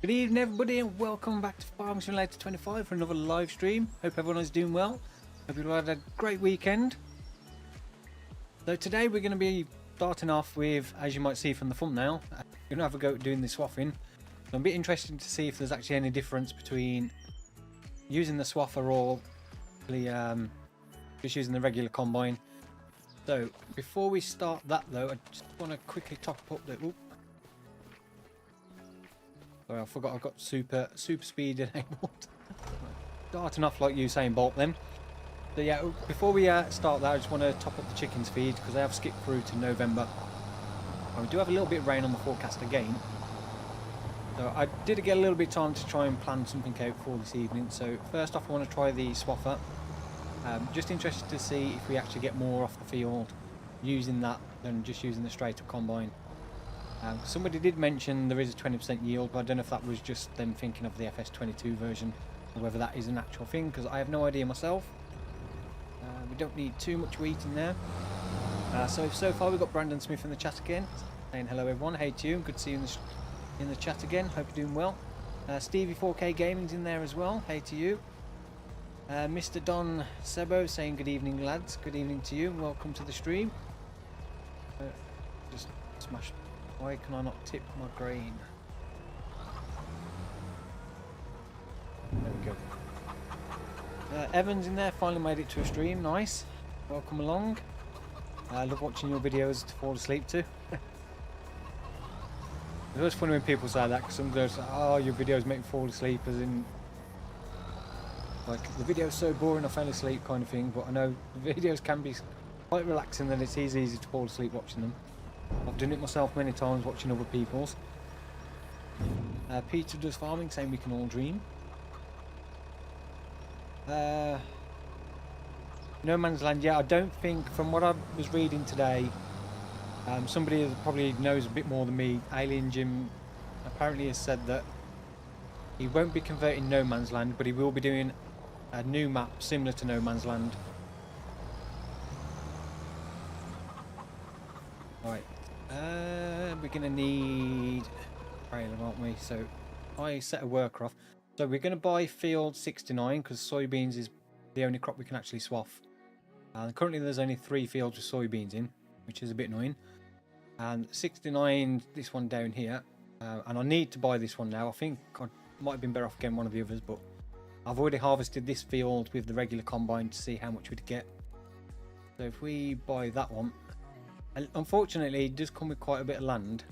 Good evening everybody and welcome back to Farming Simulator 25 for another live stream. Hope everyone is doing well. Hope you had a great weekend. So today we're going to be starting off with, as you might see from the thumbnail, we're going to have a go at doing the swathing. So I'm a bit interested to see if there's actually any difference between using the swather or just using the regular combine. So before we start that though, I just want to quickly top up the... Sorry, I forgot I've got super speed enabled. Starting off like Usain Bolt then. So yeah, before we start that, I just want to top up the chickens feed because they have skipped through to November. And we do have a little bit of rain on the forecast again. So I did get a little bit of time to try and plan something out for this evening. So first off I want to try the swather. Just interested to see if we actually get more off the field using that than just using the straight up combine. Somebody did mention there is a 20% yield, but I don't know if that was just them thinking of the FS25 version or whether that is an actual thing, because I have no idea myself. We don't need too much wheat in there. So far we've got Brandon Smith in the chat again, saying hello everyone. Hey to you, good to see you in the chat again. Hope you're doing well. Stevie 4K Gaming's in there as well. Hey to you. Mr. Don Sebo saying good evening lads. Good evening to you. Welcome to the stream. Just smash. Why can I not tip my grain? There we go. Evan's in there, finally made it to a stream. Nice. Welcome along. I love watching your videos to fall asleep to. It's always funny when people say that, because some girls say, oh, your videos make me fall asleep, as in like the video's so boring I fell asleep kind of thing. But I know the videos can be quite relaxing and it's easy to fall asleep watching them. I've done it myself many times watching other people's. Peter does farming, saying we can all dream. No Man's Land, yeah, I don't think, from what I was reading today, somebody that probably knows a bit more than me, Alien Jim, apparently has said that he won't be converting No Man's Land, but he will be doing a new map similar to No Man's Land. Right. We're going to need a trailer, aren't we? So I set a worker off. So we're going to buy field 69 because soybeans is the only crop we can actually swath. Currently there's only 3 fields with soybeans in, which is a bit annoying. And 69, this one down here. And I need to buy this one now. I think I might have been better off getting one of the others, but I've already harvested this field with the regular combine to see how much we'd get. So if we buy that one, and unfortunately it does come with quite a bit of land,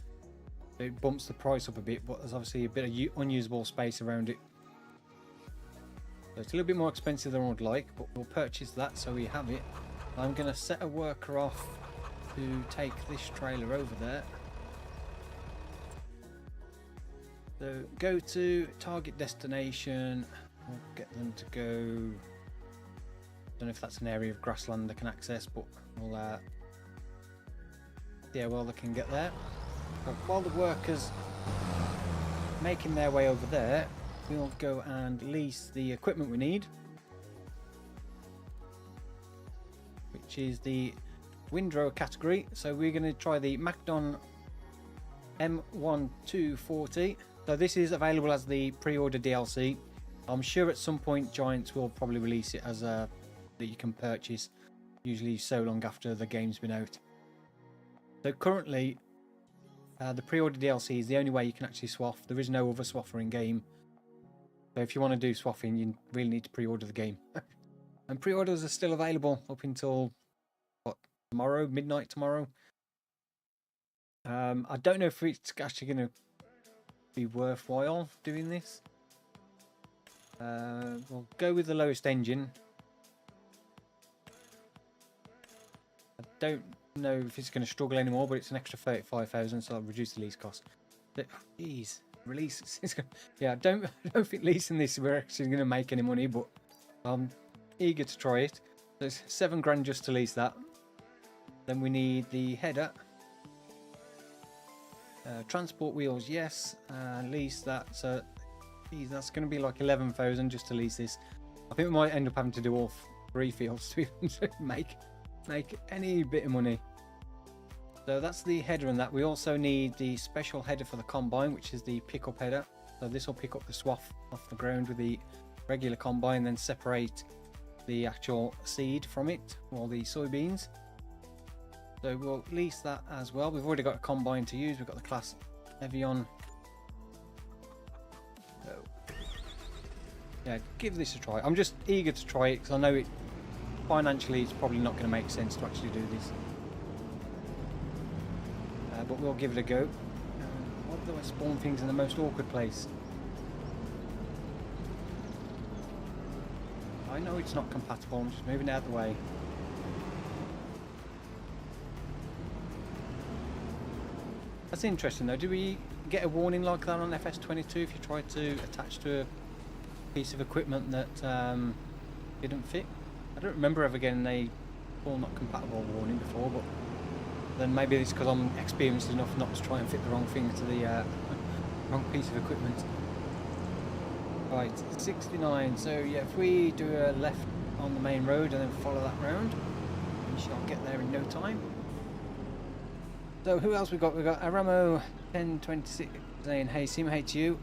so it bumps the price up a bit, but there's obviously a bit of unusable space around it, so it's a little bit more expensive than I would like, but we'll purchase that so we have it. I'm going to set a worker off to take this trailer over there. So go to target destination, we'll get them to go, don't know if that's an area of grassland they can access, but we'll yeah, well they can get there. But while the workers making their way over there, we'll go and lease the equipment we need, which is the windrow category. So we're going to try the Macdon M1240. So this is available as the pre-order DLC. I'm sure at some point Giants will probably release it as a that you can purchase, usually so long after the game's been out. So currently the pre-order DLC is the only way you can actually swath. There is no other swather in game. So if you want to do swathing, you really need to pre-order the game. And pre-orders are still available up until what, tomorrow, midnight tomorrow. I don't know if it's actually going to be worthwhile doing this. We'll go with the lowest engine. I don't know if it's going to struggle anymore, but it's an extra 35,000, so I'll reduce the lease cost. Jeez, release. Yeah, I don't think leasing this we're actually going to make any money, but I'm eager to try it. There's 7 grand just to lease that. Then we need the header, transport wheels, yes, lease that. So geez, that's going to be like 11,000 just to lease this. I think we might end up having to do all 3 fields to make any bit of money. So that's the header and that. We also need the special header for the combine, which is the pickup header. So this will pick up the swath off the ground with the regular combine, then separate the actual seed from it, or the soybeans. So we'll lease that as well. We've already got a combine to use. We've got the class Evian. So yeah, give this a try. I'm just eager to try it because I know it financially it's probably not going to make sense to actually do this. But we'll give it a go. Why do I spawn things in the most awkward place? I know it's not compatible, I'm just moving it out of the way. That's interesting though. Do we get a warning like that on FS25 if you try to attach to a piece of equipment that didn't fit? I don't remember ever getting a all not compatible warning before, but then maybe it's because I'm experienced enough not to try and fit the wrong thing to the wrong piece of equipment. Right, 69. So yeah, if we do a left on the main road and then follow that round, we shall get there in no time. So who else we got? We got Aramo 1026 saying hey Sim, hey to you.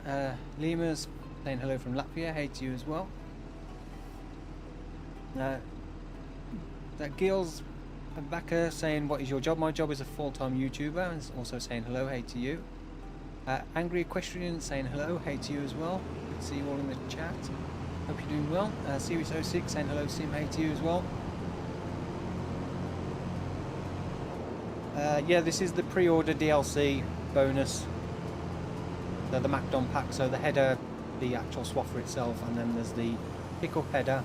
Lima's saying hello from Latvia, hey to you as well. That Gil's Backer saying what is your job? My job is a full-time YouTuber, and also saying hello, hey to you. Angry Equestrian saying hello, hey to you as well. Good to see you all in the chat. Hope you're doing well. Series 06 saying hello, Sim, hey to you as well. Yeah, this is the pre-order DLC bonus. They're the Macdon pack, so the header, the actual swather itself, and then there's the pick-up header,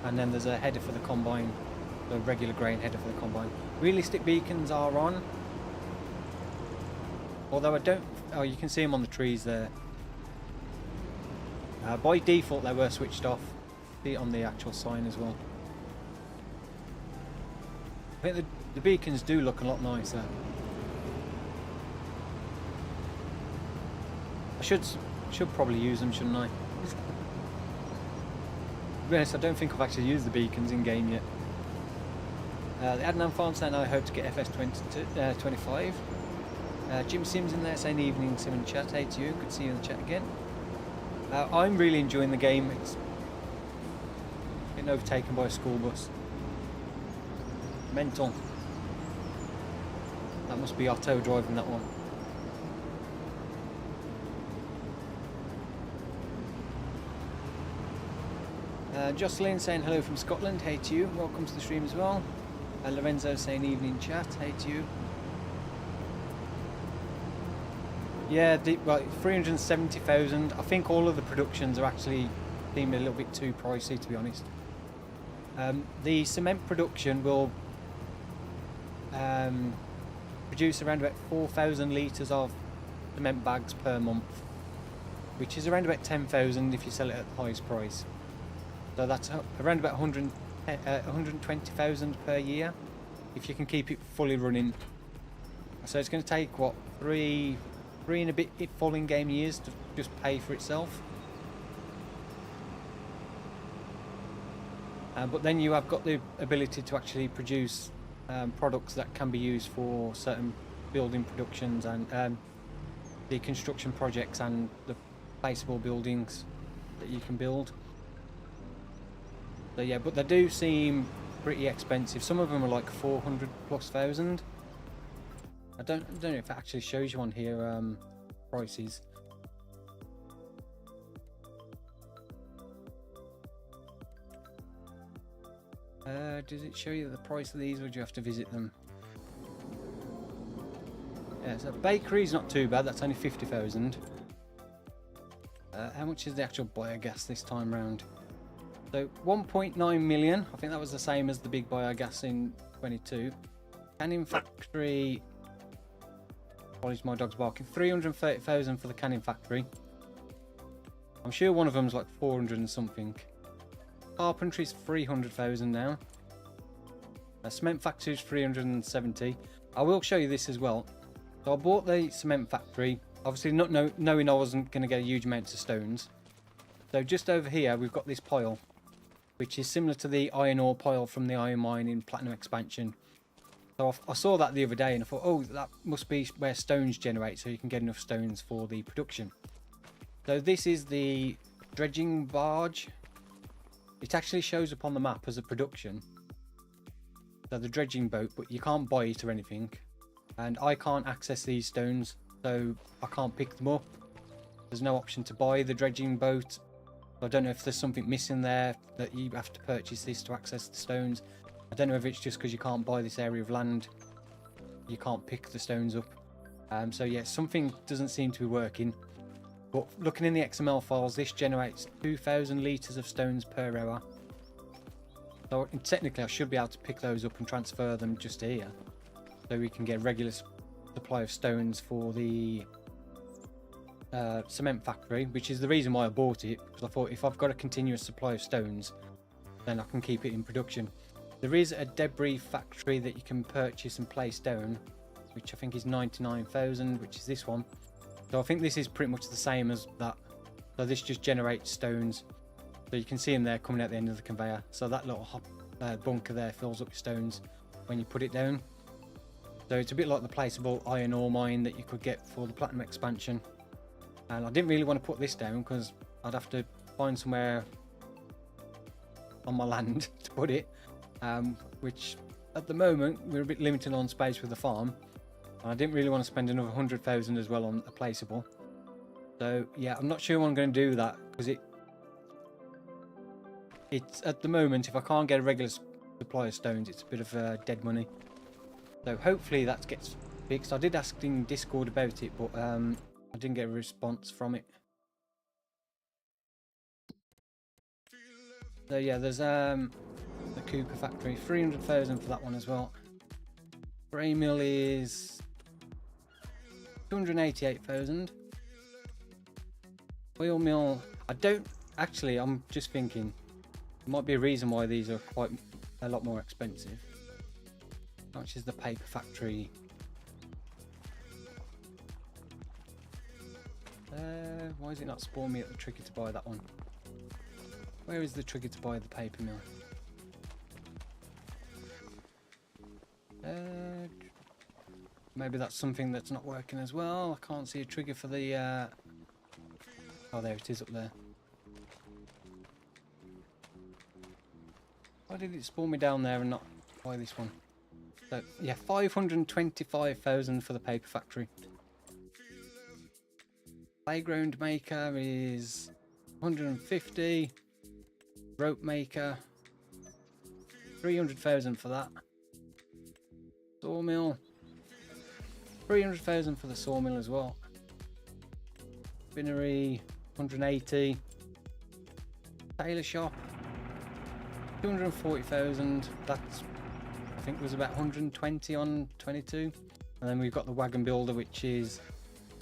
and then there's a header for the combine, the regular grain header for the combine. Realistic beacons are on, although I don't, oh you can see them on the trees there. By default they were switched off, see it on the actual sign as well. I think the beacons do look a lot nicer. I should probably use them, shouldn't I? To be honest, I don't think I've actually used the beacons in game yet. The Adnan Farm saying I hope to get FS25. Jim Sims in there saying evening Sim in chat, hey to you, good to see you in the chat again. I'm really enjoying the game. It's getting overtaken by a school bus. Mental. That must be Otto driving that one. Jocelyn saying hello from Scotland, hey to you, welcome to the stream as well. Lorenzo saying evening chat, hey to you. Yeah, well, 370,000. I think all of the productions are actually deemed a little bit too pricey, to be honest. The cement production will produce around about 4,000 litres of cement bags per month, which is around about 10,000 if you sell it at the highest price. So that's around about 120,000 per year if you can keep it fully running. So it's going to take what, three and a bit full in-game years to just pay for itself. But then you have got the ability to actually produce products that can be used for certain building productions and the construction projects and the placeable buildings that you can build. So yeah, but they do seem pretty expensive. Some of them are like 400,000+. I don't know if it actually shows you on here prices. Does it show you the price of these, or do you have to visit them? Yeah, so bakery's not too bad. That's only 50,000. How much is the actual biogas this time round? So 1.9 million. I think that was the same as the big biogas in 22. Canning factory. Apologies, my dog's barking. 330,000 for the canning factory. I'm sure one of them's like 400 and something. Carpentry's 300,000 now. Cement factory's 370. I will show you this as well. So I bought the cement factory, obviously not knowing I wasn't going to get a huge amount of stones. So just over here we've got this pile, which is similar to the iron ore pile from the iron mine in Platinum Expansion. So I saw that the other day and I thought, oh, that must be where stones generate, so you can get enough stones for the production. So this is the dredging barge. It actually shows up on the map as a production. So the dredging boat, but you can't buy it or anything. And I can't access these stones, so I can't pick them up. There's no option to buy the dredging boat. I don't know if there's something missing there that you have to purchase this to access the stones. I don't know if it's just because you can't buy this area of land. You can't pick the stones up. So yeah, something doesn't seem to be working. But looking in the XML files, this generates 2,000 litres of stones per hour. So technically I should be able to pick those up and transfer them just here. So we can get a regular supply of stones for the cement factory, which is the reason why I bought it, because I thought if I've got a continuous supply of stones, then I can keep it in production. There is a debris factory that you can purchase and place down, which I think is 99,000, which is this one. So I think this is pretty much the same as that. So this just generates stones. So you can see them there coming out the end of the conveyor. So that little bunker there fills up with stones when you put it down. So it's a bit like the placeable iron ore mine that you could get for the platinum expansion. And I didn't really want to put this down because I'd have to find somewhere on my land to put it, which at the moment we're a bit limited on space with the farm. And I didn't really want to spend another 100,000 as well on a placeable. So yeah, I'm not sure I'm going to do that because it's at the moment, if I can't get a regular supply of stones, it's a bit of dead money. So hopefully that gets fixed. I did ask in Discord about it, but I didn't get a response from it. So yeah, there's the Cooper factory, 300,000 for that one as well. Grey mill is 288,000. Oil mill, I don't actually. I'm just thinking there might be a reason why these are quite a lot more expensive. How much is the paper factory? Why is it not spawning me at the trigger to buy that one? Where is the trigger to buy the paper mill? Maybe that's something that's not working as well. I can't see a trigger for the... Oh, there it is up there. Why did it spawn me down there and not buy this one? So, yeah, 525,000 for the paper factory. Playground maker is 150. Rope maker, 300,000 for that. Sawmill, 300,000 for the sawmill as well. Spinnery, 180. Tailor shop, 240,000. That's, I think, was about 120 on 22. And then we've got the wagon builder, which is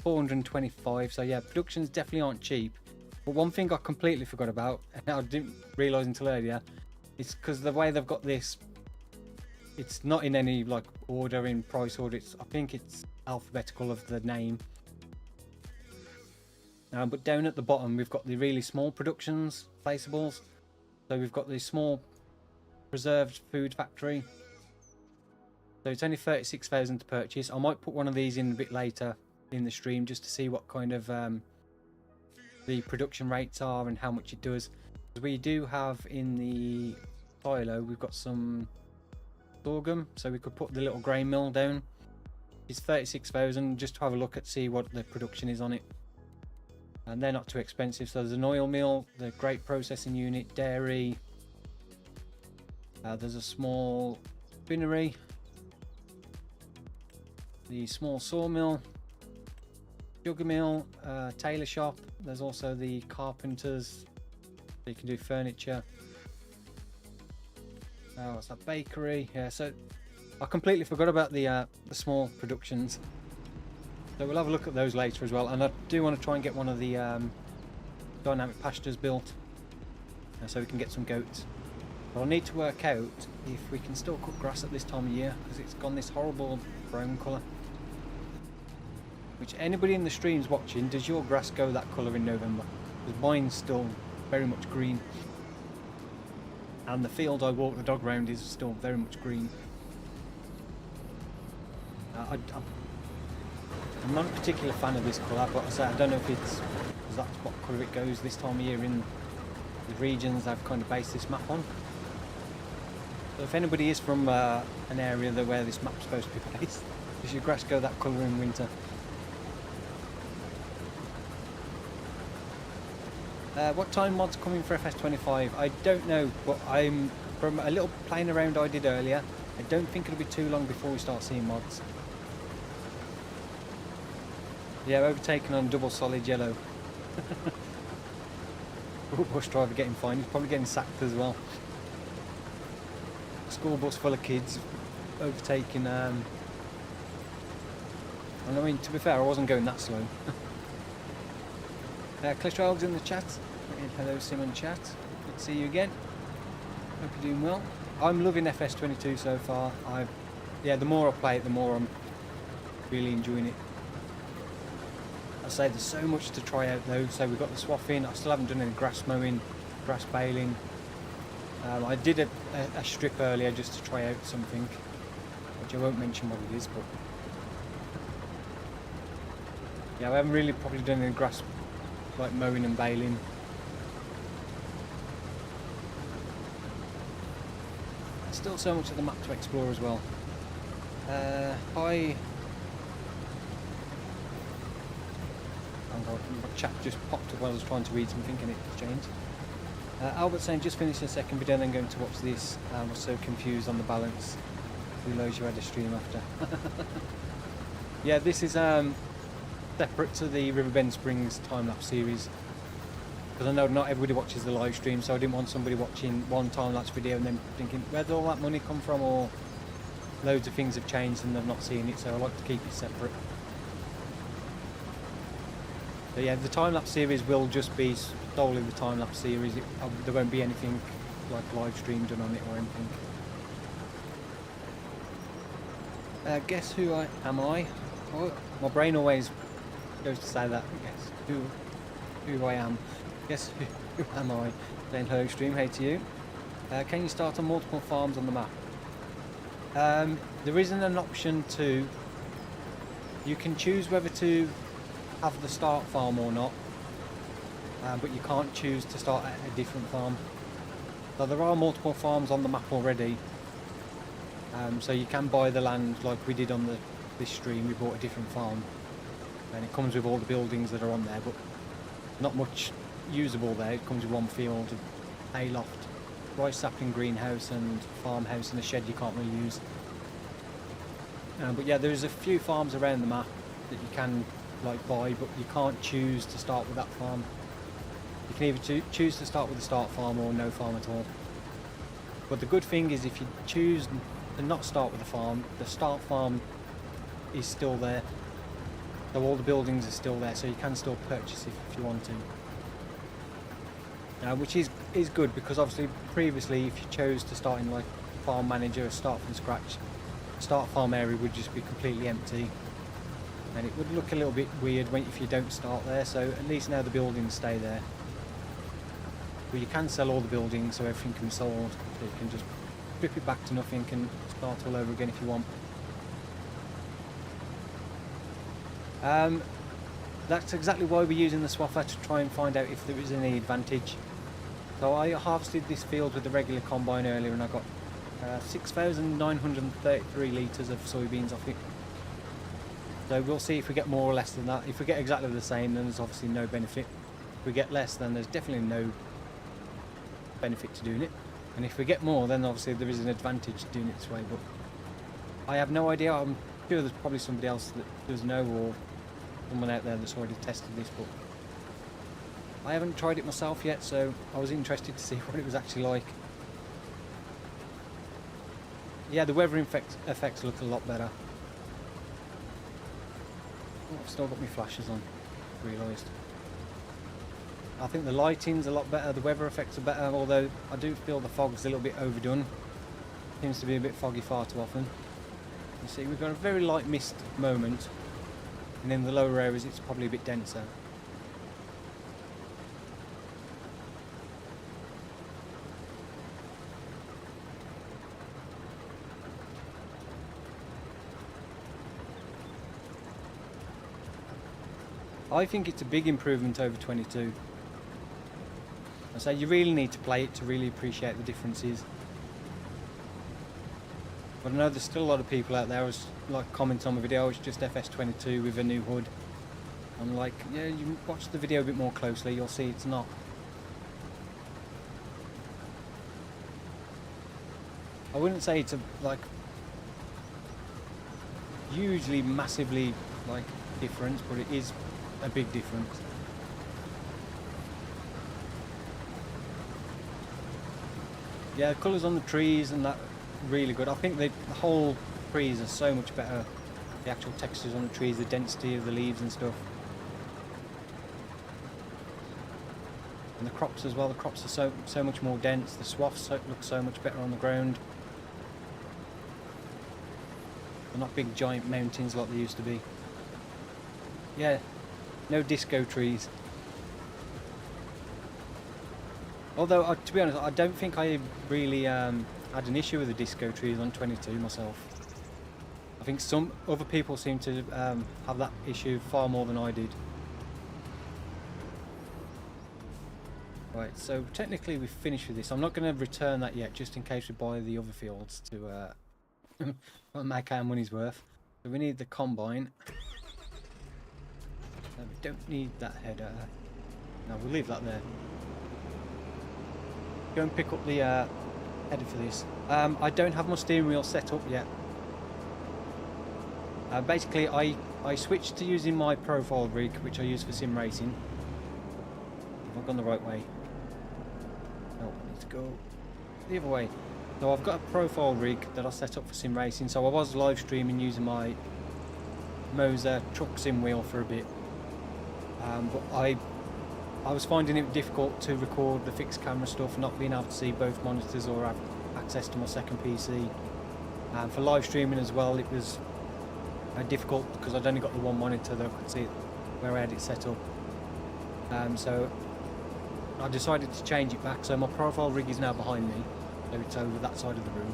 425. So yeah, productions definitely aren't cheap. But one thing I completely forgot about, and I didn't realise until earlier, it's because the way they've got this, it's not in any like order, in price order. I think it's alphabetical of the name. But down at the bottom we've got the really small productions placeables. So we've got the small preserved food factory. So it's only 36,000 to purchase. I might put one of these in a bit later in the stream just to see what kind of the production rates are and how much it does. We do have in the silo, we've got some sorghum, so we could put the little grain mill down. It's 36,000 just to have a look at, see what the production is on it. And they're not too expensive. So there's an oil mill, the grape processing unit, dairy. There's a small spinnery, the small sawmill, sugar mill, tailor shop. There's also the carpenters, so you can do furniture. What's that? Bakery. Yeah, so I completely forgot about the small productions. So we'll have a look at those later as well. And I do want to try and get one of the dynamic pastures built, so we can get some goats. But I'll need to work out if we can still cut grass at this time of year, because it's gone this horrible brown colour. Which, anybody in the streams watching, does your grass go that colour in November? Because mine's still very much green. And the field I walk the dog round is still very much green. I'm not a particular fan of this colour, but I don't know if it's because that's what colour it goes this time of year in the regions I've kind of based this map on. So if anybody is from an area where this map's supposed to be based, does your grass go that colour in winter? What time mods coming for FS25? I don't know, but I'm from a little playing around I did earlier. I don't think it'll be too long before we start seeing mods. Yeah, overtaken on double solid yellow. Bus driver getting fined. He's probably getting sacked as well. School bus full of kids overtaking. And I mean, to be fair, I wasn't going that slow. Cholesterol's in the chat. Hello, Simon chat. Good to see you again. Hope you're doing well. I'm loving FS22 so far. Yeah, the more I play it, the more I'm really enjoying it. I say there's so much to try out though. So we've got the swathing. I still haven't done any grass mowing, grass baling. I did a strip earlier just to try out something, which I won't mention what it is, but yeah, I haven't really probably done any grass like mowing and baling. There's still so much of the map to explore as well. Hi. My chat just popped up while I was trying to read something and it's changed. Albert saying, just finished the second video, then going to watch this. I was so confused on the balance. Realised you had a stream after. Yeah, this is separate to the Riverbend Springs time-lapse series. Because I know not everybody watches the live stream, so I didn't want somebody watching one time-lapse video and then thinking, where'd all that money come from? Or loads of things have changed and they've not seen it, so I like to keep it separate. But yeah, the time-lapse series will just be solely the time-lapse series. There won't be anything like live stream done on it or anything. Guess who am I? Oh, my brain always goes to say that. Guess who I am. Guess who am I? Then hello stream, hey to you. Can you start on multiple farms on the map? There isn't an option to. You can choose whether to have the start farm or not, but you can't choose to start at a different farm. So there are multiple farms on the map already, so you can buy the land like we did on this stream. We bought a different farm and it comes with all the buildings that are on there, but not much usable there. It comes with one field, a hayloft, rice sapling greenhouse and farmhouse and a shed you can't really use. But yeah, there's a few farms around the map that you can like buy, but you can't choose to start with that farm. You can either choose to start with the start farm or no farm at all. But the good thing is if you choose to not start with the farm, the start farm is still there. So all the buildings are still there, so you can still purchase it if you want to. Which is good, because obviously previously if you chose to start in like farm manager or start from scratch, the start farm area would just be completely empty. And it would look a little bit weird if you don't start there, so at least now the buildings stay there. But you can sell all the buildings so everything can be sold, so you can just strip it back to nothing and start all over again if you want. That's exactly why we're using the swather, to try and find out if there is any advantage. So I harvested this field with the regular combine earlier and I got 6,933 litres of soybeans off it. So we'll see if we get more or less than that. If we get exactly the same, then there's obviously no benefit. If we get less, then there's definitely no benefit to doing it. And if we get more, then obviously there is an advantage to doing it this way. But I have no idea. I'm sure there's probably somebody else that does know, or someone out there that's already tested this, but I haven't tried it myself yet, so I was interested to see what it was actually like. Yeah, the weather effects look a lot better. Oh, I've still got my flashes on, realised. I think the lighting's a lot better, the weather effects are better, although I do feel the fog's a little bit overdone. Seems to be a bit foggy far too often. You see, we've got a very light mist moment, and in the lower areas it's probably a bit denser. I think it's a big improvement over 22. I say you really need to play it to really appreciate the differences. But I know there's still a lot of people out there who's like comment on the video, it's just FS22 with a new hood. I'm like, yeah, you watch the video a bit more closely, you'll see it's not. I wouldn't say it's a like hugely massively like difference, but it is a big difference. Yeah, the colours on the trees and that really good. I think the whole trees are so much better. The actual textures on the trees, the density of the leaves and stuff. And the crops as well, the crops are so much more dense. The swaths look so much better on the ground. They're not big giant mountains like they used to be. Yeah, no disco trees. Although, to be honest, I don't think I really had an issue with the disco trees on 22 myself. I think some other people seem to have that issue far more than I did. Right, so technically we've finished with this. I'm not going to return that yet, just in case we buy the other fields to make our money's worth. So we need the combine. No, we don't need that header. No, we'll leave that there. Go and pick up the header for this. I don't have my steering wheel set up yet. Basically, I switched to using my profile rig, which I use for sim racing. Have I gone the right way? No, I need to go the other way. So I've got a profile rig that I set up for sim racing. So I was live streaming using my Moser truck sim wheel for a bit. But I was finding it difficult to record the fixed camera stuff, not being able to see both monitors or have access to my second PC. For live streaming as well, it was difficult because I'd only got the one monitor that I could see where I had it set up. So I decided to change it back. So my profile rig is now behind me, so it's over that side of the room.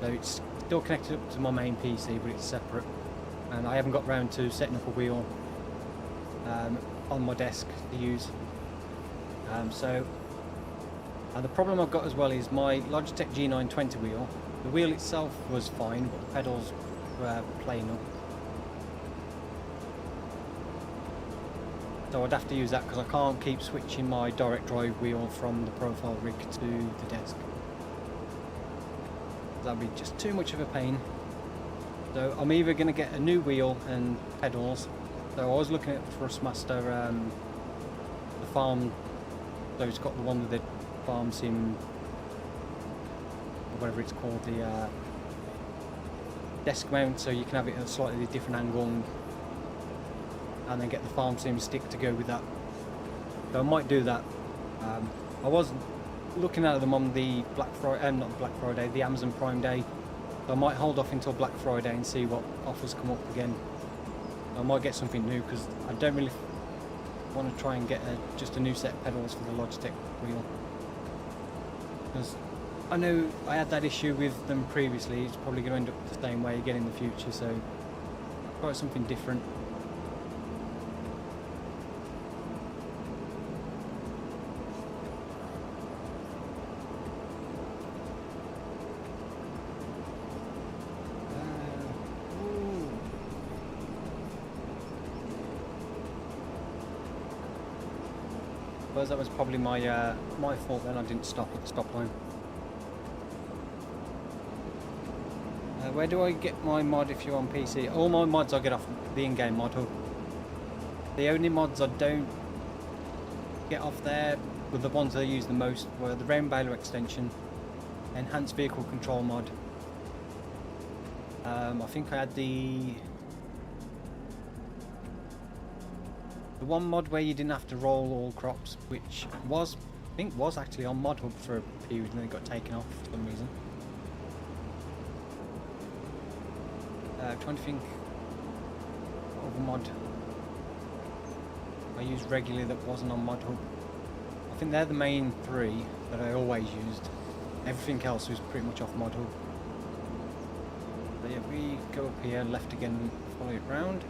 So it's still connected up to my main PC, but it's separate. And I haven't got round to setting up a wheel on my desk to use. The problem I've got as well is my Logitech G920 wheel. The wheel itself was fine, but the pedals were playing up. So I'd have to use that because I can't keep switching my direct drive wheel from the profile rig to the desk. That'd be just too much of a pain. So I'm either going to get a new wheel and pedals. So I was looking at the Thrustmaster, the farm. So it's got the one with the farm sim, or whatever it's called, the desk mount, so you can have it at a slightly different angle, and then get the farm sim stick to go with that. So I might do that. I was looking at them on the Black Friday, not Black Friday, the Amazon Prime Day. So I might hold off until Black Friday and see what offers come up again. I might get something new because I don't really want to try and get just a new set of pedals for the Logitech wheel, because I know I had that issue with them previously. It's probably going to end up the same way again in the future, so try something different. Suppose that was probably my my fault then. I didn't stop at the stop line. Where do I get my mod if you're on PC? All my mods I get off the in-game mod hub. The only mods I don't get off there were the ones I use the most were the Round Baler extension, Enhanced Vehicle Control mod. I think I had the one mod where you didn't have to roll all crops, which was, I think, was actually on Mod Hub for a period and then it got taken off for some reason. Trying to think of a mod I used regularly that wasn't on Mod Hub. I think they're the main three that I always used. Everything else was pretty much off Mod Hub. But yeah, we go up here, left again, follow it round.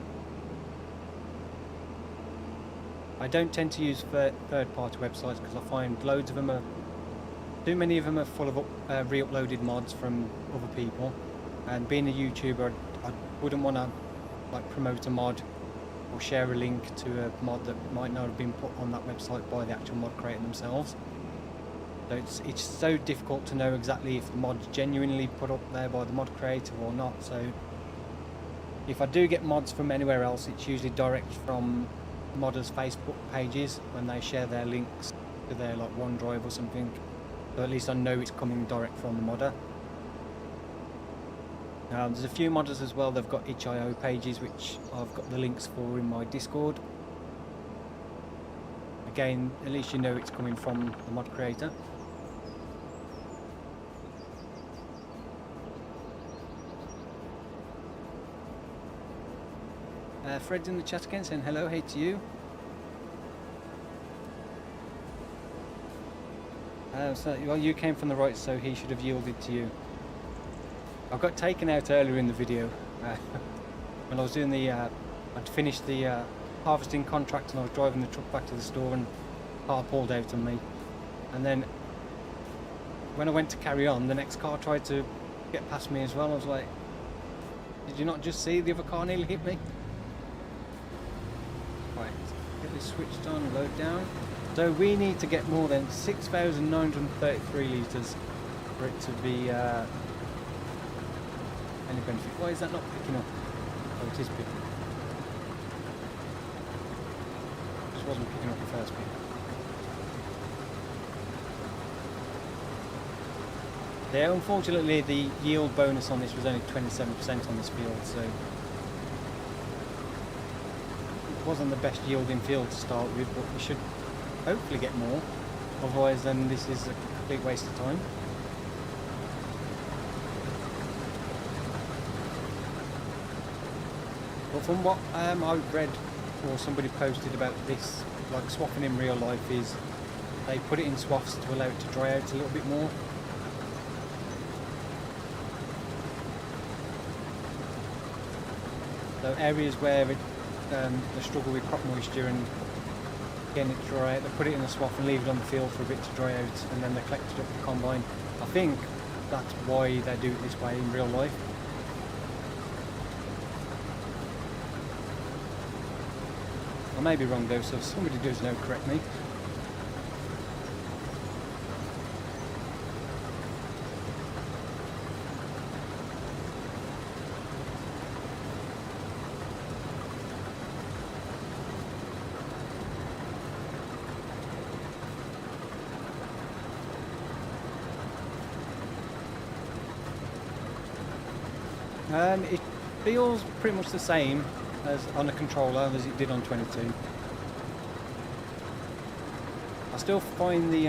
I don't tend to use third-party websites because I find loads of them are, too many of them are full of re-uploaded mods from other people, and being a YouTuber, I wouldn't want to like promote a mod or share a link to a mod that might not have been put on that website by the actual mod creator themselves. So it's so difficult to know exactly if the mod's genuinely put up there by the mod creator or not. So if I do get mods from anywhere else, it's usually direct from modders' Facebook pages when they share their links to their like OneDrive or something. So at least I know it's coming direct from the modder. There's a few modders as well, they've got itch.io pages which I've got the links for in my Discord. Again, at least you know it's coming from the mod creator. Fred's in the chat again saying hello, hey to you. Well, you came from the right, so he should have yielded to you. I got taken out earlier in the video when I was doing the, I'd finished the harvesting contract and I was driving the truck back to the store and the car pulled out on me. And then when I went to carry on, the next car tried to get past me as well. I was like, did you not just see the other car nearly hit me? Right, get this switched on, load down. So we need to get more than 6,933 litres for it to be any benefit. Why is that not picking up? Oh, it is picking up. It just wasn't picking up the first bit. Yeah, unfortunately the yield bonus on this was only 27% on this field, so it wasn't the best yielding field to start with, but we should hopefully get more, otherwise then this is a complete waste of time. But from what I've read or somebody posted about this, like swathing in real life, is they put it in swaths to allow it to dry out a little bit more. So areas where it, they struggle with crop moisture and getting it dry out, they put it in a swath and leave it on the field for a bit to dry out, and then they collect it up the combine. I think that's why they do it this way in real life. I may be wrong though, so if somebody does know, correct me. It feels pretty much the same as on a controller as it did on 22. I still find the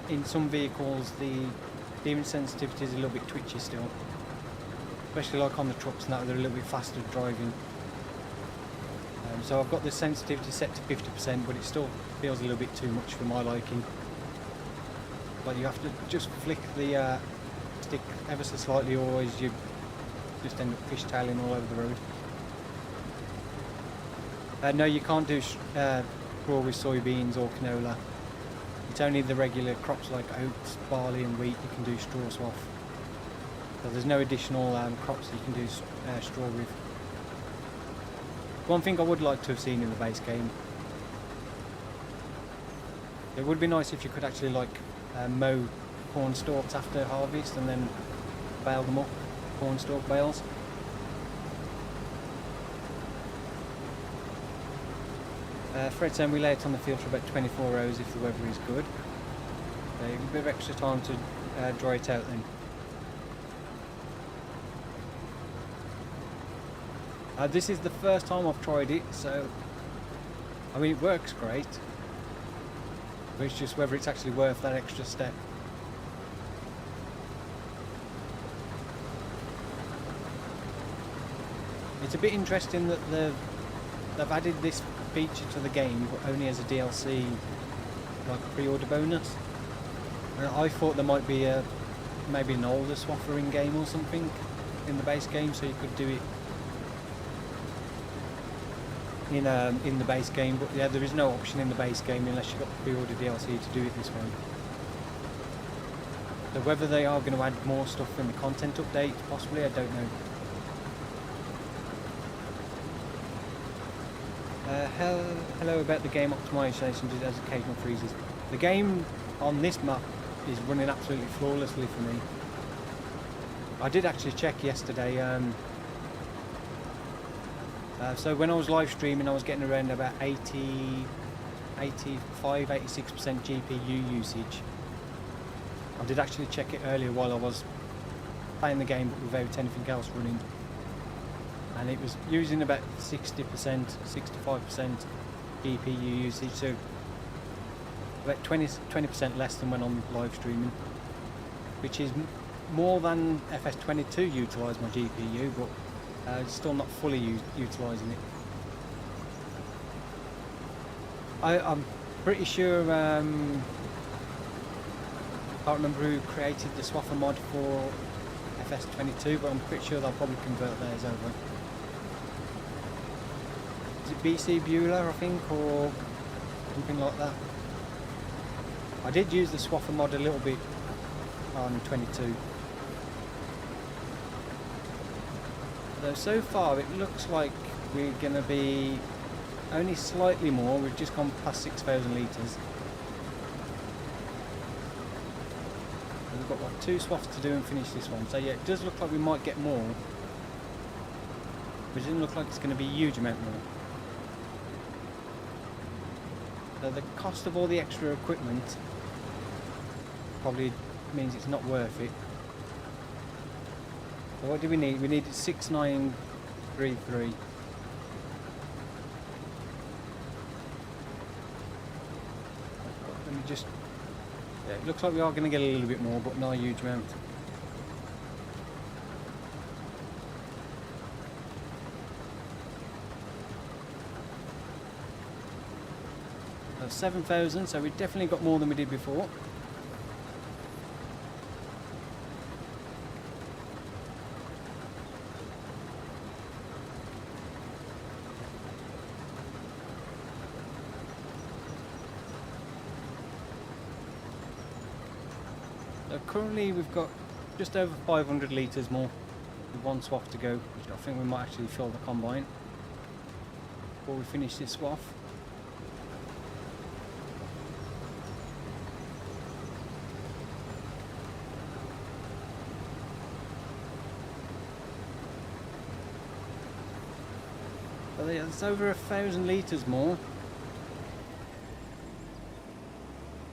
in some vehicles the steering sensitivity is a little bit twitchy still, especially like on the trucks and that, they're a little bit faster driving. So I've got the sensitivity set to 50%, but it still feels a little bit too much for my liking. But you have to just flick the stick ever so slightly, or otherwise you just end up fishtailing all over the road. No, you can't do straw with soybeans or canola. It's only the regular crops like oats, barley and wheat you can do straw swath. So there's no additional crops that you can do straw with. One thing I would like to have seen in the base game, it would be nice if you could actually like mow corn stalks after harvest and then bale them up, corn stalk bales. Fred saying we lay it on the field for about 24 hours if the weather is good. So a bit of extra time to dry it out then. This is the first time I've tried it, so I mean it works great, but it's just whether it's actually worth that extra step. It's a bit interesting that they've added this feature to the game, but only as a DLC, like a pre-order bonus. And I thought there might be maybe an older swather in game or something in the base game, so you could do it in the base game, but yeah, there is no option in the base game unless you've got the pre-order DLC to do it this way. So whether they are going to add more stuff in the content update, possibly, I don't know. Hello about the game optimization, just as occasional freezes. The game on this map is running absolutely flawlessly for me. I did actually check yesterday. So when I was live streaming, I was getting around about 85, 86% GPU usage. I did actually check it earlier while I was playing the game, but without anything else running. And it was using about 60%, 65% GPU usage, so about 20% less than when I'm live streaming, which is more than FS25 utilised my GPU, but still not fully utilising it. I'm pretty sure, I can't remember who created the SWATHER mod for FS25, but I'm pretty sure they'll probably convert theirs over. Is it BC Bueller, I think, or something like that? I did use the SWATHER mod a little bit on 22. So far it looks like we're going to be only slightly more. We've just gone past 6,000 litres. We've got what, 2 swaths to do and finish this one. So yeah, it does look like we might get more, but it doesn't look like it's going to be a huge amount more. So the cost of all the extra equipment probably means it's not worth it. So what do we need? We need 6933. Let me just... Yeah, it looks like we are going to get a little bit more, but not a huge amount. That's 7,000, so we definitely got more than we did before. So currently we've got just over 500 litres more with 1 swath to go, which I think we might actually fill the combine before we finish this swath. So it's over 1,000 litres more.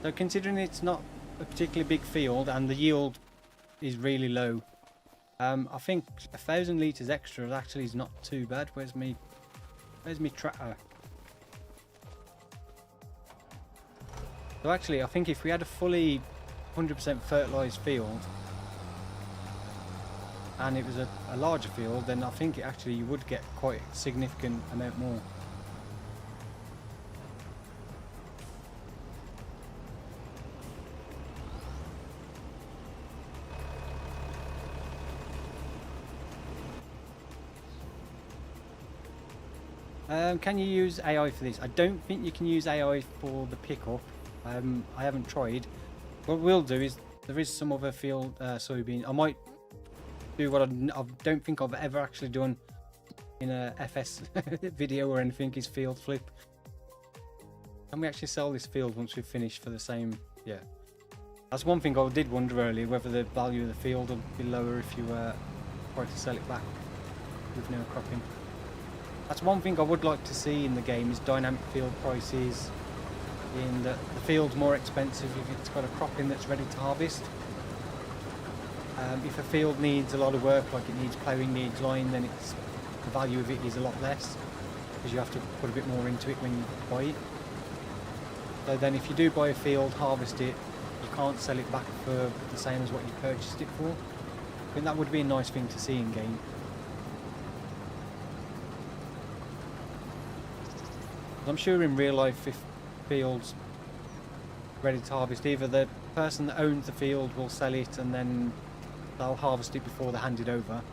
So considering it's not a particularly big field and the yield is really low, I think 1,000 litres extra actually is not too bad. Where's me tractor? So actually I think if we had a fully 100% fertilised field and it was a larger field, then I think actually you would get quite a significant amount more. Can you use AI for this? I don't think you can use AI for the pickup. I haven't tried. What we'll do is, there is some other field soybean. I might do what I don't think I've ever actually done in a FS video or anything, is field flip. Can we actually sell this field once we've finished for the same? Yeah. That's one thing I did wonder earlier, whether the value of the field will be lower if you try to sell it back with no cropping. That's one thing I would like to see in the game, is dynamic field prices, in that the field's more expensive if it's got a cropping that's ready to harvest. If a field needs a lot of work, like it needs ploughing, needs line, then the value of it is a lot less, because you have to put a bit more into it when you buy it. So then if you do buy a field, harvest it, you can't sell it back for the same as what you purchased it for. I think that would be a nice thing to see in game. I'm sure in real life, if fields ready to harvest, either the person that owns the field will sell it and then they'll harvest it before they hand it over,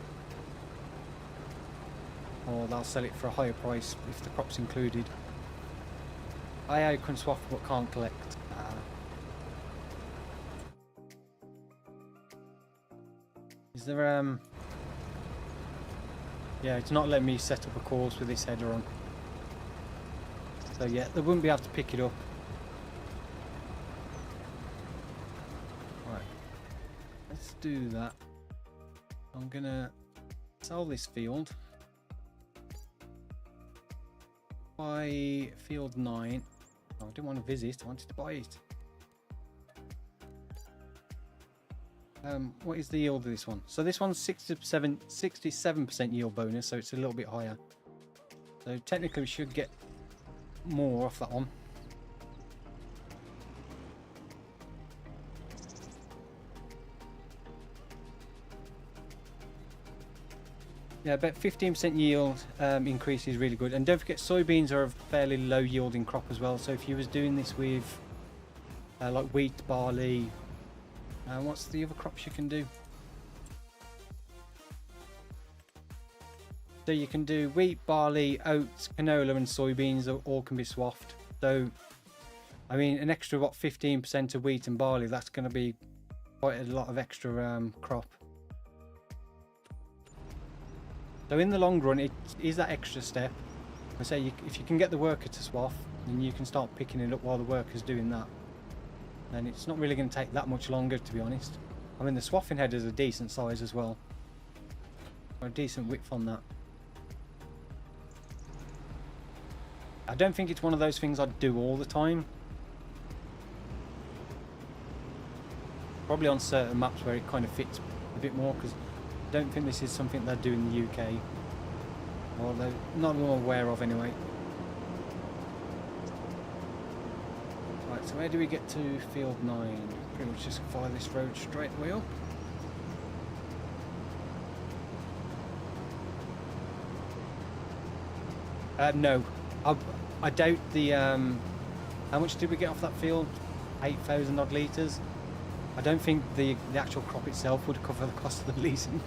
or they'll sell it for a higher price if the crop's included. I can swap but can't collect. Is there yeah, it's not letting me set up a course with this header on. So yeah, they wouldn't be able to pick it up. Right, let's do that. I'm gonna sell this field. Buy field 9. Oh, I didn't want to visit, I wanted to buy it. What is the yield of this one? So this one's 67% yield bonus, so it's a little bit higher. So technically we should get more off that one. Yeah, about 15% yield increase is really good. And don't forget, soybeans are a fairly low yielding crop as well. So if you was doing this with like wheat, barley, what's the other crops you can do? So you can do wheat, barley, oats, canola and soybeans all can be swathed. So, I mean, an extra, what, 15% of wheat and barley, that's going to be quite a lot of extra crop. So in the long run, it is that extra step. I say, if you can get the worker to swath, then you can start picking it up while the worker's doing that. And it's not really going to take that much longer, to be honest. I mean, the swathing header is a decent size as well. Or a decent width on that. I don't think it's one of those things I'd do all the time. Probably on certain maps where it kind of fits a bit more, because I don't think this is something they do in the UK. Or they're not aware of anyway. Right, so where do we get to field 9? Pretty much just follow this road straight way up. No. I doubt the how much did we get off that field? 8,000 odd litres. I don't think the actual crop itself would cover the cost of the leasing.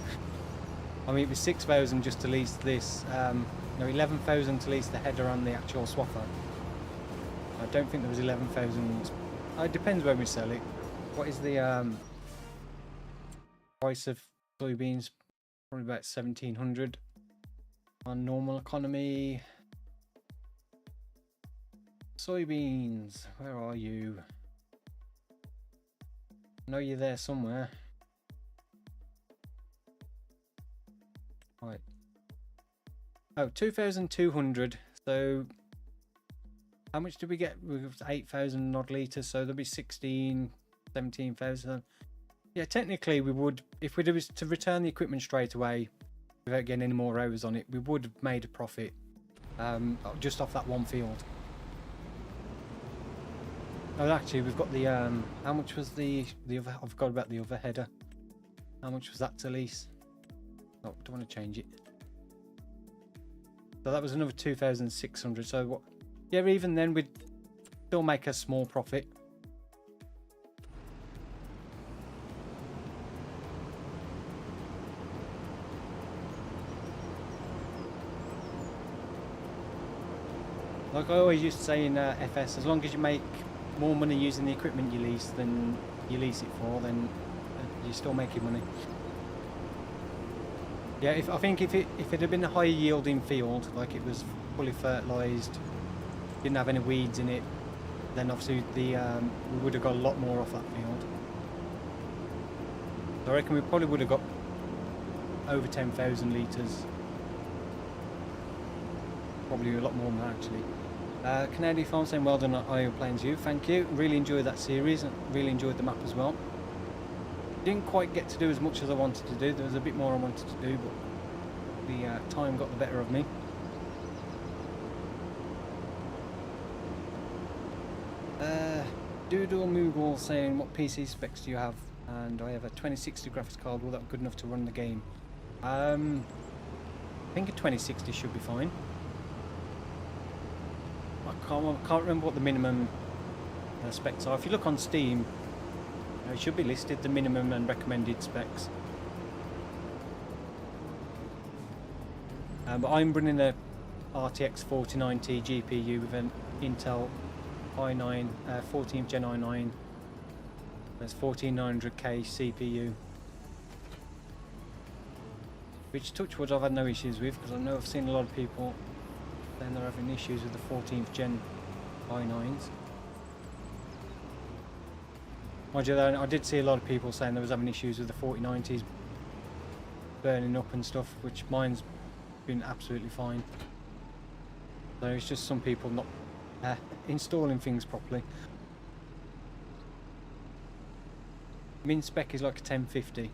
I mean, it was 6,000 just to lease this. No, 11,000 to lease the header and the actual swather. I don't think there was 11,000. It depends when we sell it. What is the price of soybeans? Probably about 1,700 on normal economy. Soybeans, where are you? I know you're there somewhere. Right. Oh, 2,200. So how much did we get? We got 8,000 odd litres, so there'll be 17,000. Yeah, technically we would, if we was to return the equipment straight away without getting any more hours on it, we would have made a profit just off that one field. Oh, actually, we've got the how much was the other? I forgot about the other header. How much was that to lease? Oh, don't want to change it. So that was another 2,600. So what? Yeah, even then we'd still make a small profit. Like I always used to say in FS, as long as you make more money using the equipment you lease than you lease it for, then you're still making money. Yeah, I think if it had been a high yielding field, like it was fully fertilised, didn't have any weeds in it, then obviously we would have got a lot more off that field. So I reckon we probably would have got over 10,000 litres. Probably a lot more than that actually. Canadian Farm saying well done on Iowa Plains U, thank you. Really enjoyed that series, really enjoyed the map as well. Didn't quite get to do as much as I wanted to do, there was a bit more I wanted to do, but the time got the better of me. Doodle Moogle saying what PC specs do you have? And I have a 2060 graphics card, will that be good enough to run the game? I think a 2060 should be fine. I can't remember what the minimum specs are. If you look on Steam, it should be listed, the minimum and recommended specs. But I'm running a RTX 4090 GPU with an Intel i9 14th Gen i9. There's 14900K CPU, which touch wood I've had no issues with, because I know I've seen a lot of people saying they're having issues with the 14th Gen i9s. Mind you, I did see a lot of people saying they was having issues with the 4090s burning up and stuff, which mine's been absolutely fine. So it's just some people not installing things properly. Min spec is like a 1050.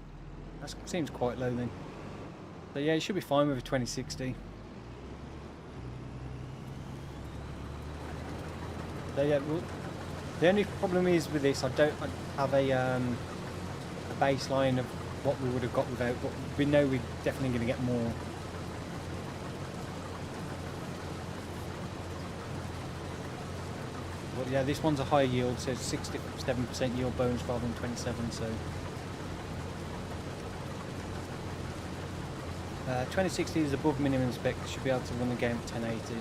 That seems quite low then. So yeah, you should be fine with a 2060. So yeah, well, the only problem is with this, I don't have a baseline of what we would have got without, but we know we're definitely going to get more. But yeah, this one's a high yield, so 67% yield bonus rather than 27. So 2060 is above minimum spec, should be able to run the game at 1080.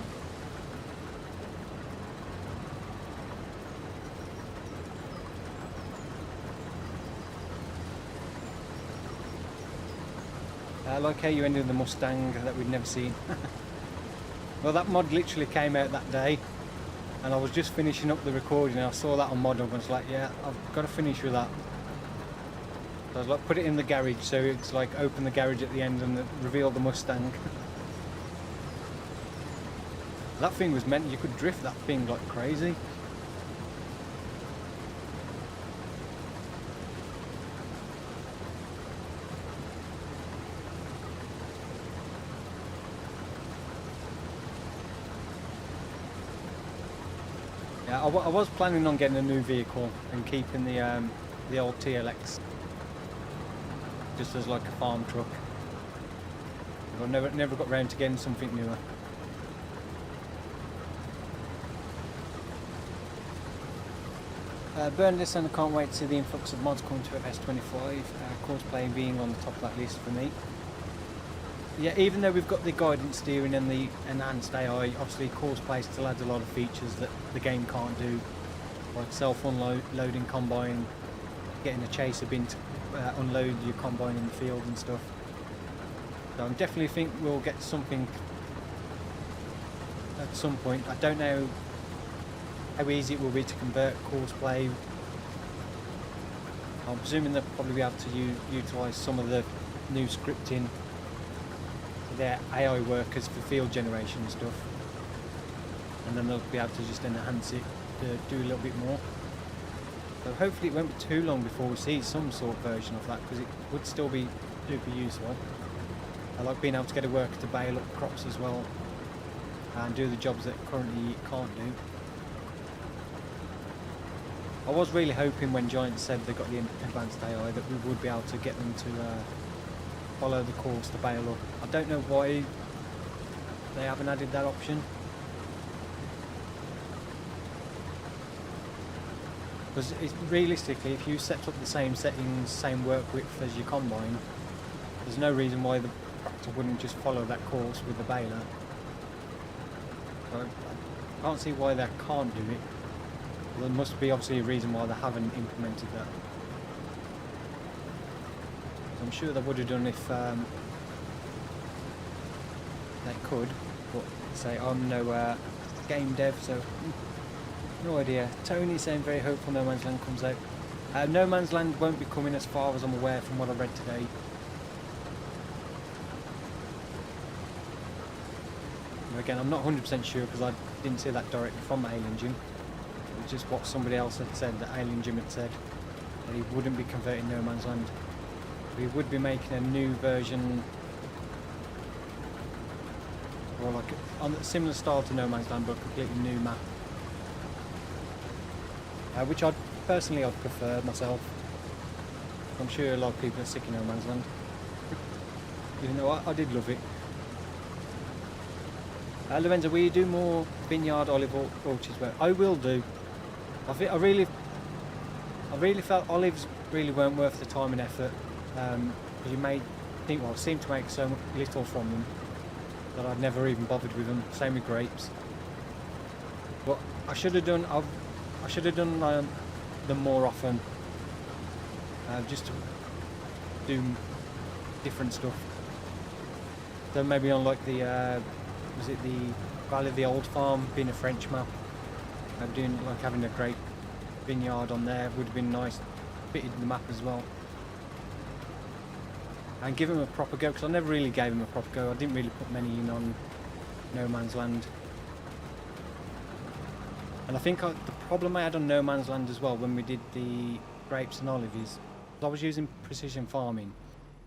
I like how you ended with the Mustang that we'd never seen. Well, that mod literally came out that day, and I was just finishing up the recording and I saw that on mod and I was like, yeah, I've got to finish with that. So I was like, put it in the garage, so it's like open the garage at the end and reveal the Mustang. That thing was meant, you could drift that thing like crazy. Yeah, I was planning on getting a new vehicle and keeping the old TLX just as like a farm truck. But I never got round to getting something newer. Burnless, and I can't wait to see the influx of mods coming to FS25. Courseplay being on the top of that list for me. Yeah, even though we've got the guidance steering and the enhanced AI, obviously Courseplay still adds a lot of features that the game can't do, like self-unloading combine, getting a chaser bin to unload your combine in the field and stuff. So I definitely think we'll get something at some point. I don't know how easy it will be to convert Courseplay. I'm presuming they'll probably be able to utilise some of the new scripting, their AI workers for field generation and stuff, and then they'll be able to just enhance it to do a little bit more. So hopefully it won't be too long before we see some sort of version of that, because it would still be super useful. I like being able to get a worker to bale up crops as well and do the jobs that currently it can't do. I was really hoping when Giant said they got the advanced AI that we would be able to get them to follow the course to bail up. I don't know why they haven't added that option. Because realistically, if you set up the same settings, same work width as your combine, there's no reason why the tractor wouldn't just follow that course with the baler. So I can't see why they can't do it. There must be obviously a reason why they haven't implemented that. I'm sure they would have done if they could, but say I'm no game dev, so no idea. Tony saying very hopeful No Man's Land comes out. No Man's Land won't be coming as far as I'm aware from what I read today. Again, I'm not 100% sure because I didn't see that directly from Alien Jim. It was just what somebody else had said, that Alien Jim had said, that he wouldn't be converting No Man's Land. We would be making a new version, or like on a similar style to No Man's Land, but a completely new map, which I'd prefer myself. I'm sure a lot of people are sick of No Man's Land. Even though I did love it. Lorenzo, will you do more vineyard olive orchards? Well, I will do. I really felt olives really weren't worth the time and effort. You seem to make so little from them. that I'd never even bothered with them. Same with grapes. But I should have done them more often, just to do different stuff. So maybe on like the was it the Valley of the Old Farm, being a French map, doing like having a great vineyard on there would have been nice, fitted the map as well. And give him a proper go, because I never really gave him a proper go. I didn't really put many in on No Man's Land. And I think the problem I had on No Man's Land as well when we did the grapes and olives is I was using precision farming.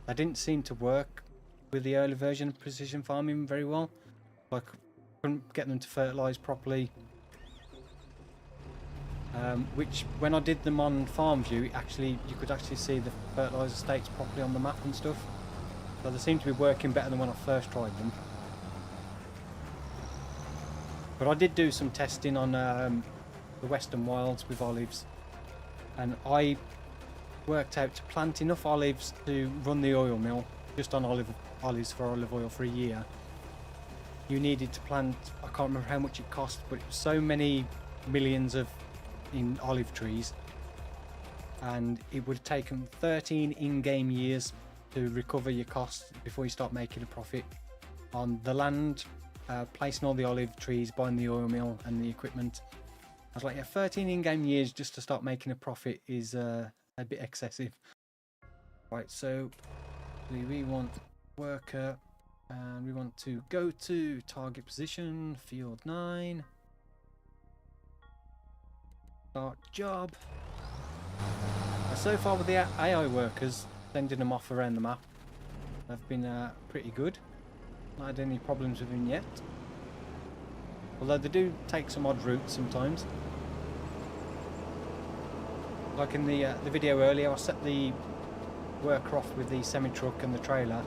That didn't seem to work with the early version of precision farming very well. Like, couldn't get them to fertilise properly. Which, when I did them on Farm View, you could actually see the fertiliser stakes properly on the map and stuff. So they seem to be working better than when I first tried them. But I did do some testing on the Western Wilds with olives, and I worked out to plant enough olives to run the oil mill just on olives for olive oil for a year. You needed to plant, I can't remember how much it cost, but it was so many millions in olive trees, and it would have taken 13 in-game years to recover your costs before you start making a profit on the land, placing all the olive trees, buying the oil mill and the equipment. I was like, yeah, 13 in-game years just to start making a profit is a bit excessive. Right, so we want worker, and we want to go to target position, field 9. Start job. So far with the AI workers, sending them off around the map, they've been pretty good. Not had any problems with them yet. Although they do take some odd routes sometimes. Like in the video earlier, I set the worker off with the semi-truck and the trailer,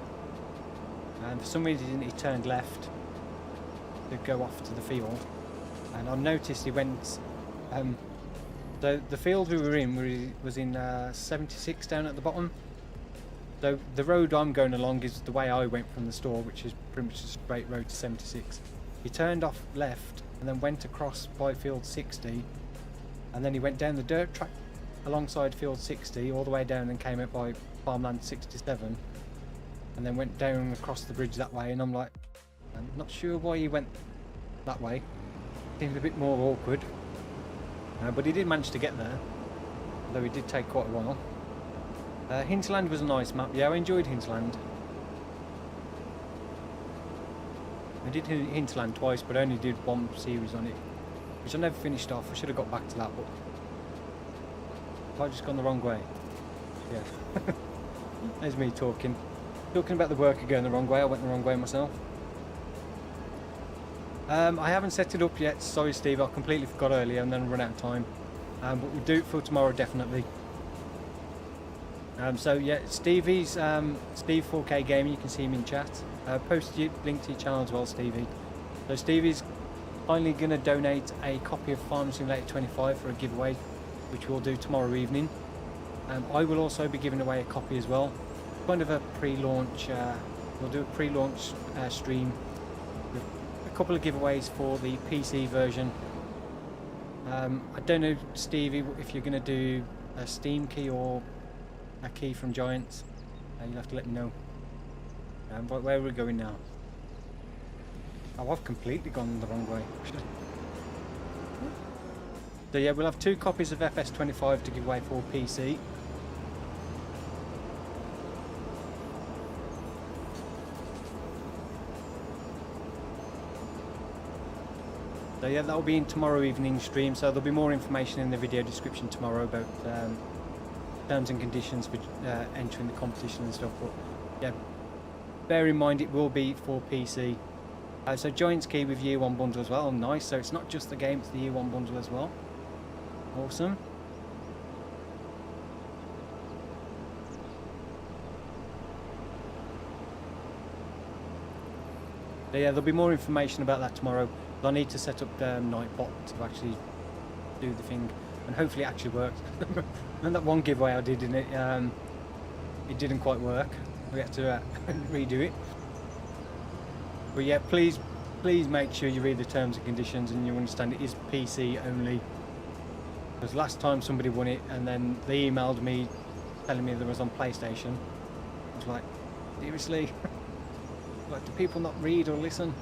and for some reason he turned left to go off to the field, and I noticed he went the field we were in was in 76 down at the bottom. So the road I'm going along is the way I went from the store, which is pretty much a straight road to 76. He turned off left and then went across by field 60, and then he went down the dirt track alongside field 60 all the way down and came out by farmland 67, and then went down across the bridge that way. And I'm like, I'm not sure why he went that way. Seemed a bit more awkward. But he did manage to get there, though it did take quite a while. Hinterland was a nice map. Yeah, I enjoyed Hinterland. I did Hinterland twice, but I only did one series on it, which I never finished off. I should have got back to that, but have I just gone the wrong way? Yeah. There's me talking about the worker going the wrong way. I went the wrong way myself. I haven't set it up yet, sorry Steve, I completely forgot earlier and then run out of time. But we'll do it for tomorrow definitely. So yeah, Stevie's Steve 4K Gaming, you can see him in chat. Post your link to your channel as well, Stevie. So Stevie's finally going to donate a copy of Farming Simulator 25 for a giveaway, which we'll do tomorrow evening. I will also be giving away a copy as well. Kind of a pre-launch, we'll do a pre-launch stream. A couple of giveaways for the PC version. I don't know, Stevie, if you're going to do a Steam key or a key from Giants. You'll have to let me know. Where are we going now? Oh, I've completely gone the wrong way. So yeah, we'll have 2 copies of FS25 to give away for PC. So yeah, that'll be in tomorrow evening stream, so there'll be more information in the video description tomorrow about terms and conditions for entering the competition and stuff. But yeah, bear in mind it will be for PC. So Giants key with Year 1 bundle as well, nice. So it's not just the game, it's the Year 1 bundle as well. Awesome. But yeah, there'll be more information about that tomorrow. I need to set up the Nightbot to actually do the thing, and hopefully it actually works. And that one giveaway I did in it, it didn't quite work. We had to redo it. But yeah, please make sure you read the terms and conditions and you understand it is PC only. Because last time somebody won it and then they emailed me telling me there was on PlayStation. I was like, seriously? Like, do people not read or listen?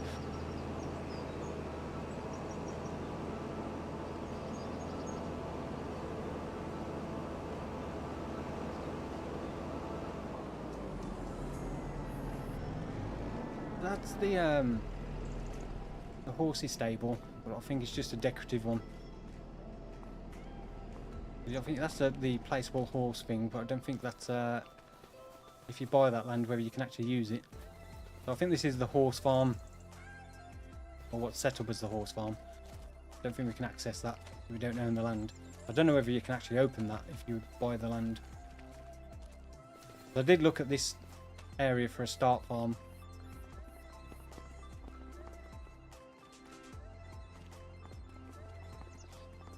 That's the horsey stable, but I think it's just a decorative one. I think that's the placeable horse thing, but I don't think that's if you buy that land whether you can actually use it. So I think this is the horse farm, or what's set up as the horse farm. I don't think we can access that if we don't own the land. I don't know whether you can actually open that if you buy the land. I did look at this area for a start farm.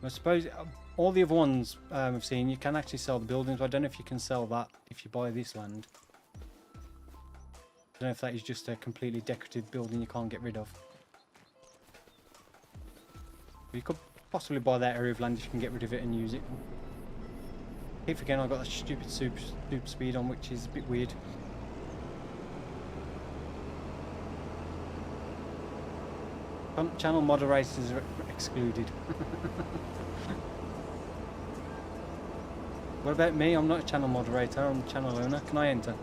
I suppose all the other ones I've seen, you can actually sell the buildings, but I don't know if you can sell that if you buy this land. I don't know if that is just a completely decorative building you can't get rid of. You could possibly buy that area of land if you can get rid of it and use it. Keep forgetting I've got that stupid super speed on, which is a bit weird. Channel moderators are excluded. What about me? I'm not a channel moderator, I'm a channel owner. Can I enter?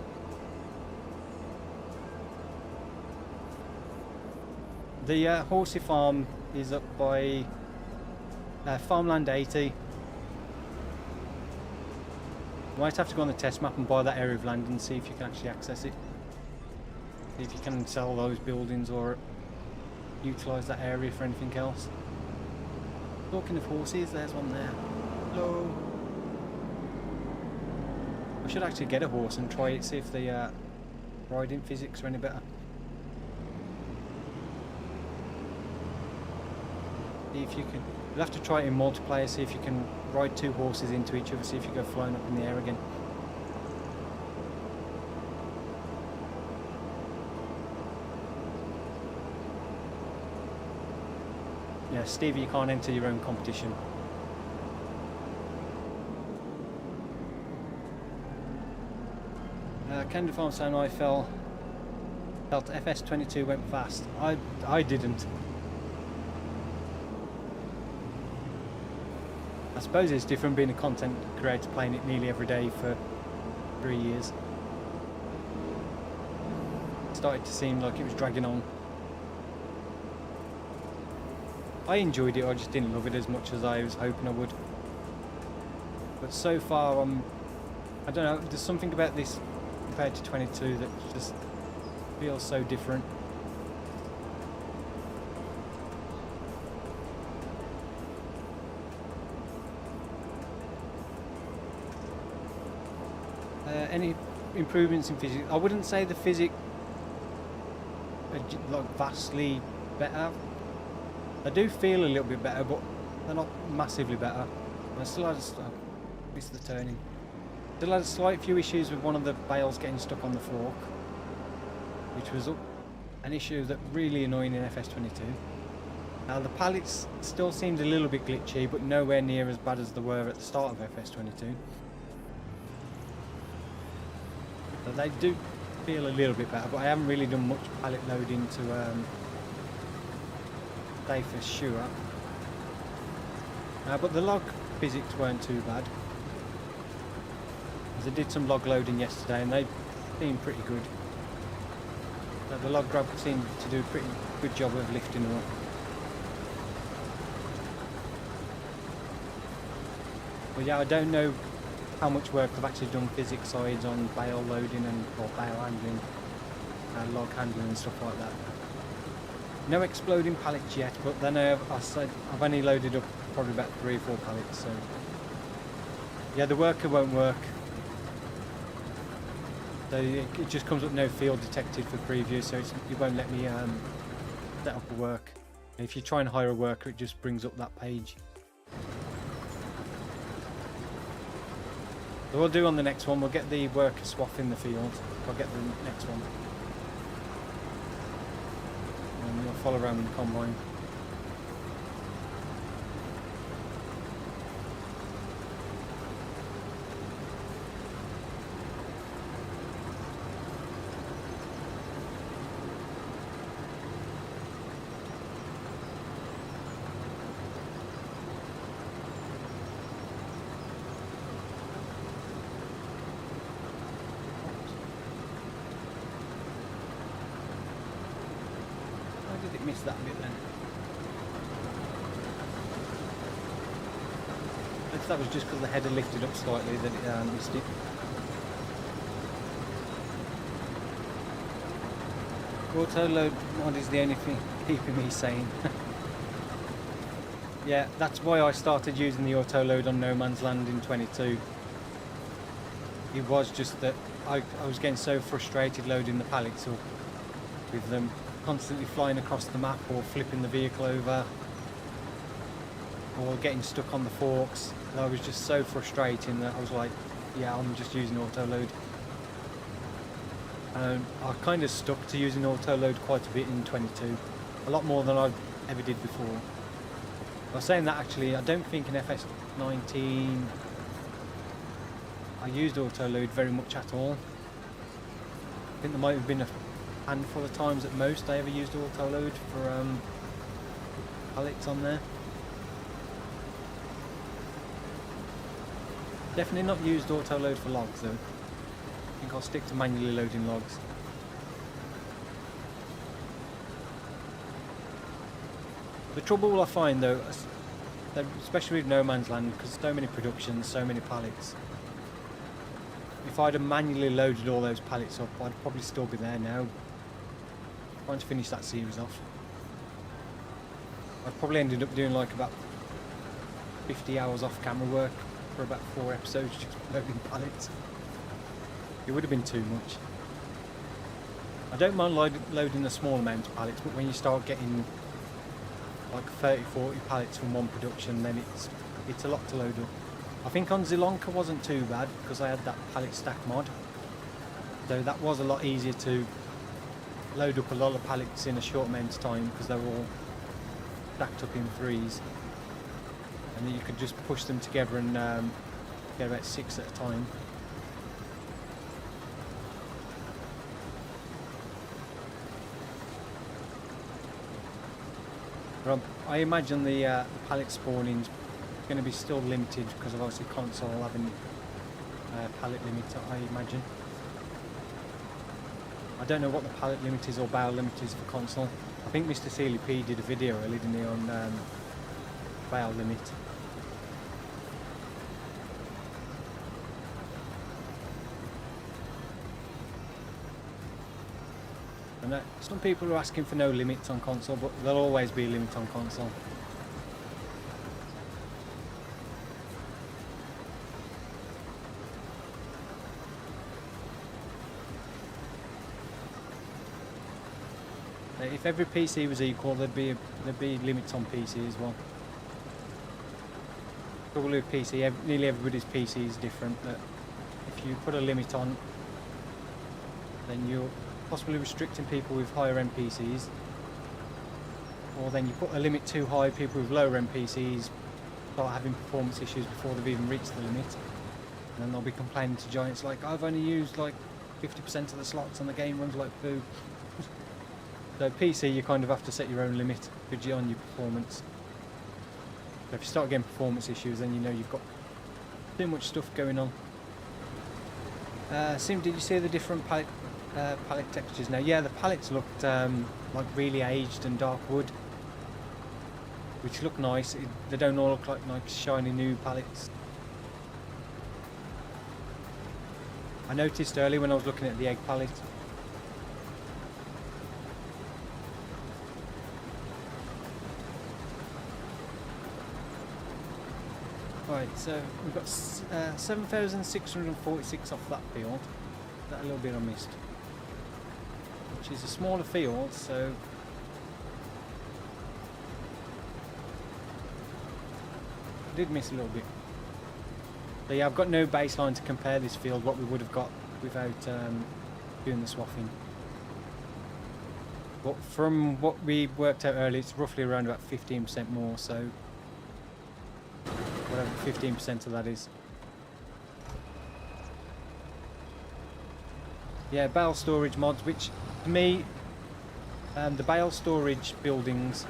The horsey farm is up by Farmland 80. You might have to go on the test map and buy that area of land and see if you can actually access it. See if you can sell those buildings or utilise that area for anything else. Talking of horses, there's one there. Hello. I should actually get a horse and try it, see if the riding physics are any better. See if you can. You'll have to try it in multiplayer, see if you can ride two horses into each other, see if you go flying up in the air again. Yeah, Stevie, you can't enter your own competition. Candy Farm saying I felt FS25 went fast. I didn't. I suppose it's different being a content creator playing it nearly every day for 3 years. It started to seem like it was dragging on. I enjoyed it, I just didn't love it as much as I was hoping I would. But so far I don't know, there's something about this compared to 22 that just feels so different. Any improvements in physics? I wouldn't say the physics are like vastly better. They do feel a little bit better, but they're not massively better. I still had it's the turning. Still had a slight few issues with one of the bales getting stuck on the fork, which was an issue that really annoying in FS22. Now the pallets still seemed a little bit glitchy, but nowhere near as bad as they were at the start of FS22. So they do feel a little bit better, but I haven't really done much pallet loading to say for sure. But the log physics weren't too bad. As I did some log loading yesterday and they seemed pretty good. The log grab seemed to do a pretty good job of lifting them up. But yeah, I don't know how much work I've actually done physics sides on bale loading or bale handling, log handling and stuff like that. No exploding pallets yet, but then I've only loaded up probably about 3 or 4 pallets, so yeah, the worker won't work. So it just comes up no field detected for preview, so it won't let me set up a work. If you try and hire a worker, it just brings up that page. So we'll do on the next one, we'll get the worker swath in the field. I'll get the next one. And you'll follow around with the combine. Missed that bit then. If that was just because the header lifted up slightly that it missed it. Auto load mod is the only thing keeping me sane. Yeah, that's why I started using the auto load on No Man's Land in 22. It was just that I was getting so frustrated loading the pallets up with them constantly flying across the map or flipping the vehicle over or getting stuck on the forks. I was just so frustrating that I was like, yeah, I'm just using auto load. I kind of stuck to using auto load quite a bit in 22, a lot more than I ever did before. I was saying that actually, I don't think in FS19 I used auto load very much at all. I think there might have been a handful of times at most I ever used auto load for pallets on there. Definitely not used auto load for logs though. I think I'll stick to manually loading logs. The trouble I find though, especially with No Man's Land, because so many productions, so many pallets, if I'd have manually loaded all those pallets up, I'd probably still be there now, trying to finish that series off. I've probably ended up doing like about 50 hours off camera work for about 4 episodes just loading pallets. It would have been too much. I don't mind loading a small amount of pallets, but when you start getting like 30-40 pallets from one production, then it's a lot to load up. I think on Zilonka wasn't too bad because I had that pallet stack mod, so that was a lot easier to load up a lot of pallets in a short amount of time because they were all stacked up in threes, and then you could just push them together and get about 6 at a time. But I imagine the pallet spawning is going to be still limited because of obviously console having pallet limit, I imagine. I don't know what the pallet limit is or barrel limit is for console. I think Mr. Sealy P did a video earlier, didn't he, on barrel limit. And some people are asking for no limits on console, but there'll always be a limit on console. If every PC was equal, there'd be limits on PC as well. Probably with PC, nearly everybody's PC is different. But if you put a limit on, then you're possibly restricting people with higher end PCs, or then you put a limit too high, people with lower end PCs start having performance issues before they've even reached the limit, and then they'll be complaining to giants like, I've only used like 50% of the slots and the game runs like poo. So PC, you kind of have to set your own limit on your performance. So if you start getting performance issues, then you know you've got too much stuff going on. Sim, did you see the different palette textures now? Yeah, the palettes looked like really aged and dark wood, which look nice. They don't all look like nice shiny new palettes. I noticed earlier when I was looking at the egg palette. Right, so we've got 7,646 off that field. That a little bit I missed, which is a smaller field, so I did miss a little bit. So yeah, I've got no baseline to compare this field what we would have got without doing the swathing. But from what we worked out earlier, it's roughly around about 15% more, so whatever 15% of that is. Yeah, bale storage mods, which to me, the bale storage buildings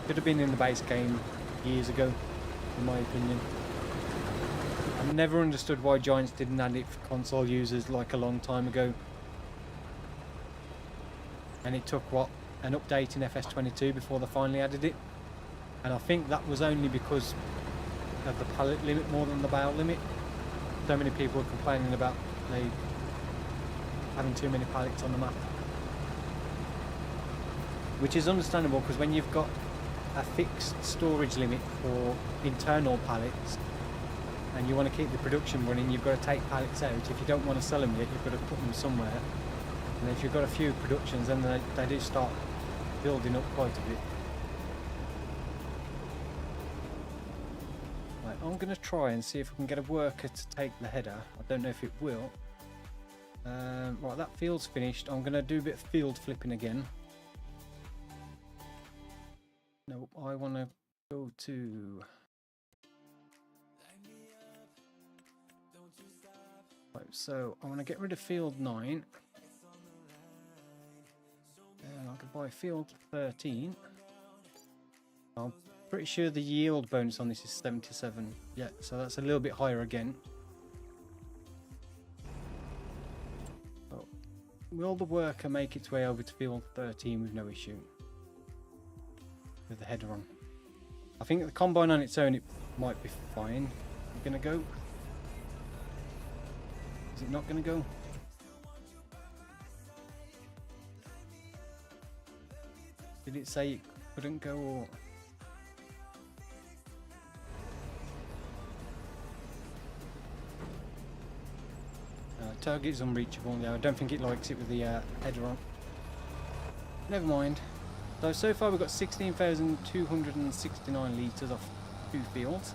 should have been in the base game years ago, in my opinion. I've never understood why Giants didn't add it for console users like a long time ago. And it took, what, an update in FS25 before they finally added it. And I think that was only because of the pallet limit more than the bale limit. So many people were complaining about having too many pallets on the map. Which is understandable, because when you've got a fixed storage limit for internal pallets and you want to keep the production running, you've got to take pallets out. If you don't want to sell them yet, you've got to put them somewhere. And if you've got a few productions, then they do start building up quite a bit. Right, I'm going to try and see if we can get a worker to take the header. I don't know if it will. Right, that field's finished. I'm going to do a bit of field flipping again. No, I want to go to... Right, so I want to get rid of field 9. And I can buy field 13. I'm pretty sure the yield bonus on this is 77. Yeah, so that's a little bit higher again. Oh, will the worker make its way over to field 13 with no issue? With the header on. I think the combine on its own, it might be fine. It's gonna go. Is it not gonna go? Did it say it couldn't go, or? Target's unreachable. Yeah, I don't think it likes it with the header on. Never mind. So far we've got 16,269 litres off 2 fields.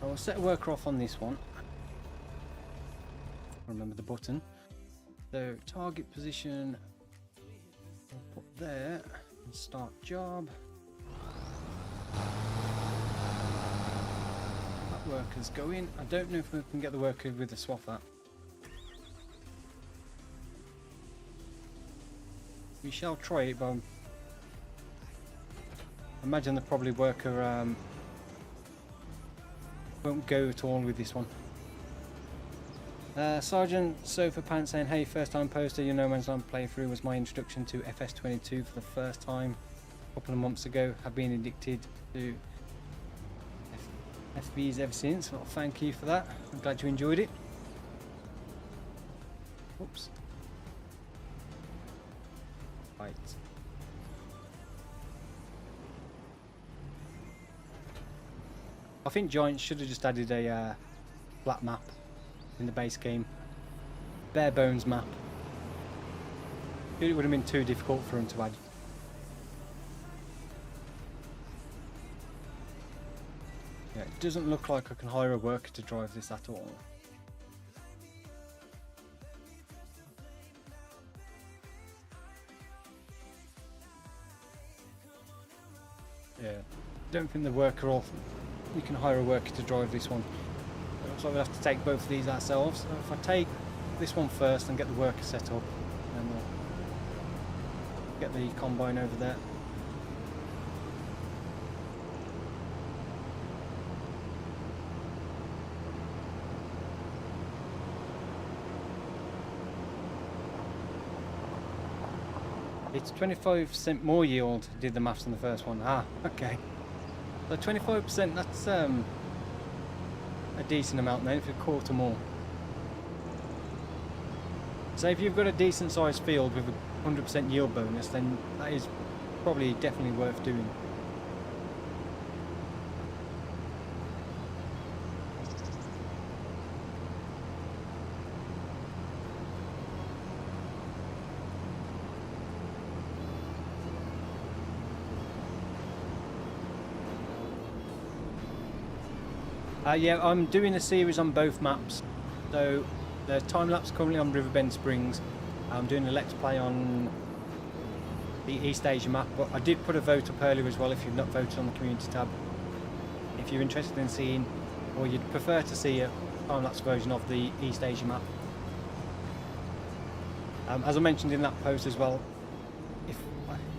I'll set a worker off on this one. Remember the button. So target position, I'll put there and start job. Workers go in. I don't know if we can get the worker with the swather. We shall try it, but I imagine the probably worker won't go at all with this one. Sergeant Sofa Pants saying, hey, first time poster, your No Man's Land playthrough was my introduction to FS25 for the first time a couple of months ago. I've been addicted to FBs ever since. Well, thank you for that. I'm glad you enjoyed it. Oops. Right. I think Giants should have just added a flat map in the base game. Bare bones map. It would have been too difficult for them to add. Yeah, it doesn't look like I can hire a worker to drive this at all. Yeah, don't think the worker off. You can hire a worker to drive this one. It looks like we'll have to take both of these ourselves. So if I take this one first and get the worker set up, then we'll get the combine over there. It's 25% more yield, did the maths on the first one. Ah, okay. So 25%, that's a decent amount then, if a quarter more. So if you've got a decent sized field with a 100% yield bonus, then that is probably definitely worth doing. Yeah, I'm doing a series on both maps. So the time lapse currently on Riverbend Springs. I'm doing a let's play on the East Asia map, but I did put a vote up earlier as well if you've not voted on the community tab. If you're interested in seeing, or you'd prefer to see a time lapse version of the East Asia map. As I mentioned in that post as well,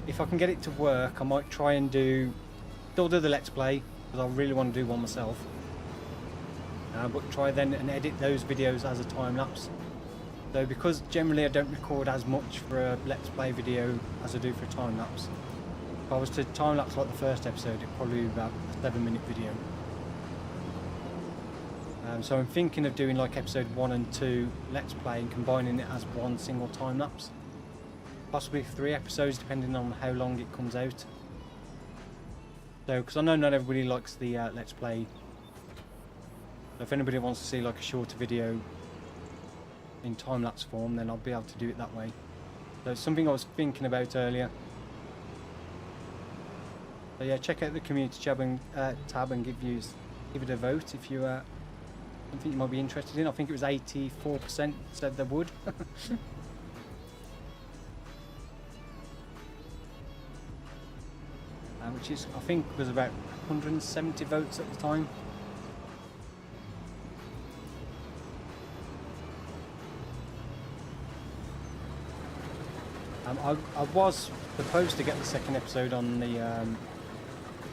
if I can get it to work, I might try and still do the let's play, because I really want to do one myself. But try then and edit those videos as a time lapse. So because generally I don't record as much for a let's play video as I do for a time lapse. If I was to time lapse like the first episode, it'd probably be about a 7-minute video. So I'm thinking of doing like episode 1 and 2 let's play and combining it as one single time lapse. Possibly 3 episodes depending on how long it comes out. So because I know not everybody likes the let's play. So if anybody wants to see like a shorter video in time-lapse form, then I'll be able to do it that way. So it's something I was thinking about earlier. So yeah, check out the community tab and give it a vote if you something you might be interested in. I think it was 84% said they would. Which is, I think, was about 170 votes at the time. I was supposed to get the second episode on the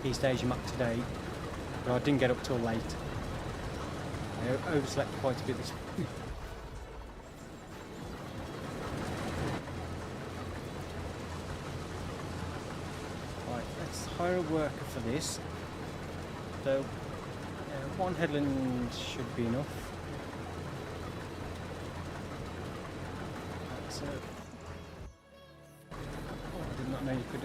East Asia map today, but I didn't get up till late. I overslept quite a bit this week. Right, let's hire a worker for this. So, one headland should be enough. That's I did not know you could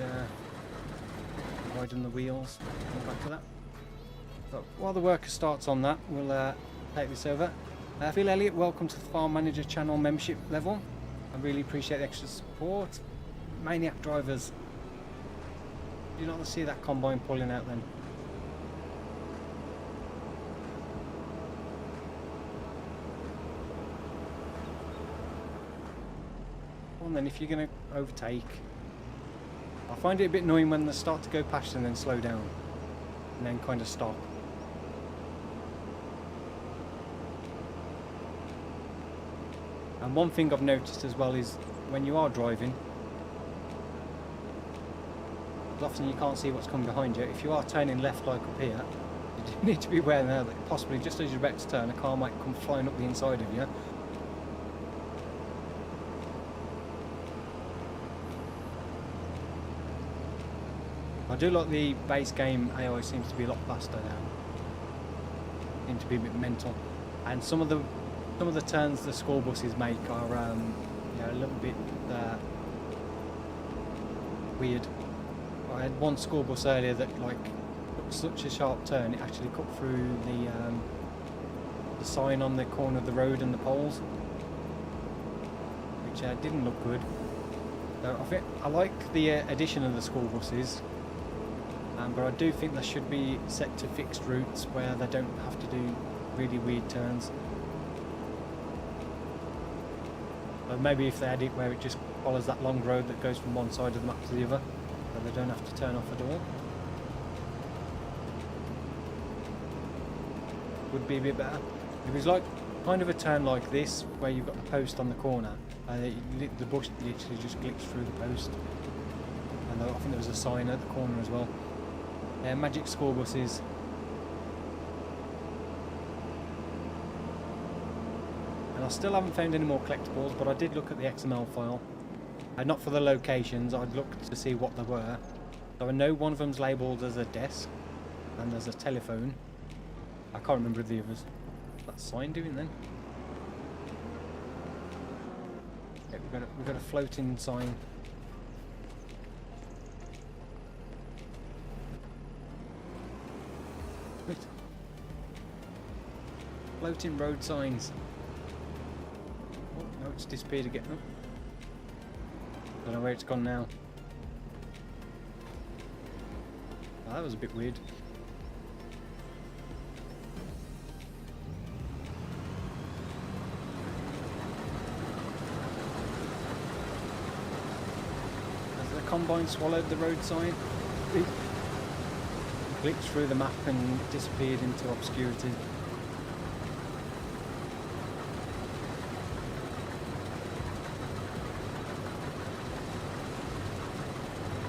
widen the wheels. Come back to that. But while the worker starts on that, we'll take this over. Phil Elliott, welcome to the Farm Manager channel membership level. I really appreciate the extra support. Maniac drivers. Do you not see that combine pulling out then? And then if you're going to overtake, I find it a bit annoying when they start to go past and then slow down and then kind of stop. And one thing I've noticed as well is when you are driving, often you can't see what's coming behind you. If you are turning left like up here, you need to be aware now that possibly just as you're about to turn, a car might come flying up the inside of you. I do like the base game AI seems to be a lot faster now. Seems to be a bit mental, and some of the turns the school buses make are yeah, a little bit weird. I had one school bus earlier that like took such a sharp turn it actually cut through the sign on the corner of the road and the poles, which didn't look good. So I like the addition of the school buses. But I do think they should be set to fixed routes where they don't have to do really weird turns. But maybe if they had it where it just follows that long road that goes from one side of the map to the other, so they don't have to turn off at all. Would be a bit better. If it was like kind of a turn like this, where you've got the post on the corner, the bush literally just glitched through the post. And I think there was a sign at the corner as well. Magic school buses. And I still haven't found any more collectibles, but I did look at the XML file. Not for the locations, I'd looked to see what they were. So I know one of them's labelled as a desk, and there's a telephone. I can't remember the others. What's that sign doing then? Yeah, we've got a floating sign. Floating road signs. Oh, no, it's disappeared again. Oh. Don't know where it's gone now. Oh, that was a bit weird. combine swallowed the road sign. It glitched through the map and disappeared into obscurity.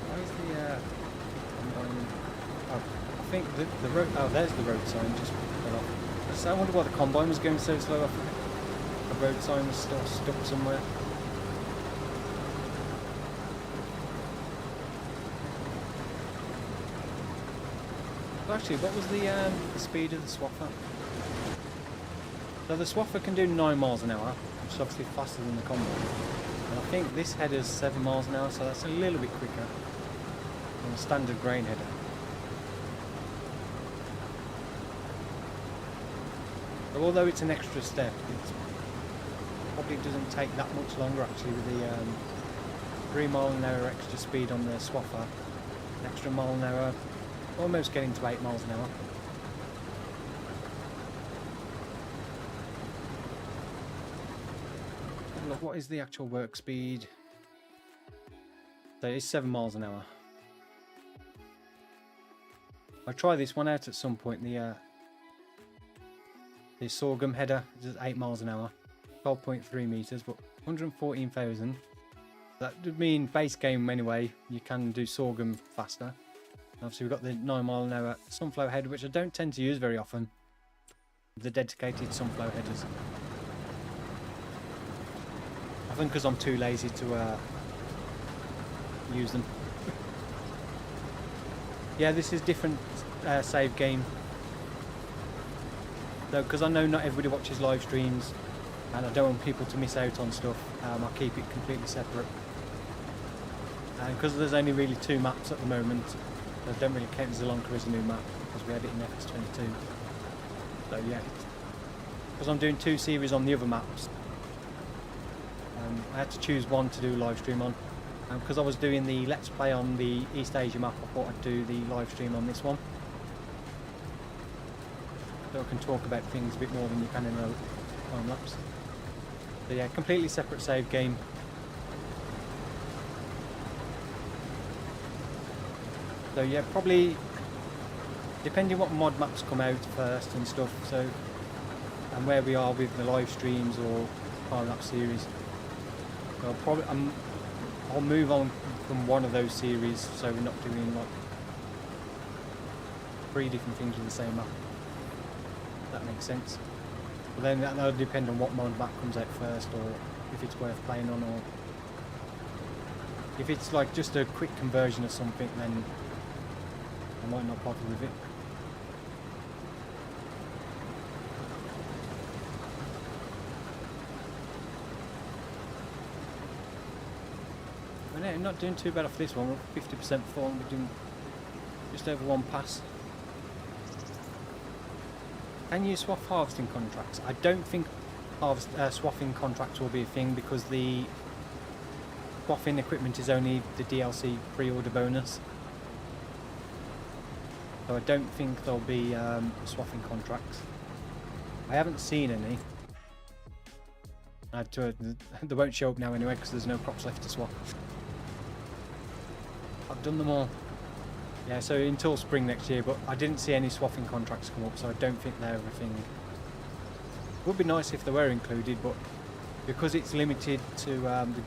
Where's the combine? Oh, I think the road. Oh, there's the road sign just fell off. So I wonder why the combine was going so slow. I think the road sign was still stuck somewhere. Actually, what was the speed of the Swather? So the Swather can do 9 miles an hour, which is obviously faster than the Combine. And I think this header's 7 miles an hour, so that's a little bit quicker than a standard grain header. So although it's an extra step, it probably doesn't take that much longer actually with the 3 mile an hour extra speed on the Swather, an extra mile an hour. Almost getting to 8 miles an hour. Look, what is the actual work speed? So it's 7 miles an hour. I'll try this one out at some point. The sorghum header is 8 miles an hour, 12.3 meters, but 114,000. That would mean base game anyway. You can do sorghum faster. Obviously we've got the 9 mile an hour sunflower header, which I don't tend to use very often. The dedicated sunflower headers. I think because I'm too lazy to use them. Yeah, this is different save game. So because I know not everybody watches live streams, and I don't want people to miss out on stuff, I'll keep it completely separate. And because there's only really 2 maps at the moment, I don't really count Zelonka as a new map because we had it in FS25. So yeah, because I'm doing 2 series on the other maps, I had to choose one to do live stream on. Because I was doing the Let's Play on the East Asia map, I thought I'd do the live stream on this one. So I can talk about things a bit more than you can in a time lapse. So yeah, completely separate save game. So yeah, probably depending what mod maps come out first and stuff, so and where we are with the live streams or time lapse series. So I'll move on from one of those series, so we're not doing like 3 different things with the same map. If that makes sense. But then that'll depend on what mod map comes out first, or if it's worth playing on, or if it's like just a quick conversion of something, then I might not bother with it. But yeah, I'm not doing too bad off this one. We're 50% full, and we're doing just over 1 pass. Can you swap harvesting contracts? I don't think swathing contracts will be a thing, because the swathing equipment is only the DLC pre-order bonus. So I don't think there'll be swathing contracts. I haven't seen any. They won't show up now anyway because there's no crops left to swap. I've done them all. Yeah, so until spring next year, but I didn't see any swathing contracts come up, so I don't think they're a thing. It would be nice if they were included, but because it's limited to the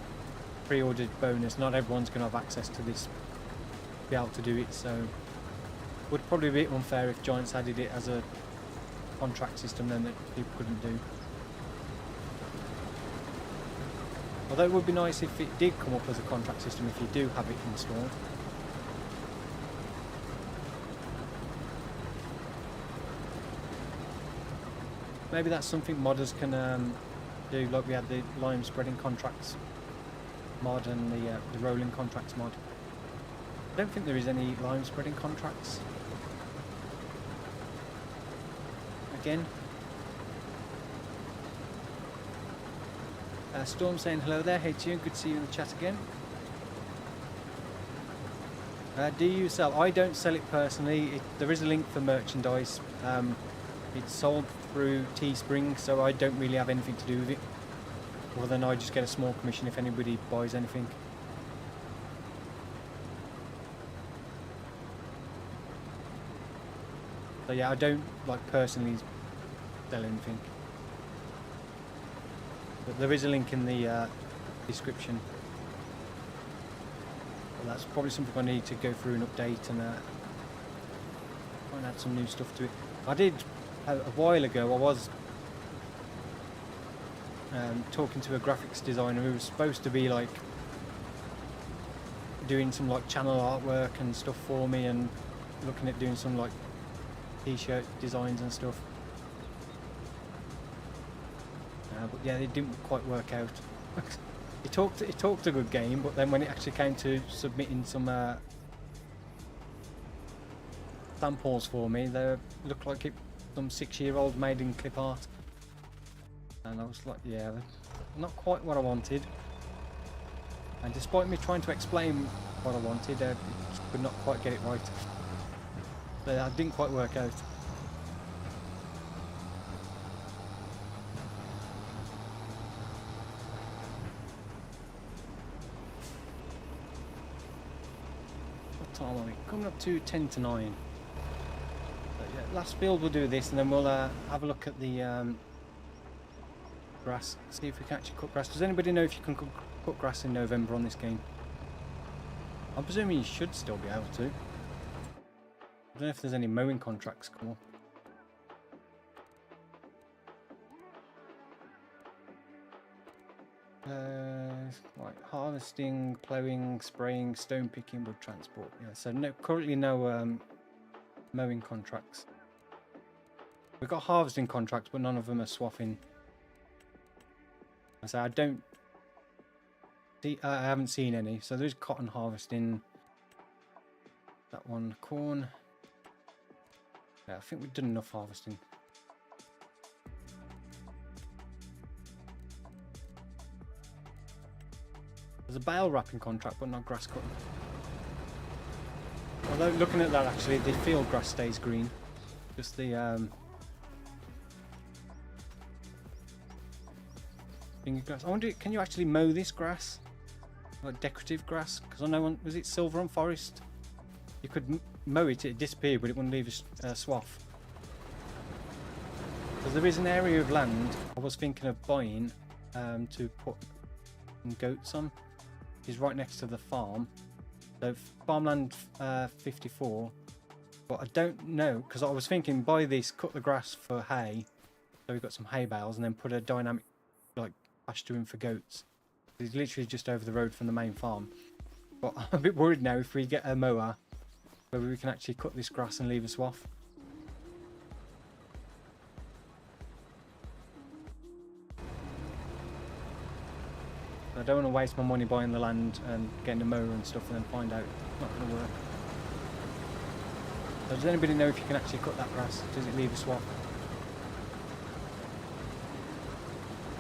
pre-ordered bonus, not everyone's going to have access to this, be able to do it, so it would probably be a bit unfair if Giants added it as a contract system then that people couldn't do. Although it would be nice if it did come up as a contract system if you do have it installed. Maybe that's something modders can do, like we had the lime spreading contracts mod and the rolling contracts mod. I don't think there is any lime spreading contracts. Again. Storm saying hello there, hey to you, good to see you in the chat again. Do you sell? I don't sell it personally. There is a link for merchandise. It's sold through Teespring, so I don't really have anything to do with it. Other than I just get a small commission if anybody buys anything. So yeah, I don't like personally sell anything. But there is a link in the description. But that's probably something I need to go through and update and try and add some new stuff to it. I did a while ago. I was talking to a graphics designer who was supposed to be like doing some like channel artwork and stuff for me, and looking at doing some like t-shirt designs and stuff. But yeah, it didn't quite work out. It talked a good game, but then when it actually came to submitting some samples for me, they looked like some 6-year-old made in clip art, and I was like, yeah, not quite what I wanted. And despite me trying to explain what I wanted, I could not quite get it right. So that didn't quite work out. Time are we? Coming up to 10 to 9. But yeah, last field we'll do this, and then we'll have a look at the grass, see if we can actually cut grass. Does anybody know if you can cut grass in November on this game? I'm presuming you should still be able to. I don't know if there's any mowing contracts come up. Like harvesting, ploughing, spraying, stone picking, wood transport. Yeah, so currently no mowing contracts. We've got harvesting contracts, but none of them are swathing. So I haven't seen any. So there's cotton harvesting. That one, corn. Yeah, I think we've done enough harvesting. There's a bale wrapping contract, but not grass cutting. Although looking at that, actually, the field grass stays green. Just the finger grass. I wonder, can you actually mow this grass? Like decorative grass? Because I know, was it Silver and Forest? You could mow it, it'd disappear, but it wouldn't leave a swath. Because there is an area of land I was thinking of buying to put some goats on. Is right next to the farm, so farmland 54. But I don't know, because I was thinking buy this, cut the grass for hay, so we've got some hay bales, and then put a dynamic like pasture in for goats. It's literally just over the road from the main farm. But I'm a bit worried now if we get a mower whether we can actually cut this grass and leave a swath. I don't want to waste my money buying the land and getting a mower and stuff and then find out it's not going to work. So does anybody know if you can actually cut that grass? Does it leave a swath?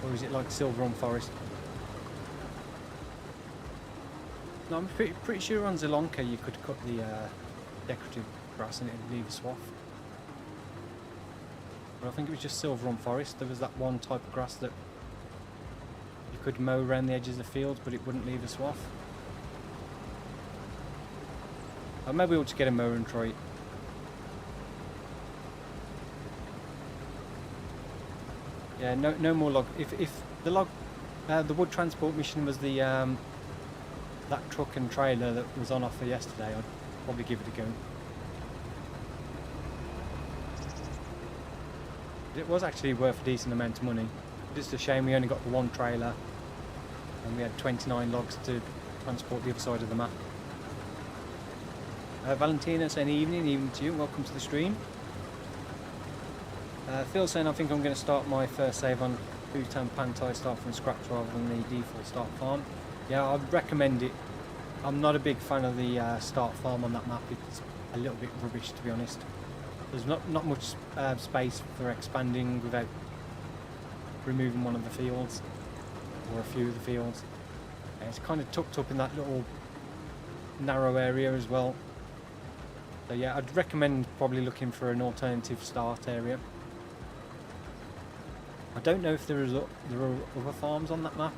Or is it like Silver on Forest? No, I'm pretty sure on Zelonka you could cut the decorative grass and it would leave a swath. But I think it was just Silver on Forest. There was that one type of grass that could mow around the edges of the field, but it wouldn't leave a swath. Or maybe we'll just get a mower and try it. Yeah, no more log. If the log, the wood transport mission was the that truck and trailer that was on offer yesterday, I'd probably give it a go. It was actually worth a decent amount of money. Just a shame we only got the one trailer. And we had 29 logs to transport the other side of the map. Valentina saying evening to you, welcome to the stream. Phil saying I think I'm going to start my first save on Bhutan Pantai, start from scratch rather than the default start farm. Yeah, I'd recommend it. I'm not a big fan of the start farm on that map. It's a little bit rubbish, to be honest. There's not much space for expanding without removing one of the fields. Or a few of the fields. And it's kind of tucked up in that little narrow area as well. So yeah, I'd recommend probably looking for an alternative start area. I don't know if there are other farms on that map.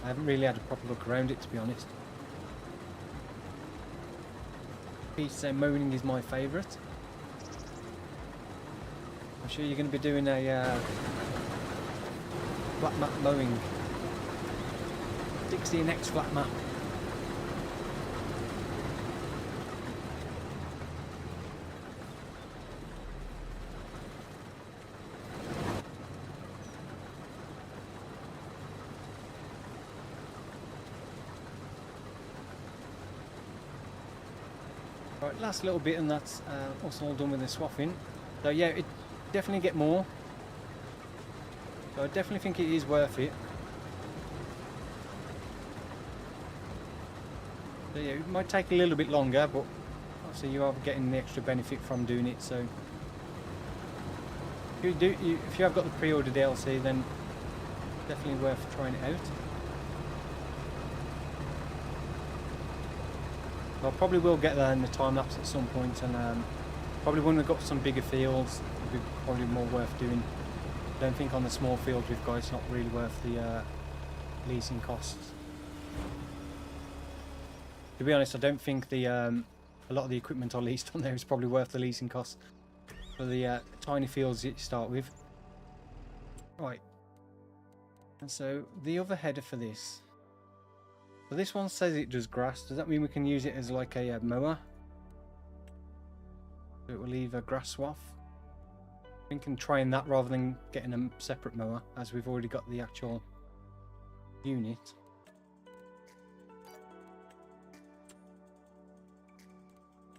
I haven't really had a proper look around it, to be honest. Peace saying moaning is my favourite. sure you're going to be doing a flat map mowing. 16x flat map. Right, last little bit, and that's also all done with the swathing. So yeah, it definitely get more. So I definitely think it is worth it. So yeah, it might take a little bit longer, but obviously you are getting the extra benefit from doing it. So if you have got the pre-order DLC, then definitely worth trying it out. I probably will get there in the time lapse at some point, and probably when we've got some bigger fields, it'll be probably more worth doing. I don't think on the small fields we've got, it's not really worth the leasing costs. To be honest, I don't think the a lot of the equipment I leased on there is probably worth the leasing costs for the tiny fields that you start with. Right, and so the other header for this. So this one says it does grass. Does that mean we can use it as like a mower? So it will leave a grass swath. I'm thinking trying that rather than getting a separate mower, as we've already got the actual unit.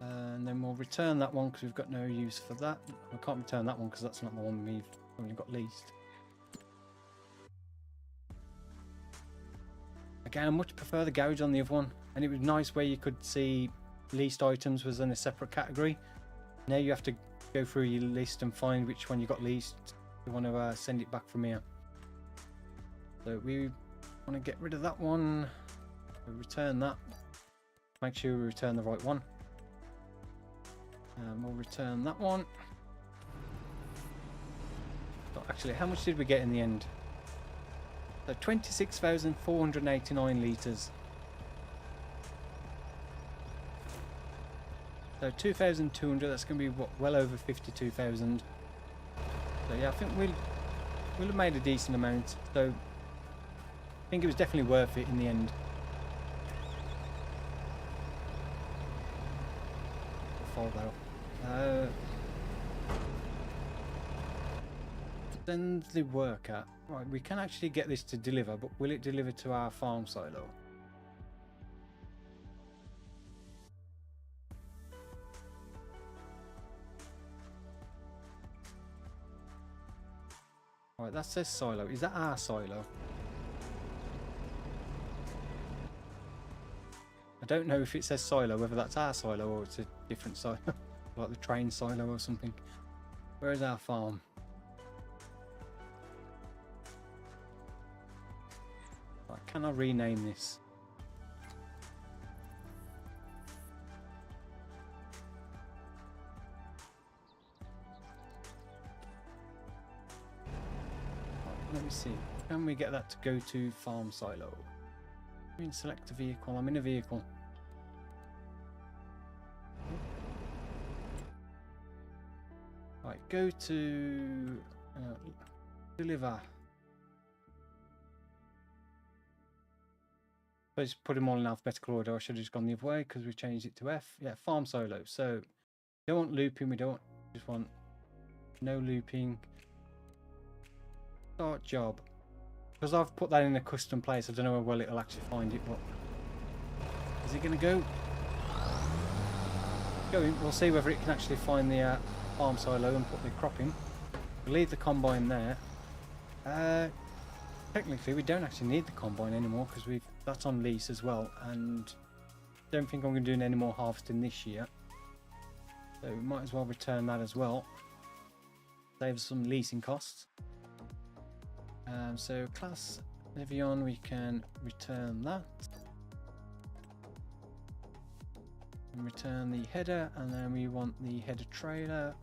And then we'll return that one because we've got no use for that. I can't return that one because that's not the one we've only got leased. Again, I much prefer the garage on the other one, and it was nice where you could see leased items was in a separate category. Now you have to go through your list and find which one you got leased. You want to send it back from here. So we want to get rid of that one. We'll return that. Make sure we return the right one. And we'll return that one. But actually, how much did we get in the end? So 26,489 litres. So 2,200, that's going to be what, well over 52,000. So yeah, I think we'll have made a decent amount. So I think it was definitely worth it in the end. I'll fold that off. Send the worker. Right, we can actually get this to deliver, but will it deliver to our farm silo? Right, that says silo. Is that our silo? I don't know if it says silo, whether that's our silo or it's a different silo, like the train silo or something. Where is our farm? Right, can I rename this? Right, let me see. Can we get that to go to farm silo? I mean, select a vehicle. I'm in a vehicle. Right, go to deliver. Let's put them all in alphabetical order. I should have just gone the other way because we changed it to F. Yeah, farm solo. So we don't want looping. We don't just want no looping. Start job. Because I've put that in a custom place, I don't know how well it'll actually find it, but is it going to go? Going. We'll see whether it can actually find the farm silo and put the crop in. We'll leave the combine there. Technically, we don't actually need the combine anymore because that's on lease as well, and don't think I'm going to do any more harvesting this year. So we might as well return that as well. Save some leasing costs. So class Evian, we can return that. And return the header, and then we want the header trailer.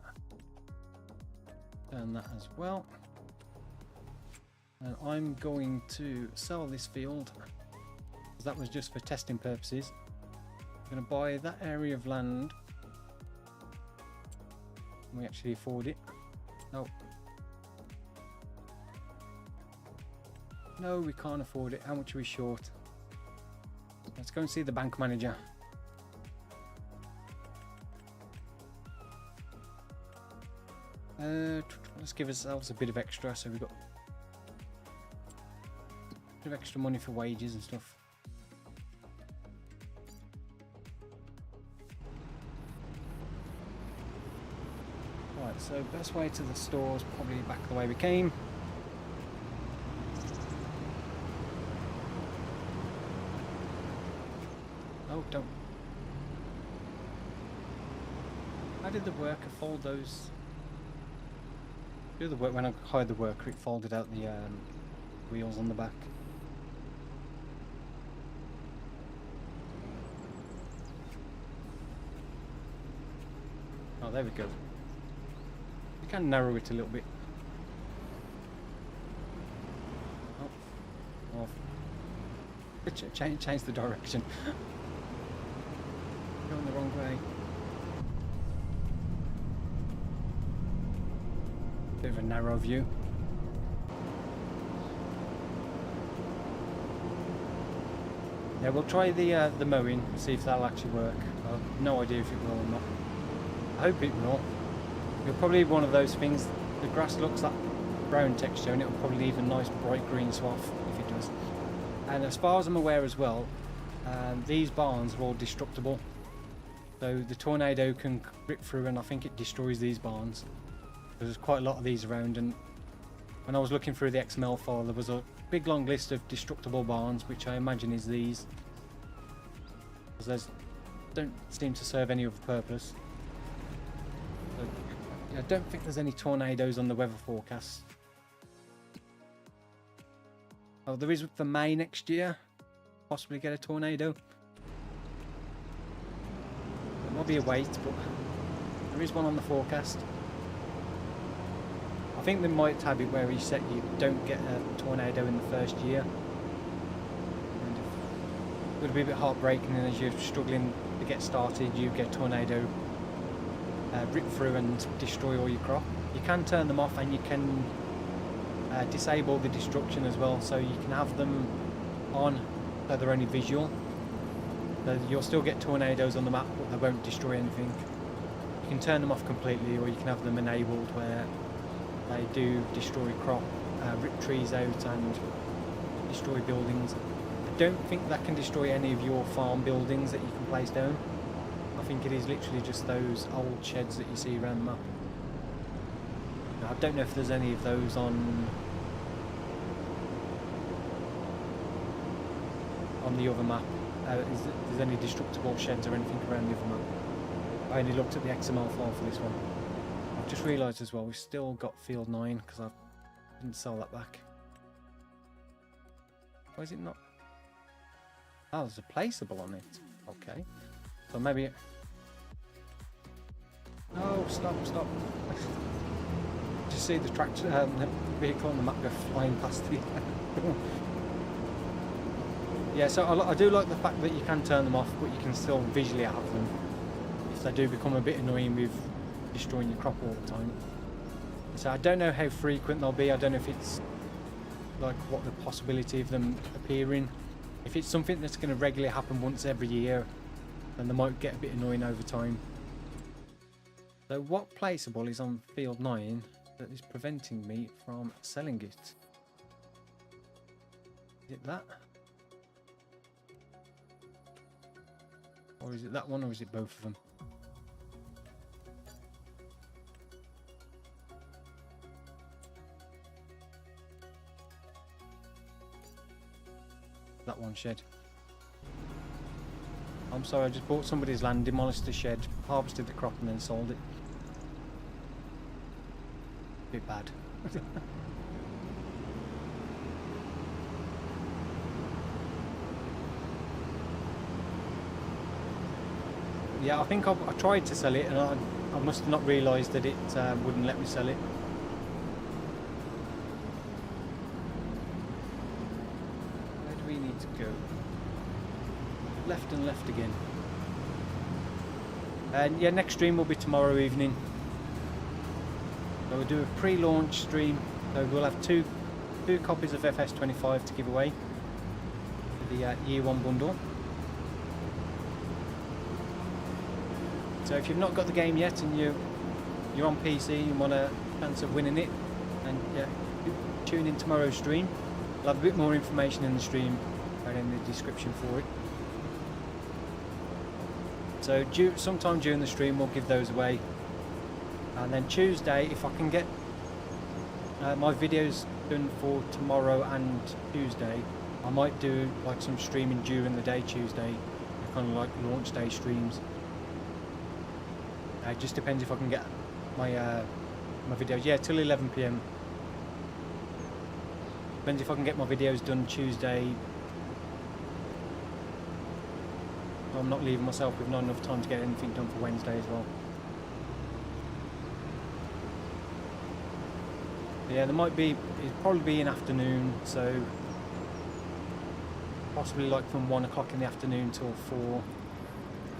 Return that as well. And I'm going to sell this field because that was just for testing purposes. I'm going to buy that area of land. We actually afford it. No. No, we can't afford it. How much are we short? Let's go and see the bank manager. Let's give ourselves a bit of extra, so we've got a bit of extra money for wages and stuff. Right, so best way to the store is probably back the way we came. Oh, don't. How did the worker fold those? Do the work when I hired the worker, it folded out the wheels on the back. Oh, there we go. You can narrow it a little bit. Oh, off. Change the direction. Going the wrong way. Bit of a narrow view. Yeah, we'll try the mowing, see if that'll actually work. I have no idea if it will or not. I hope it will. It'll probably be one of those things. The grass looks that brown texture, and it'll probably leave a nice bright green swath if it does. And as far as I'm aware as well, these barns are all destructible. So the tornado can rip through, and I think it destroys these barns. There's quite a lot of these around, and when I was looking through the XML file, there was a big long list of destructible barns, which I imagine is these, because those don't seem to serve any other purpose. So, I don't think there's any tornadoes on the weather forecast. Oh, there is for May next year. Possibly get a tornado. There might be a wait, but there is one on the forecast. I think they might have it where you said you don't get a tornado in the first year. And it would be a bit heartbreaking, and as you're struggling to get started, you get a tornado rip through and destroy all your crop. You can turn them off, and you can disable the destruction as well, so you can have them on so they're only visual. So you'll still get tornadoes on the map, but they won't destroy anything. You can turn them off completely, or you can have them enabled where they do destroy crop, rip trees out and destroy buildings. I don't think that can destroy any of your farm buildings that you can place down. I think it is literally just those old sheds that you see around the map. Now, I don't know if there's any of those on the other map. Is there's any destructible sheds or anything around the other map? I only looked at the XML file for this one. I've just realised as well, we've still got field 9 because I didn't sell that back. Why is it not? Oh, there's a placeable on it. Okay. So maybe... No, stop. Just see the tractor, the vehicle on the map go flying past the... Yeah, so I do like the fact that you can turn them off, but you can still visually have them if they do become a bit annoying with destroying your crop all the time. So I don't know how frequent they'll be. I don't know if it's like what the possibility of them appearing. If it's something that's going to regularly happen once every year, then they might get a bit annoying over time. So what placeable is on field 9 that is preventing me from selling it? Is it that? Or is it that one, or is it both of them? That one shed. I'm sorry, I just bought somebody's land, demolished the shed, harvested the crop and then sold it. Bit bad. Yeah, I think I tried to sell it, and I must have not realised that it wouldn't let me sell it. Where do we need to go? Left and left again. And yeah, next stream will be tomorrow evening. So we'll do a pre-launch stream. So we'll have two copies of FS25 to give away for the year 1 bundle. So if you've not got the game yet and you're on PC and want a chance of winning it, and yeah, tune in tomorrow's stream. We'll have a bit more information in the stream and in the description for it. So sometime during the stream we'll give those away, and then Tuesday, if I can get my videos done for tomorrow and Tuesday, I might do like some streaming during the day Tuesday, kind of like launch day streams. It just depends if I can get my my videos, yeah, till 11 PM. Depends if I can get my videos done Tuesday. I'm not leaving myself with not enough time to get anything done for Wednesday as well. But yeah, it'd probably be an afternoon, so possibly like from 1 o'clock in the afternoon till 4, and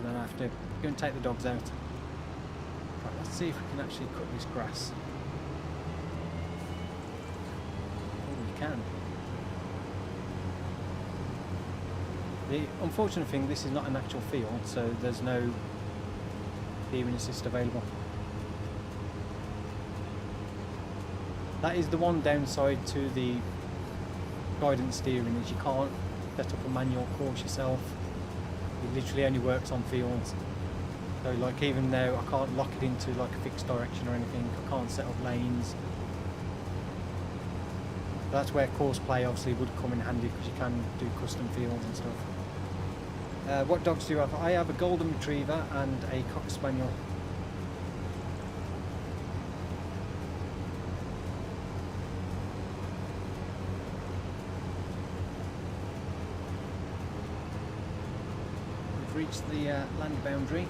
then I have to go and take the dogs out. Right, let's see if we can actually cut this grass. Oh, we can. The unfortunate thing, this is not an actual field, so there's no steering assist available. That is the one downside to the guidance steering, is you can't set up a manual course yourself. It literally only works on fields. So like even now I can't lock it into like a fixed direction or anything. I can't set up lanes. That's where course play obviously would come in handy, because you can do custom fields and stuff. What dogs do you have? I have a golden retriever and a cocker spaniel. We've reached the land boundary.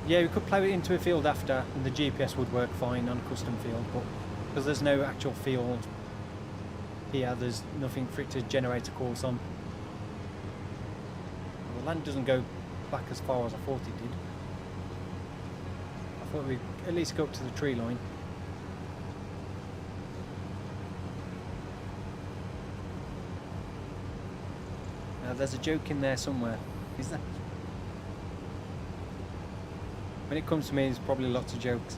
Yeah, we could plough it into a field after, and the GPS would work fine on a custom field, but because there's no actual field here, there's nothing for it to generate a course on. The land doesn't go back as far as I thought it did. I thought we'd at least go up to the tree line. There's a joke in there somewhere, is there? When it comes to me, there's probably lots of jokes.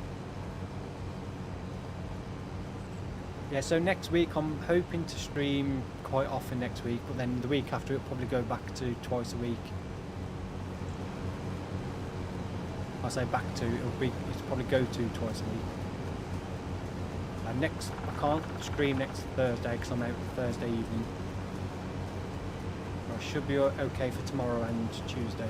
Yeah, so next week I'm hoping to stream quite often next week, but then the week after it'll probably go back to twice a week. I say back to, it'll probably go to twice a week. I can't stream next Thursday because I'm out Thursday evening. I should be okay for tomorrow and Tuesday.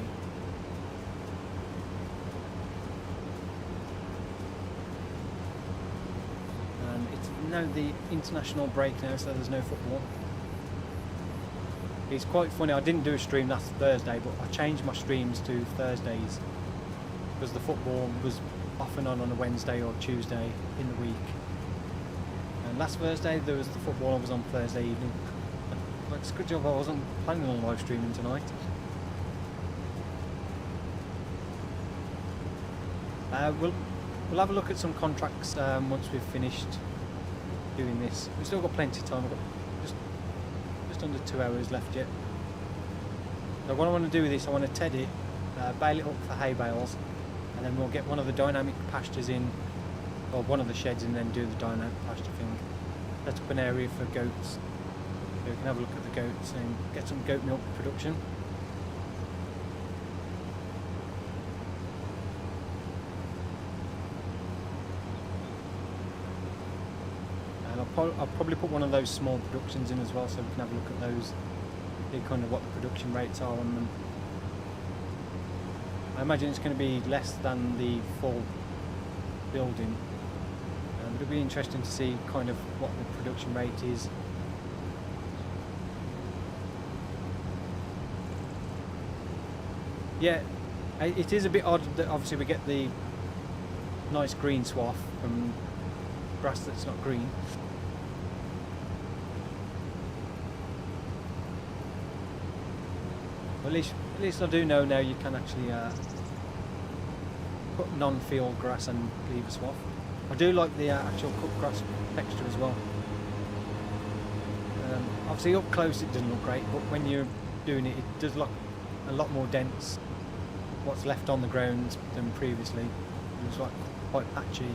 Now the international break now, so there's no football. It's quite funny, I didn't do a stream last Thursday, but I changed my streams to Thursdays because the football was off and on a Wednesday or Tuesday in the week. And last Thursday there was the football, I was on Thursday evening. Like, it's a good job I wasn't planning on live streaming tonight. We'll have a look at some contracts once we've finished doing this. We've still got plenty of time. We've got just under 2 hours left yet. So what I want to do with this, I want to ted it, bale it up for hay bales, and then we'll get one of the dynamic pastures in, or one of the sheds, and then do the dynamic pasture thing. Set up an area for goats, so we can have a look at the goats and get some goat milk production. I'll probably put one of those small productions in as well, so we can have a look at those, see kind of what the production rates are on them. I imagine it's going to be less than the full building, but it'll be interesting to see kind of what the production rate is. Yeah, it is a bit odd that obviously we get the nice green swath from grass that's not green. At least I do know now you can actually put non-field grass and leave a swath. I do like the actual cut grass texture as well. Obviously up close it doesn't look great, but when you're doing it, it does look a lot more dense. What's left on the ground than previously. It was like quite patchy.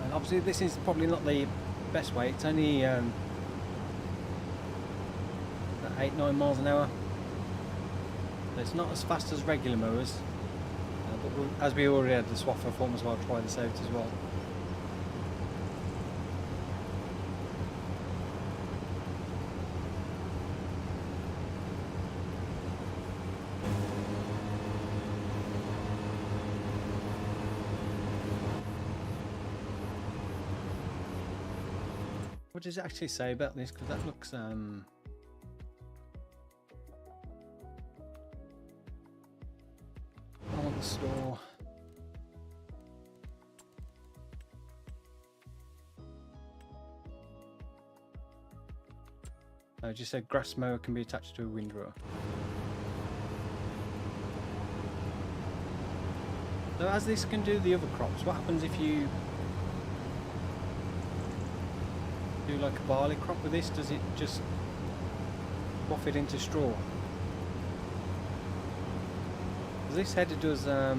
And obviously this is probably not the best way. It's only 8-9 miles an hour. It's not as fast as regular mowers, but as we already had the swather, I might as well try this out as well. What does it actually say about this? Because that looks store. I just said grass mower can be attached to a windrower. So as this can do the other crops, what happens if you do like a barley crop with this? Does it just waft it into straw? This header does yeah,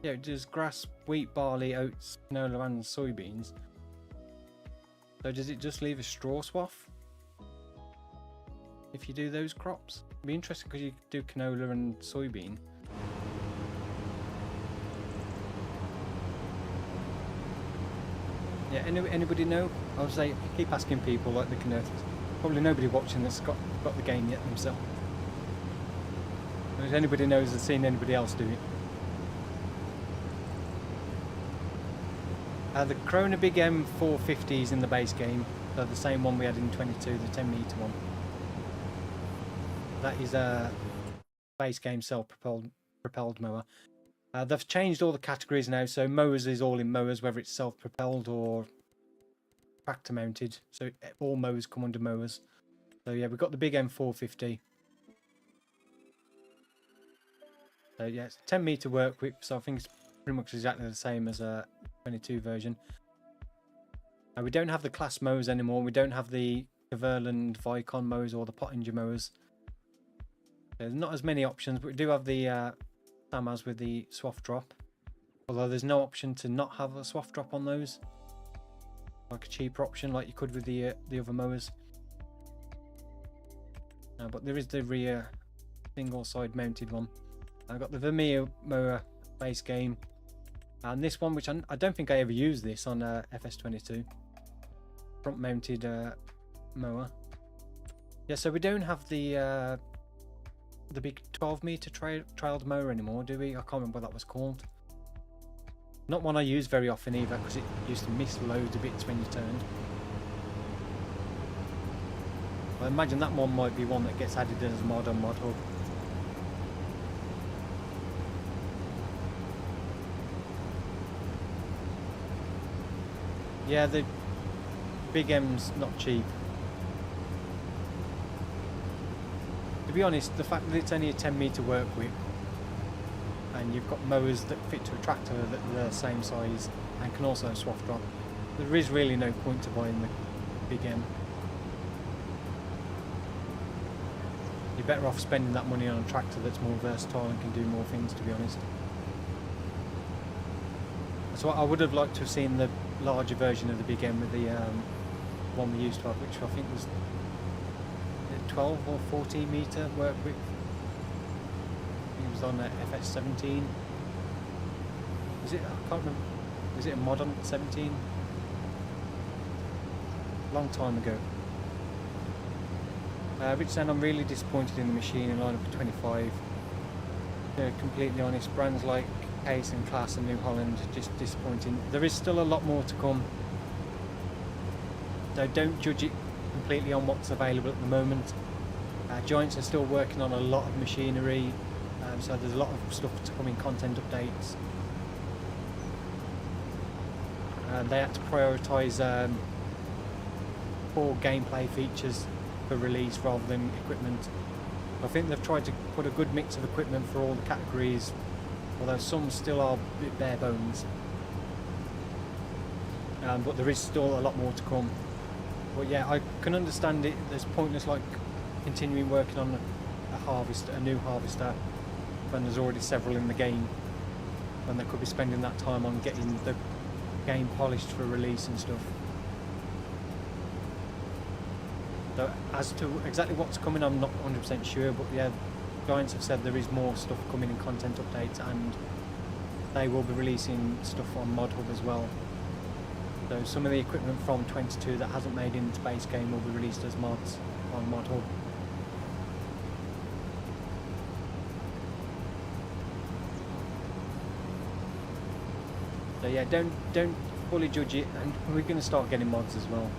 it does grass, wheat, barley, oats, canola and soybeans. So does it just leave a straw swath if you do those crops? It'd be interesting because you do canola and soybean. Yeah, anybody know? I would say keep asking people like the Canothers. Probably nobody watching that's got the game yet themselves. If anybody knows has seen anybody else do it. The Corona Big M 450s in the base game, so the same one we had in 22, the 10 metre one. That is a base game self-propelled mower. They've changed all the categories now, so mowers is all in mowers, whether it's self-propelled or tractor mounted. So all mowers come under mowers. So yeah, we've got the Big M 450. So yeah, it's 10 metre work width, so I think it's pretty much exactly the same as a 22 version. We don't have the class mowers anymore. We don't have the Cumberland Vicon mowers or the Pottinger mowers. There's not as many options, but we do have the Samas with the swath drop. Although there's no option to not have a swath drop on those. Like a cheaper option like you could with the other mowers. But there is the rear single side mounted one. I've got the Vermeer mower base game, and this one, which I don't think I ever used this on FS25, front mounted mower. Yeah, so we don't have the big 12 metre trailed mower anymore, do we? I can't remember what that was called. Not one I use very often either, because it used to miss loads of bits when you turned. I imagine that one might be one that gets added as a mod on Mod Hub. Yeah, the Big M's not cheap. To be honest, the fact that it's only a 10 metre work width and you've got mowers that fit to a tractor that are the same size and can also swath drop, there is really no point to buying the Big M. You're better off spending that money on a tractor that's more versatile and can do more things, to be honest. So I would have liked to have seen the larger version of the Big M with the one we used to have, which I think was 12 or 14 metre work width. I think it was on FS17. Is it? I can't remember. Is it a mod on 17? Long time ago. Which then I'm really disappointed in the machine in lineup for 25. Completely honest, brands like Case and Class and New Holland just disappointing. There is still a lot more to come, so don't judge it completely on what's available at the moment. Giants are still working on a lot of machinery, so there's a lot of stuff to come in content updates. They had to prioritise core gameplay features for release rather than equipment. I think they've tried to put a good mix of equipment for all the categories, although some still are a bit bare bones. But there is still a lot more to come. But yeah, I can understand it. There's pointless like continuing working on a new harvester, when there's already several in the game, when they could be spending that time on getting the game polished for release and stuff. So as to exactly what's coming, I'm not 100% sure, but yeah, Giants have said there is more stuff coming in content updates, and they will be releasing stuff on Mod Hub as well. So some of the equipment from 22 that hasn't made it into base game will be released as mods on Mod Hub. So yeah, don't fully judge it, and we're going to start getting mods as well.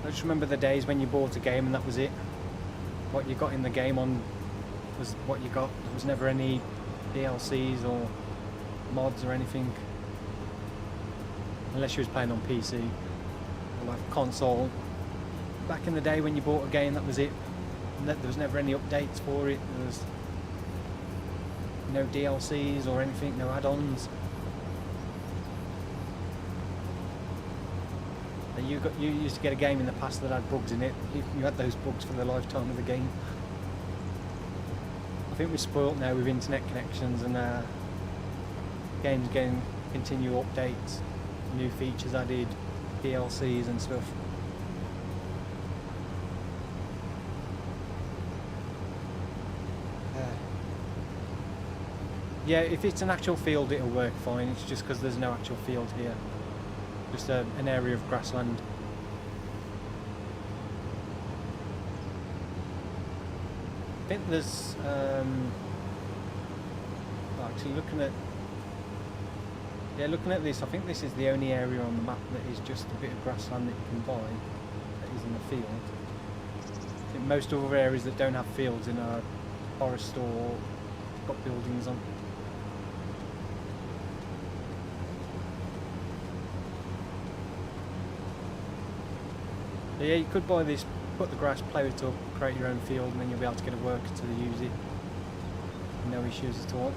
I just remember the days when you bought a game and that was it. What you got in the game on was what you got. There was never any DLCs or mods or anything, unless you was playing on PC or like console. Back in the day when you bought a game, that was it. There was never any updates for it. There was no DLCs or anything, no add-ons. You used to get a game in the past that had bugs in it. You had those bugs for the lifetime of the game. I think we're spoilt now with internet connections and games getting continual updates, new features added, DLCs and stuff. Yeah, if it's an actual field it'll work fine, it's just because there's no actual field here. Just an area of grassland. I think there's actually looking at this, I think this is the only area on the map that is just a bit of grassland that you can buy that isn't a field. I think most other areas that don't have fields in a forest or got buildings on. Yeah, you could buy this, put the grass, plough it up, create your own field, and then you'll be able to get a worker to use it. No issues at all.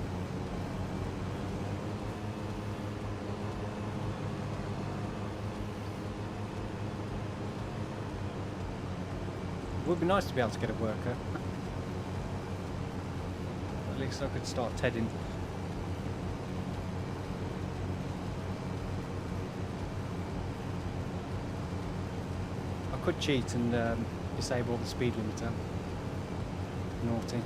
It would be nice to be able to get a worker. At least I could start tedding. Could cheat and disable the speed limiter. Naughty.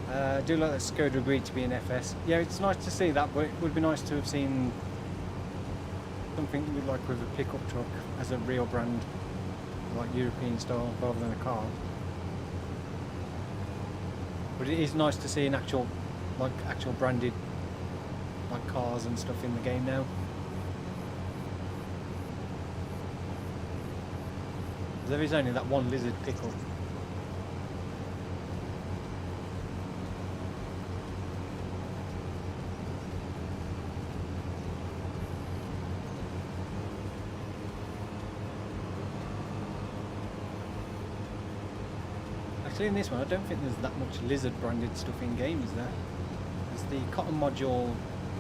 I do like that Skoda agreed to be an FS. Yeah, it's nice to see that, but it would be nice to have seen something like with a pickup truck as a real brand, like European style, rather than a car. But it is nice to see an actual branded like cars and stuff in the game now. There is only that one lizard pickle. Actually in this one I don't think there's that much lizard branded stuff in game, is there? There's the cotton module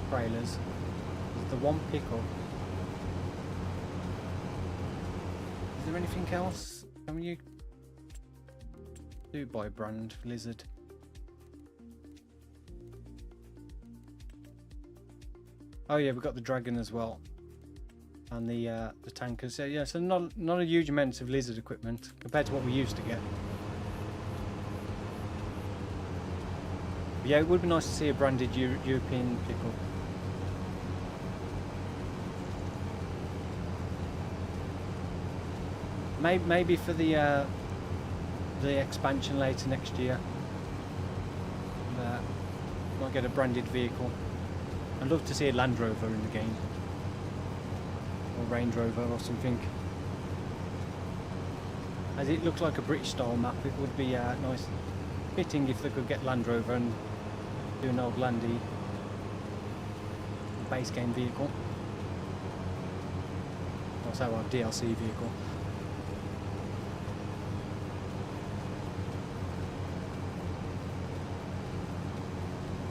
trailers, there's the one pickle. Is there anything else? Can you do by brand lizard? Oh yeah, we've got the dragon as well, and the tankers. So yeah, so not a huge amount of lizard equipment compared to what we used to get. But yeah, it would be nice to see a branded European pickle. Maybe for the expansion later next year. Might get a branded vehicle. I'd love to see a Land Rover in the game, or Range Rover or something. As it looks like a British style map, it would be nice, fitting if they could get Land Rover and do an old Landy base game vehicle. Also our DLC vehicle.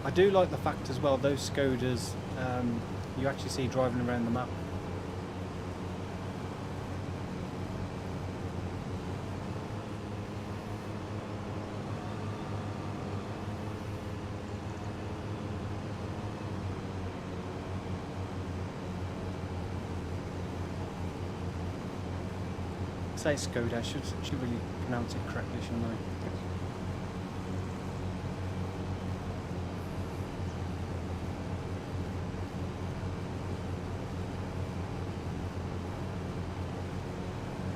I do like the fact as well, those Skodas you actually see driving around the map. Say Skoda, I should really pronounce it correctly, shouldn't I?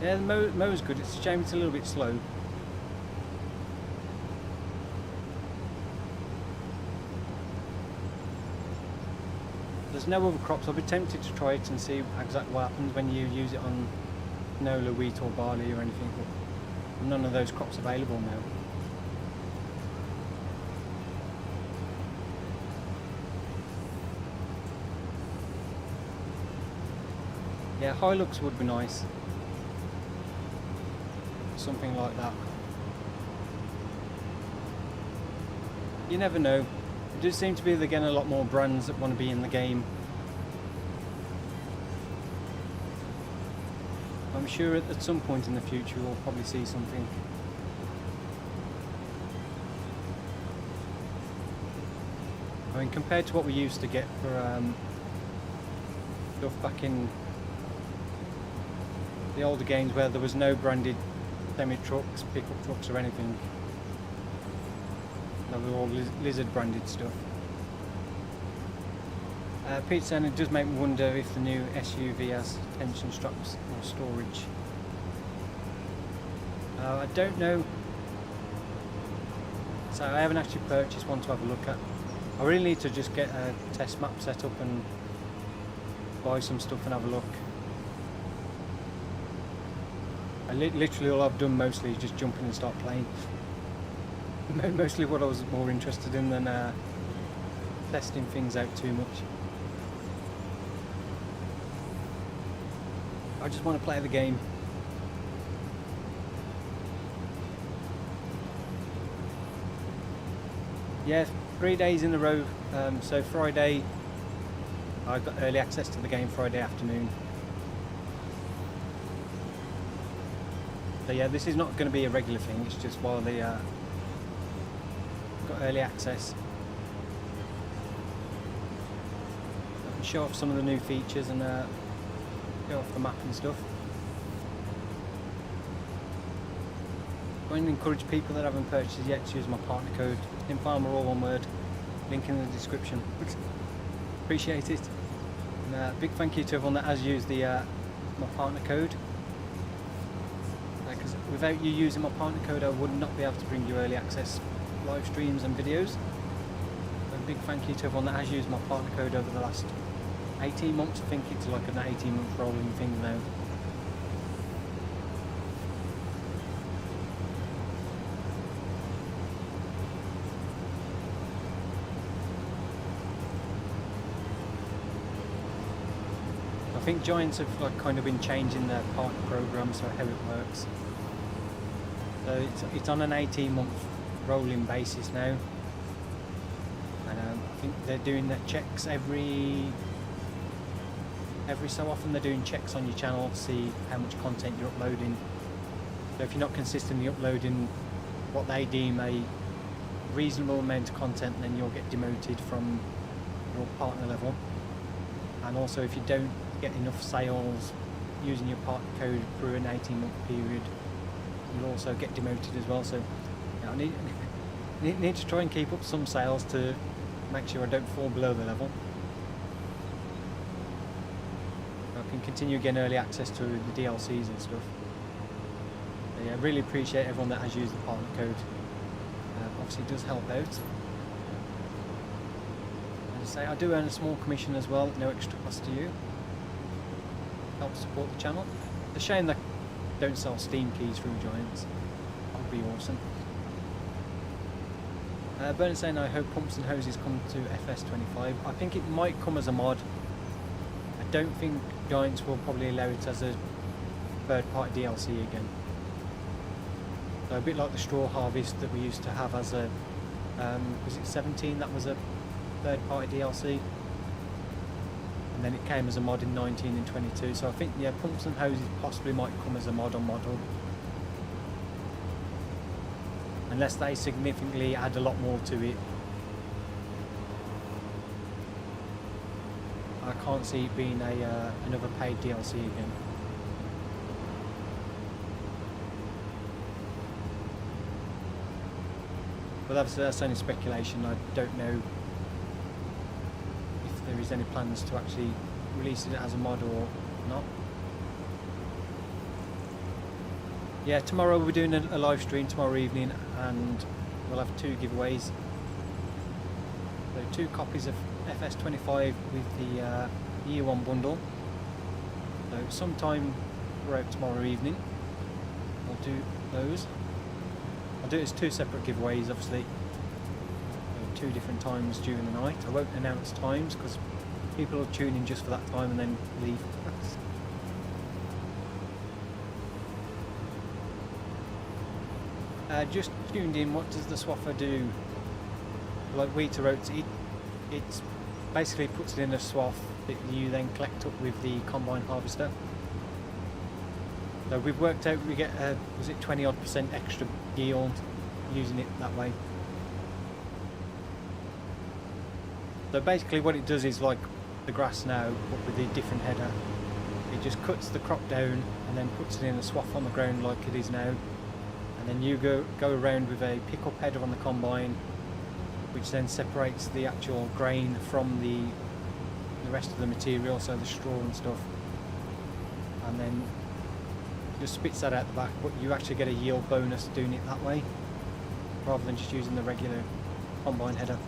Yeah, the mower's good. It's a shame it's a little bit slow. There's no other crops. I'll be tempted to try it and see exactly what happens when you use it on canola, wheat or barley or anything, but none of those crops available now. Yeah, Hilux would be nice. Something like that. You never know. There does seem to be again a lot more brands that want to be in the game. I'm sure at some point in the future we'll probably see something. I mean, compared to what we used to get for stuff back in the older games where there was no branded semi-trucks, pickup trucks or anything. They were all Lizard branded stuff. Pete saying it does make me wonder if the new SUV has tension straps or storage. I don't know. So I haven't actually purchased one to have a look at. I really need to just get a test map set up and buy some stuff and have a look. Literally all I've done mostly is just jump in and start playing. Mostly what I was more interested in than testing things out too much. I just want to play the game. Yeah, 3 days in a row. So Friday, I got early access to the game Friday afternoon. So yeah, this is not going to be a regular thing, it's just while they got early access. I can show off some of the new features and go off the map and stuff. I want to encourage people that haven't purchased yet to use my partner code, Farmer, all one word, link in the description. Appreciate it. And big thank you to everyone that has used the my partner code. Because without you using my partner code, I would not be able to bring you early access live streams and videos. A big thank you to everyone that has used my partner code over the last 18 months. I think it's like an 18-month rolling thing now. I think Giants have like kind of been changing their partner program, so how it works. So it's on an 18-month rolling basis now, and I think they're doing the checks every so often. They're doing checks on your channel to see how much content you're uploading. So if you're not consistently uploading what they deem a reasonable amount of content, then you'll get demoted from your partner level. And also if you don't get enough sales using your partner code through an 18-month period, you'll also get demoted as well. So you know, I need to try and keep up some sales to make sure I don't fall below the level. I can continue getting early access to the DLCs and stuff. But yeah, I really appreciate everyone that has used the partner code. Obviously it does help out. say, I do earn a small commission as well, no extra cost to you. Help support the channel. It's a shame they don't sell Steam keys through Giants. That would be awesome. Bernard saying, I hope pumps and hoses come to FS25. I think it might come as a mod. I don't think Giants will probably allow it as a third-party DLC again. So a bit like the straw harvest that we used to have as a, was it 17? That was a third-party DLC. And then it came as a mod in 19 and 22. So I think, yeah, pumps and hoses possibly might come as a mod on Mod Hub. Unless they significantly add a lot more to it. I can't see it being a another paid DLC again. But obviously that's only speculation. I don't know if there is any plans to actually release it as a mod or not. Yeah, tomorrow we're doing a live stream tomorrow evening, and we'll have 2 giveaways. So 2 copies of FS25 with the Year 1 bundle. So sometime throughout tomorrow evening I'll do those. I'll do it as 2 separate giveaways, obviously. So 2 different times during the night. I won't announce times because people will tune in just for that time and then leave. Just tuned in, what does the swather do? Like wheat or oats, it basically puts it in a swath that you then collect up with the combine harvester. So we've worked out we get, was it 20 odd % extra yield using it that way. So basically what it does is like the grass now, but with a different header. It just cuts the crop down and then puts it in a swath on the ground like it is now. And then you go around with a pick-up header on the combine, which then separates the actual grain from the rest of the material, so the straw and stuff. And then just spits that out the back, but you actually get a yield bonus doing it that way, rather than just using the regular combine header.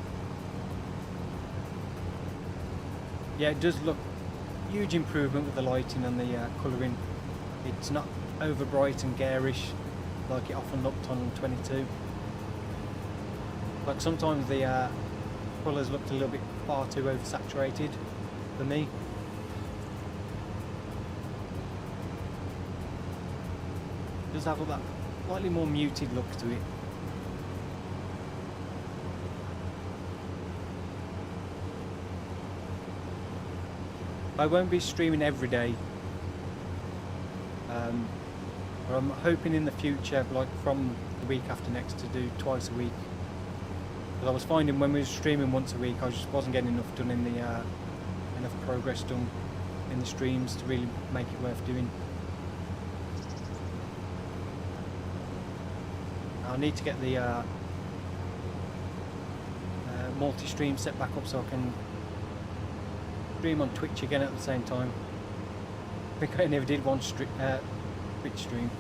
Yeah, it does look huge improvement with the lighting and the colouring. It's not over bright and garish like it often looked on 22. Like sometimes the colours looked a little bit far too oversaturated for me. It does have that slightly more muted look to it. I won't be streaming every day. But I'm hoping in the future, like from the week after next, to do twice a week. But I was finding when we were streaming once a week, I just wasn't getting enough done in the enough progress done in the streams to really make it worth doing. I need to get the multi-stream set back up so I can stream on Twitch again at the same time. I think I never did one Twitch stream.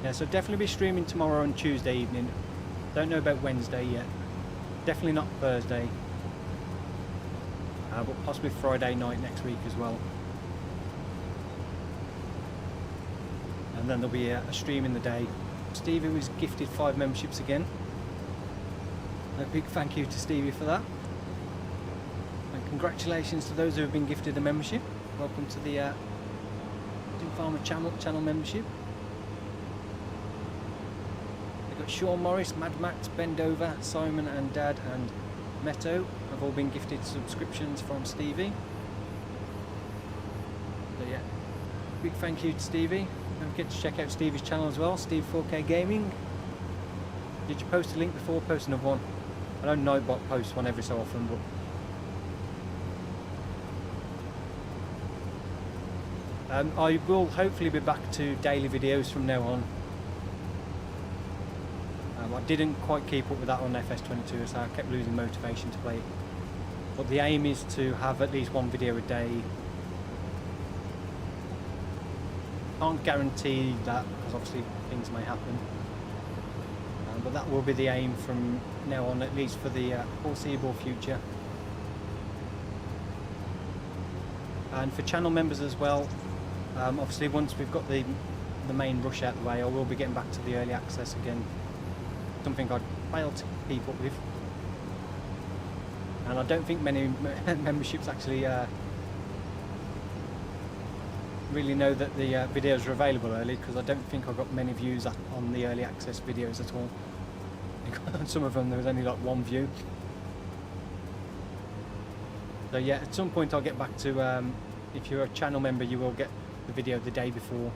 Yeah, so definitely be streaming tomorrow and Tuesday evening. Don't know about Wednesday yet. Definitely not Thursday. But possibly Friday night next week as well. And then there'll be a stream in the day. Stevie was gifted 5 memberships again. A big thank you to Stevie for that. And congratulations to those who have been gifted a membership. Welcome to the Farmer channel membership. We've got Sean Morris, Mad Max, Bendover, Simon and Dad and Meto have all been gifted subscriptions from Stevie. So yeah, big thank you to Stevie. Don't forget to check out Stevie's channel as well, Steve 4K Gaming. Did you post a link before? Post another one. I know Nightbot posts one every so often, but I will hopefully be back to daily videos from now on. I didn't quite keep up with that on FS22, so I kept losing motivation to play it. But the aim is to have at least 1 video a day Can't guarantee that because obviously things may happen. But that will be the aim from now on, at least for the foreseeable future. And for channel members as well, obviously once we've got the main rush out of the way, I will be getting back to the early access again. Something I'd failed to keep up with. And I don't think many memberships actually really know that the videos are available early, because I don't think I got many views on the early access videos at all. Some of them there was only like 1 view. So yeah, at some point I'll get back to, if you're a channel member, you will get the video the day before,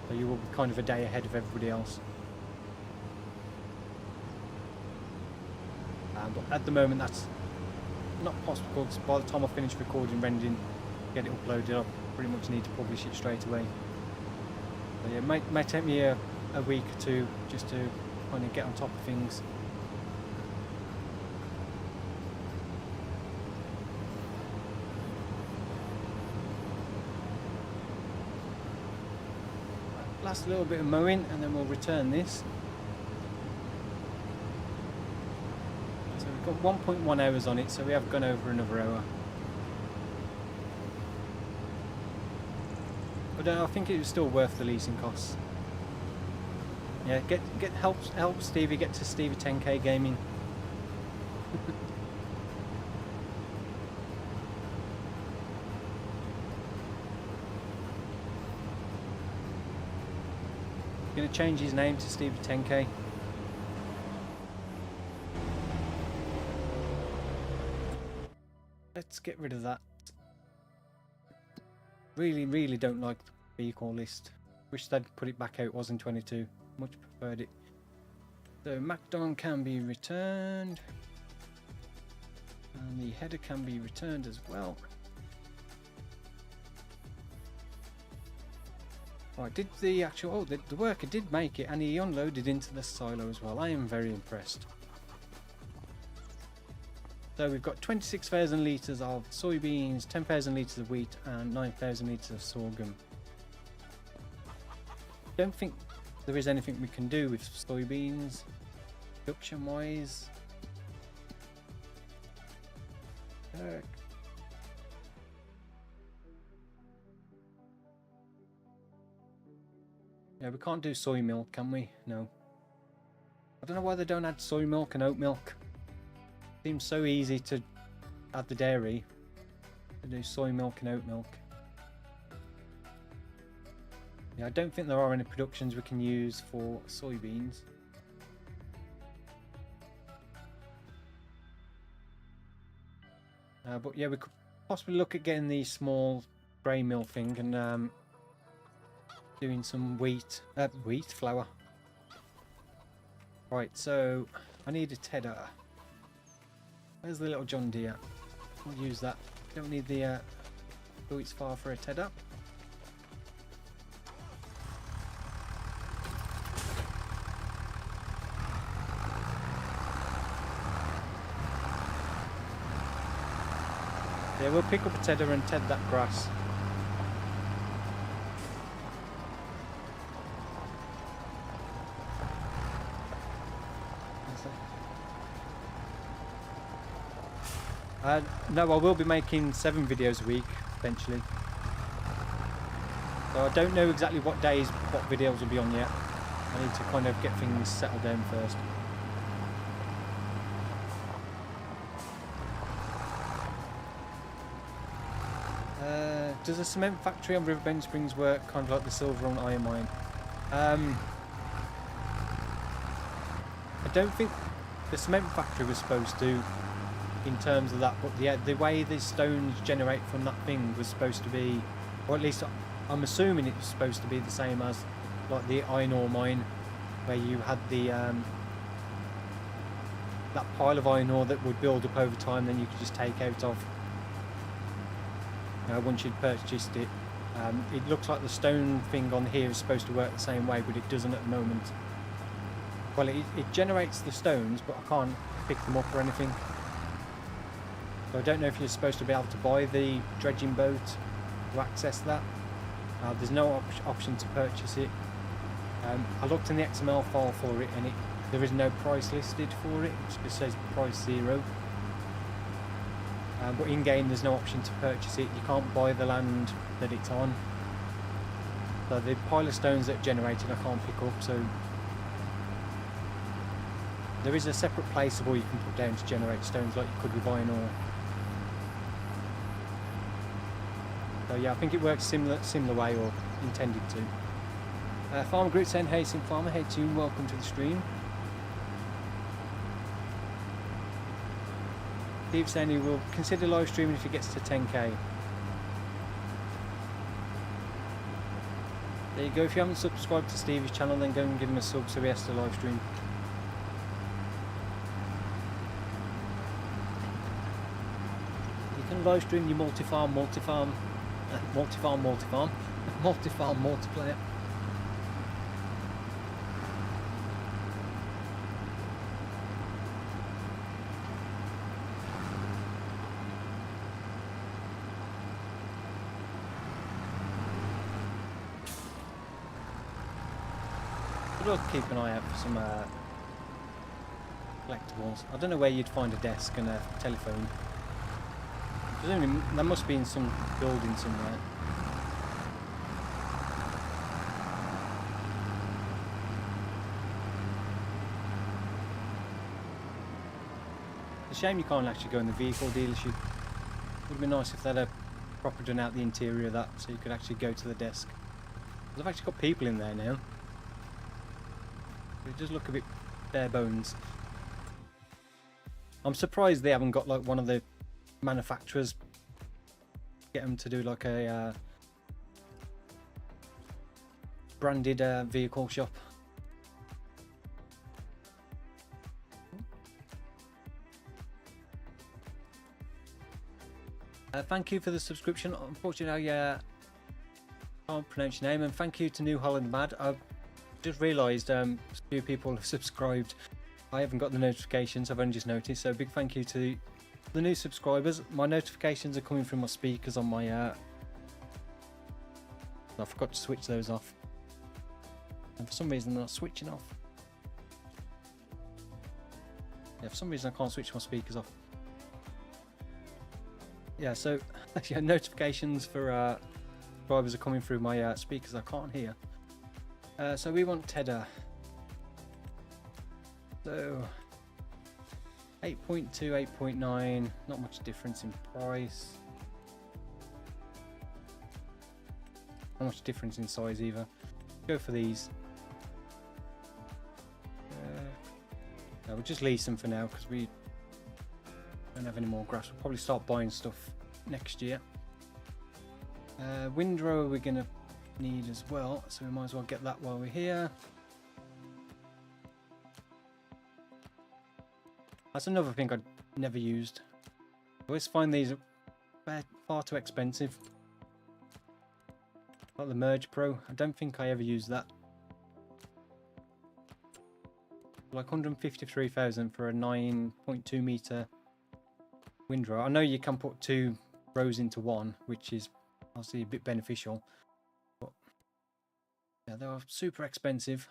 so you will be kind of a day ahead of everybody else. But at the moment that's not possible, because by the time I finish recording, rendering, get it uploaded, I pretty much need to publish it straight away. So yeah, it may take me a week or two just to kind of get on top of things. Last little bit of mowing and then we'll return this. So we've got 1.1 hours on it, so we have gone over another hour. But I think it was still worth the leasing costs. Yeah, help Stevie get to Stevie 10k gaming. Gonna change his name to Stevie 10k. Let's get rid of that. Really don't like the vehicle list. Wish they'd put it back how it was in 22. Much preferred it. So Macdon can be returned, and the header can be returned as well. Right, did the actual the worker did make it, and he unloaded into the silo as well. I am very impressed. So we've got 26,000 litres of soybeans, 10,000 litres of wheat, and 9,000 litres of sorghum. Don't think there is anything we can do with soybeans production wise. Yeah, we can't do soy milk, can we? No. I don't know why they don't add soy milk and oat milk. Seems so easy to add the dairy, to do soy milk and oat milk. Yeah, I don't think there are any productions we can use for soybeans. But yeah, we could possibly look at getting the small grey mill thing and doing some wheat flour. Right, so I need a tedder. Where's the little John Deere? We'll use that. Don't need the wheat's far for a tedder. Yeah, we'll pick up a tedder and ted that grass. No, I will be making 7 videos a week eventually. So I don't know exactly what days what videos will be on yet. I need to kind of get things settled down first. Does a cement factory on Riverbend Springs work kind of like the silver on iron mine? I don't think the cement factory was supposed to, in terms of that, but yeah, the way the stones generate from that thing was supposed to be, or at least I'm assuming it was supposed to be the same as like the iron ore mine, where you had the that pile of iron ore that would build up over time, then you could just take out of once you'd purchased it. It looks like the stone thing on here is supposed to work the same way, but it doesn't at the moment. Well, it generates the stones, but I can't pick them up or anything. So I don't know if you're supposed to be able to buy the dredging boat to access that. There's no option to purchase it. I looked in the XML file for it, and there is no price listed for it. It just says price 0. But in game there's no option to purchase it. You can't buy the land that it's on. So the pile of stones that are generated I can't pick up. So there is a separate placeable you can put down to generate stones, like you could with iron ore. So yeah, I think it works similar way, or intended to. Farmer Group saying, hey Sim Farmer, hey Tune, welcome to the stream. Steve saying he will consider live streaming if he gets to 10k. There you go. If you haven't subscribed to Stevie's channel, then go and give him a sub so he has to live stream. You can live stream your multi-farm multiplayer. I'll keep an eye out for some collectibles. I don't know where you'd find a desk and a telephone. Presumably there must be in some building somewhere. It's a shame you can't actually go in the vehicle dealership. It would be nice if they had proper done out the interior of that, so you could actually go to the desk. I've actually got people in there now. It does look a bit bare bones. I'm surprised they haven't got like one of the manufacturers, get them to do like a branded vehicle shop. Thank you for the subscription. Unfortunately, I can't pronounce your name, and thank you to New Holland Mad. I've just realised a few people have subscribed. I haven't got the notifications, I've only just noticed, so big thank you to the new subscribers. My notifications are coming from my speakers on my I forgot to switch those off, and for some reason they're not switching off. Yeah, for some reason I can't switch my speakers off. Yeah, so yeah, notifications for subscribers are coming through my speakers I can't hear. So we want Tedder. So 8.2, 8.9, not much difference in price. Not much difference in size either. Go for these. No, we'll just lease them for now because we don't have any more grass. We'll probably start buying stuff next year. Windrow we're going to need as well, so we might as well get that while we're here. That's another thing I'd never used. I always find these far too expensive. Like the Merge Pro, I don't think I ever used that. Like 153,000 for a 9.2 meter windrow. I know you can put 2 rows into one, which is obviously a bit beneficial. Yeah, they are super expensive.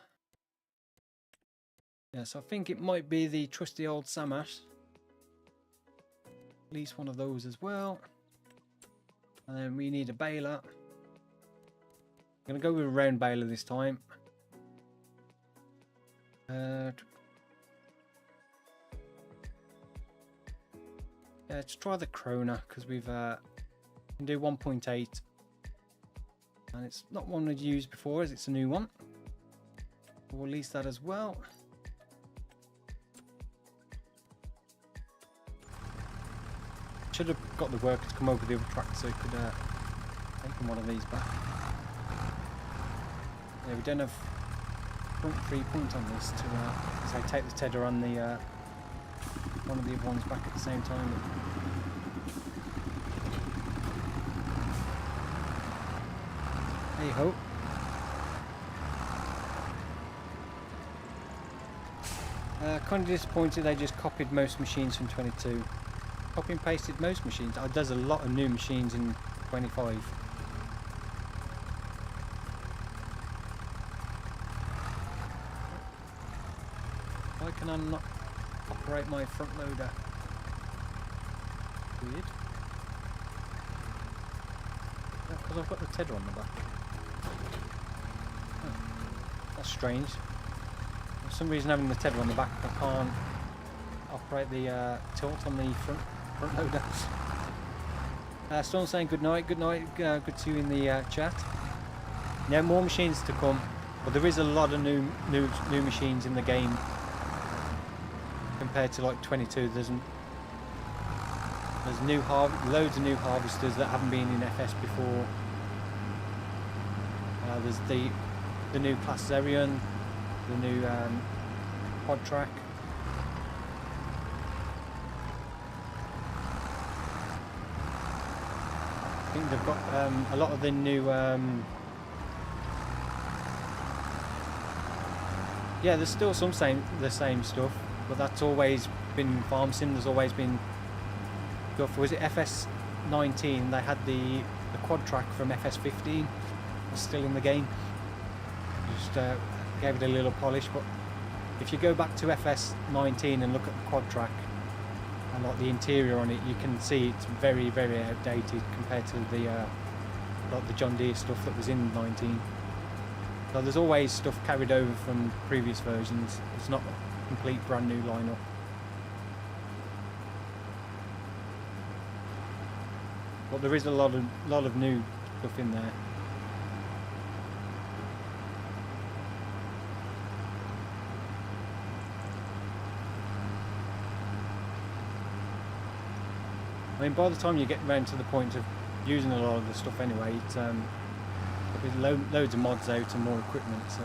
Yeah, so I think it might be the trusty old Samash. At least one of those as well. And then we need a baler. I'm going to go with a round baler this time. Yeah, let's try the Krona because we've can do 1.8. And it's not one we've used before as it's a new one. We'll lease that as well. Should have got the worker to come over the other tractor so he could take one of these back. Yeah, we don't have 0.3 point on this to say take the Tedder and the one of the other ones back at the same time. Hey ho. Kind of disappointed they just copied most machines from 22. Copy and pasted most machines. There's a lot of new machines in 25. Why can I not operate my front loader? Weird. Because I've got the tether on the back. Oh, that's strange. For some reason having the tether on the back I can't operate the tilt on the front loader. Storm saying good night, good to see you in the chat. Yeah, more machines to come, but there is a lot of new machines in the game compared to like 22. There's loads of new harvesters that haven't been in FS before. There's the new class Zerion, the new quad track. I think they've got a lot of the new yeah, there's still the same stuff, but that's always been farm sim. There's always been stuff. Was it FS19? They had the quad track from FS15. Was still in the game. Just gave it a little polish. But if you go back to FS19 and look at the quad track and like the interior on it, you can see it's very, very outdated compared to the like the John Deere stuff that was in 19. So there's always stuff carried over from previous versions. It's not a complete brand new lineup. But there is a lot of new stuff in there. I mean, by the time you get around to the point of using a lot of the stuff anyway, it's with loads of mods out and more equipment, so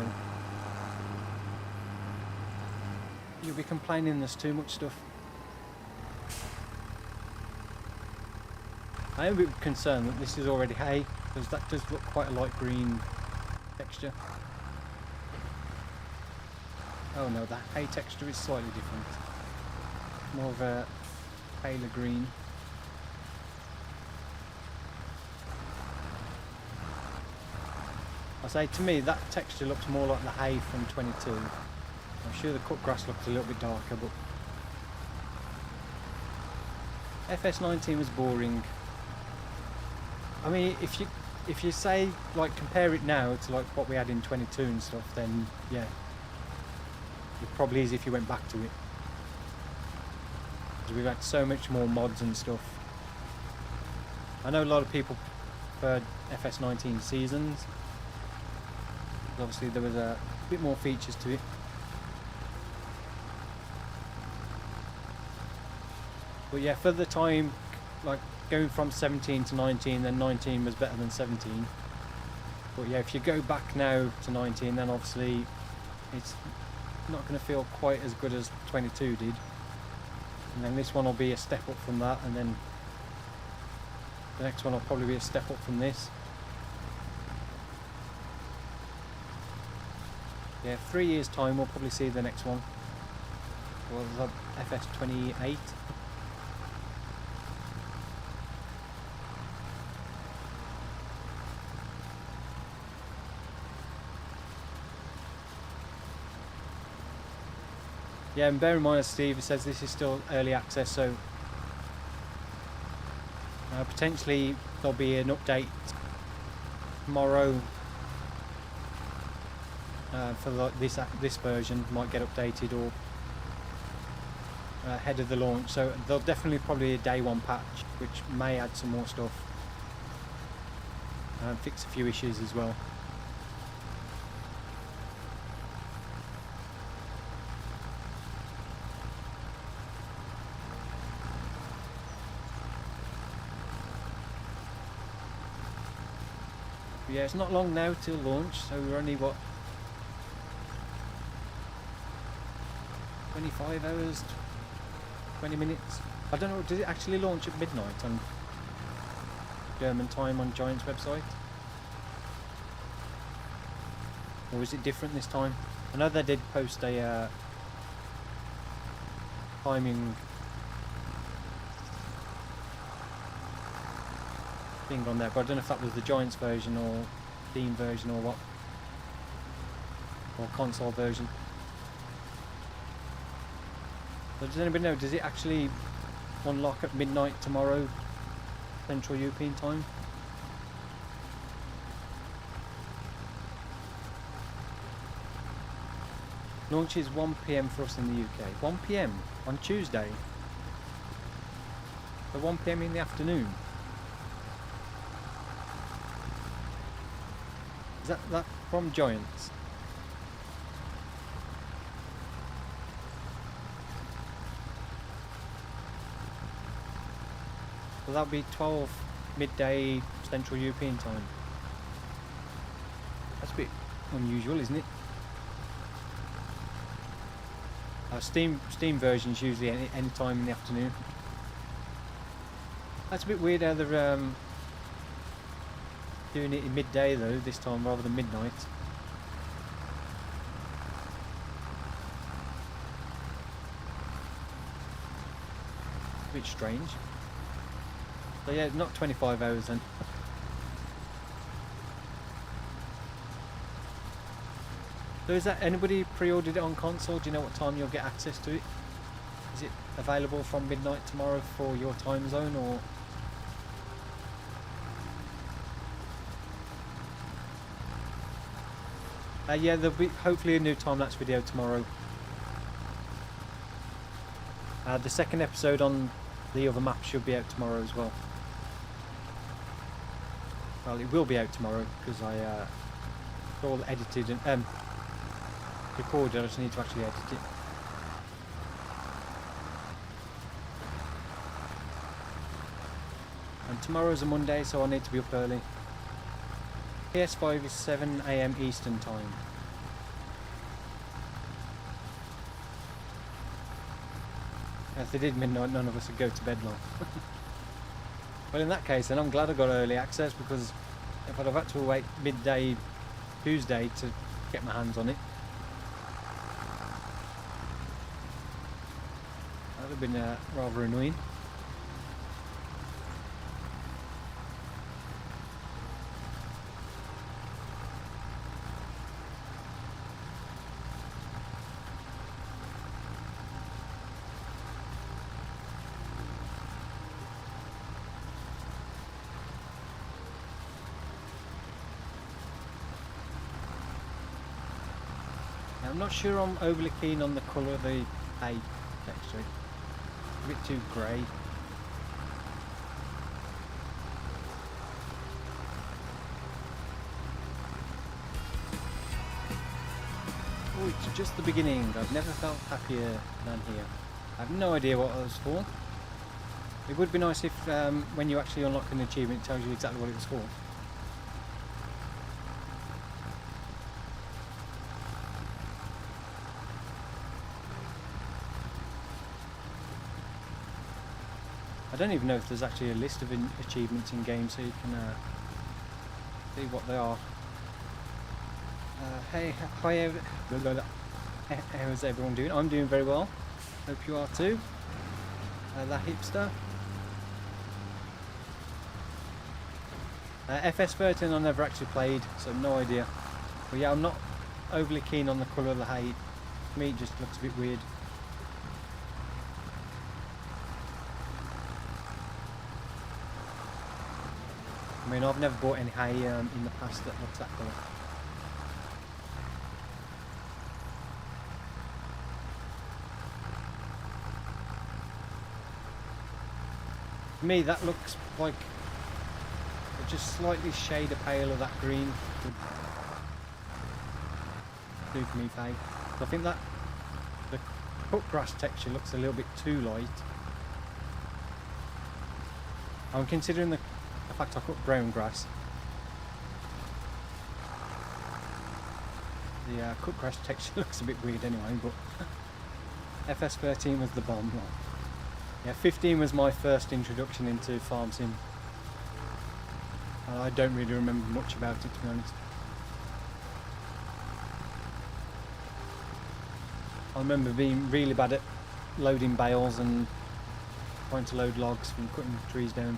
you'll be complaining there's too much stuff. I am a bit concerned that this is already hay, because that does look quite a light green texture. Oh no, the hay texture is slightly different. More of a paler green. I say, to me that texture looks more like the hay from 22. I'm sure the cut grass looks a little bit darker, but FS19 was boring. I mean, if you say like compare it now to like what we had in 22 and stuff, then yeah, it probably is if you went back to it, because we've had so much more mods and stuff. I know a lot of people preferred FS19 seasons. Obviously there was a bit more features to it. But yeah, for the time, like going from 17 to 19, then 19 was better than 17. But yeah, if you go back now to 19, then obviously it's not going to feel quite as good as 22 did. And then this one will be a step up from that, and then the next one will probably be a step up from this. Yeah, 3 years time we'll probably see the next one. Well, the FS28. Yeah, and bear in mind, as Steve says, this is still early access, so potentially there'll be an update tomorrow. For like this version might get updated, or ahead of the launch, so there'll definitely probably a day one patch which may add some more stuff and fix a few issues as well. But yeah, it's not long now till launch, so we're only what, 25 hours, 20 minutes. I don't know, did it actually launch at midnight on German time on Giant's website? Or was it different this time? I know they did post a timing thing on there, but I don't know if that was the Giants version or Steam version or what, or console version. So does anybody know, does it actually unlock at midnight tomorrow, Central European time? Launch is 1 PM for us in the UK. 1 PM on Tuesday. So 1 PM in the afternoon. Is that from Giants? So that'll be 12 midday Central European time. That's a bit unusual, isn't it? Steam version's usually any time in the afternoon. That's a bit weird how they're doing it in midday though, this time rather than midnight. A bit strange. So yeah, not 25 hours then. So is that, anybody pre-ordered it on console? Do you know what time you'll get access to it? Is it available from midnight tomorrow for your time zone, or? Yeah, there'll be hopefully a new time-lapse video tomorrow. The second episode on the other map should be out tomorrow as well. Well, it will be out tomorrow because it's all edited and recorded. I just need to actually edit it. And tomorrow's a Monday, so I need to be up early. PS5 is 7 AM Eastern time. If they did midnight, none of us would go to bed long. Well, in that case, then I'm glad I got early access, because if I'd have had to wait midday Tuesday to get my hands on it, that would have been rather annoying. I'm not sure I'm overly keen on the colour of the hay texture. It's a bit too grey. Oh, it's just the beginning. I've never felt happier than here. I have no idea what it was for. It would be nice if when you actually unlock an achievement it tells you exactly what it was for. I don't even know if there's actually a list of achievements in game, so you can see what they are. Hey, hi, how's everyone doing? I'm doing very well. Hope you are too. The hipster. FS25 I never actually played, so no idea. But yeah, I'm not overly keen on the colour of the hay. To me, it just looks a bit weird. I mean, I've never bought any hay in the past that looks that colour. To me, that looks like just slightly shade a pale of that green would do for me, hay. So I think that the cut grass texture looks a little bit too light. I'm considering the fact I cut brown grass. The cut grass texture looks a bit weird anyway, but FS13 was the bomb. Yeah, 15 was my first introduction into farm sim. I don't really remember much about it, to be honest. I remember being really bad at loading bales and trying to load logs from cutting trees down.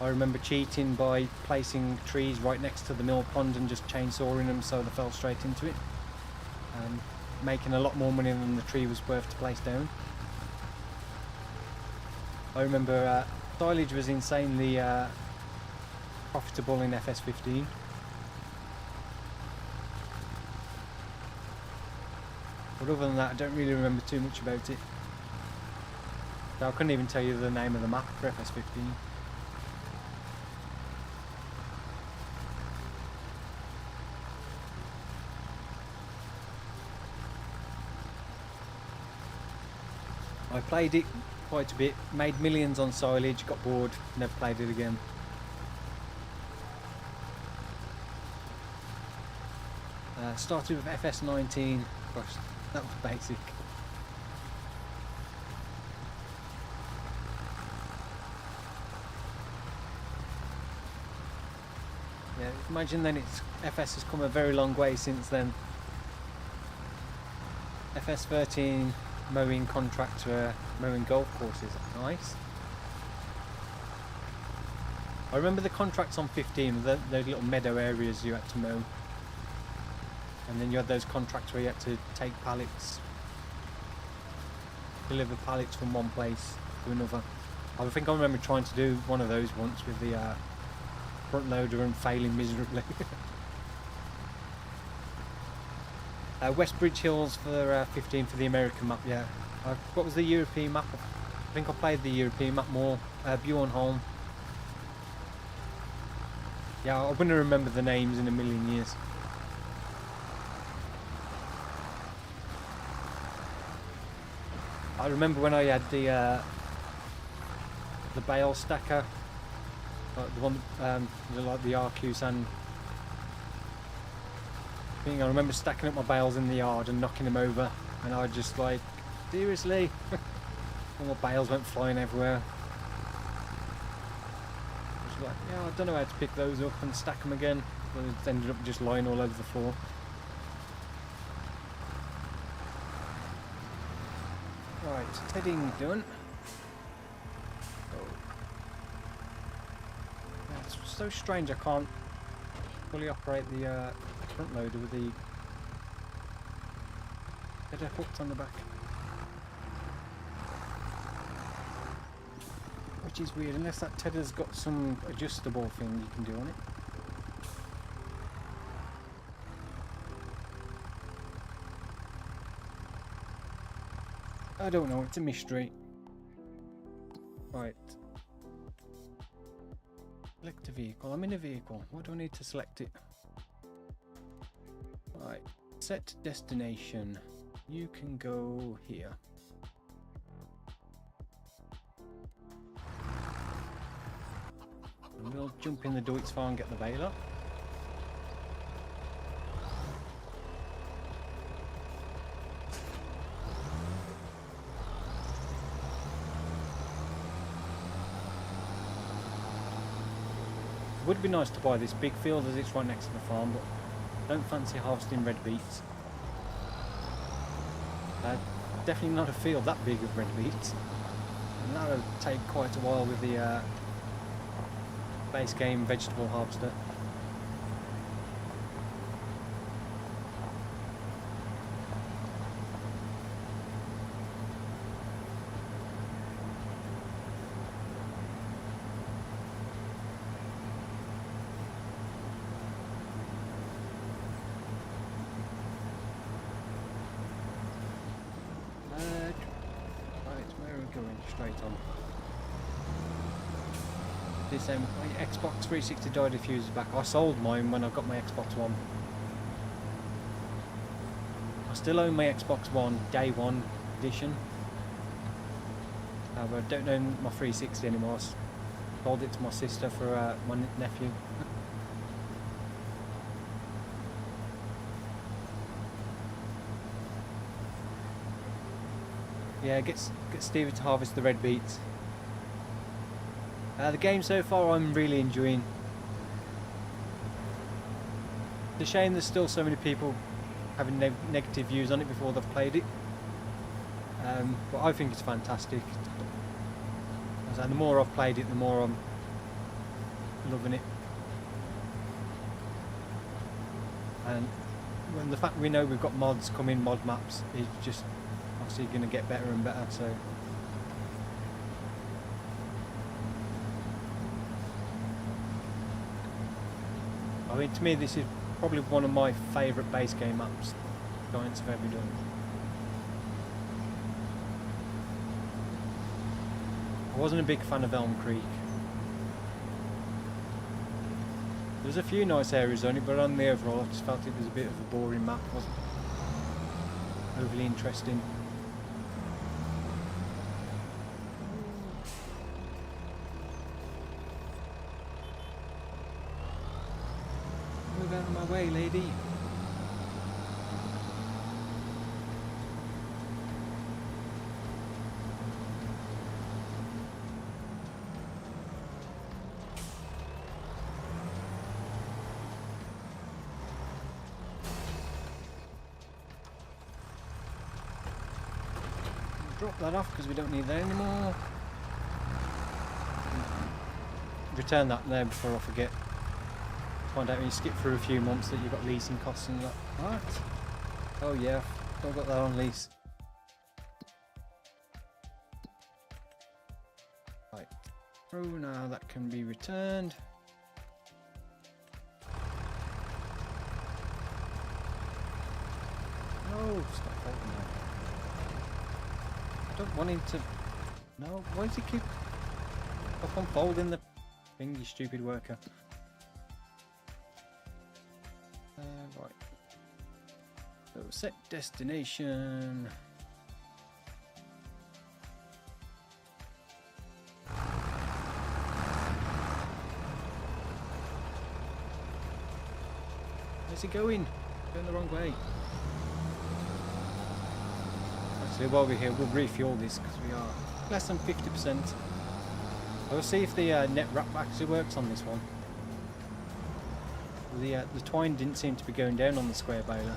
I remember cheating by placing trees right next to the mill pond and just chainsawing them so they fell straight into it. making a lot more money than the tree was worth to place down. I remember silage was insanely profitable in FS15. But other than that, I don't really remember too much about it. So I couldn't even tell you the name of the map for FS15. I played it quite a bit, made millions on silage, got bored, never played it again. Started with FS19, gosh, that was basic. Yeah, imagine then FS has come a very long way since then. FS13 mowing contractor, mowing golf courses, nice. I remember the contracts on 15, those little meadow areas you had to mow. And then you had those contracts where you had to take pallets, deliver pallets from one place to another. I think I remember trying to do one of those once with the front loader and failing miserably. West Bridge Hills for 15 for the American map, yeah. What was the European map? I think I played the European map more. Bjornholm. Yeah, I wouldn't remember the names in a million years. I remember when I had the bale stacker, the one like the RQ and thing. I remember stacking up my bales in the yard and knocking them over, and I just like, seriously, all my bales went flying everywhere. I was like, yeah, I don't know how to pick those up and stack them again. But it ended up just lying all over the floor. Right, heading done. Oh. Yeah, it's so strange I can't fully operate the front loader with the header hooked on the back. Which is weird, unless that tether's got some adjustable thing you can do on it. I don't know, it's a mystery. Right. Select a vehicle. I'm in a vehicle. What do I need to select it? Right. Set destination. You can go here. And we'll jump in the Deutz far and get the baler. It would be nice to buy this big field as it's right next to the farm, but don't fancy harvesting red beets. Definitely not a field that big of red beets, and that would take quite a while with the base game vegetable harvester. Straight on. This my Xbox 360 died a few years back. I sold mine when I got my Xbox One. I still own my Xbox One Day One edition. But I don't own my 360 anymore. I sold it to my sister for my nephew. Yeah, get Stevie to harvest the red beets. The game so far I'm really enjoying. It's a shame there's still so many people having negative views on it before they've played it. But I think it's fantastic. So the more I've played it, the more I'm loving it. And when the fact we know we've got mods coming, mod maps, is just obviously going to get better and better. So I mean, to me, this is probably one of my favourite base game maps Giants have ever done. I wasn't a big fan of Elm Creek. There's a few nice areas on it, but on the overall, I just felt it was a bit of a boring map. It wasn't overly interesting. Move out of my way, lady. Drop that off because we don't need that anymore. Return that there before I forget. Find out when you skip through a few months that you've got leasing costs and that. What? Oh yeah, I've got that on lease. Right. Oh, now that can be returned. Oh, stop holding that. I don't want him to. No, why does he keep up unfolding the thing, you stupid worker? Right. So set destination. Where's he going? Going the wrong way. Actually, while we're here, we'll refuel this because we are less than 50%. We'll see if the net wrap actually works on this one. The twine didn't seem to be going down on the square baler.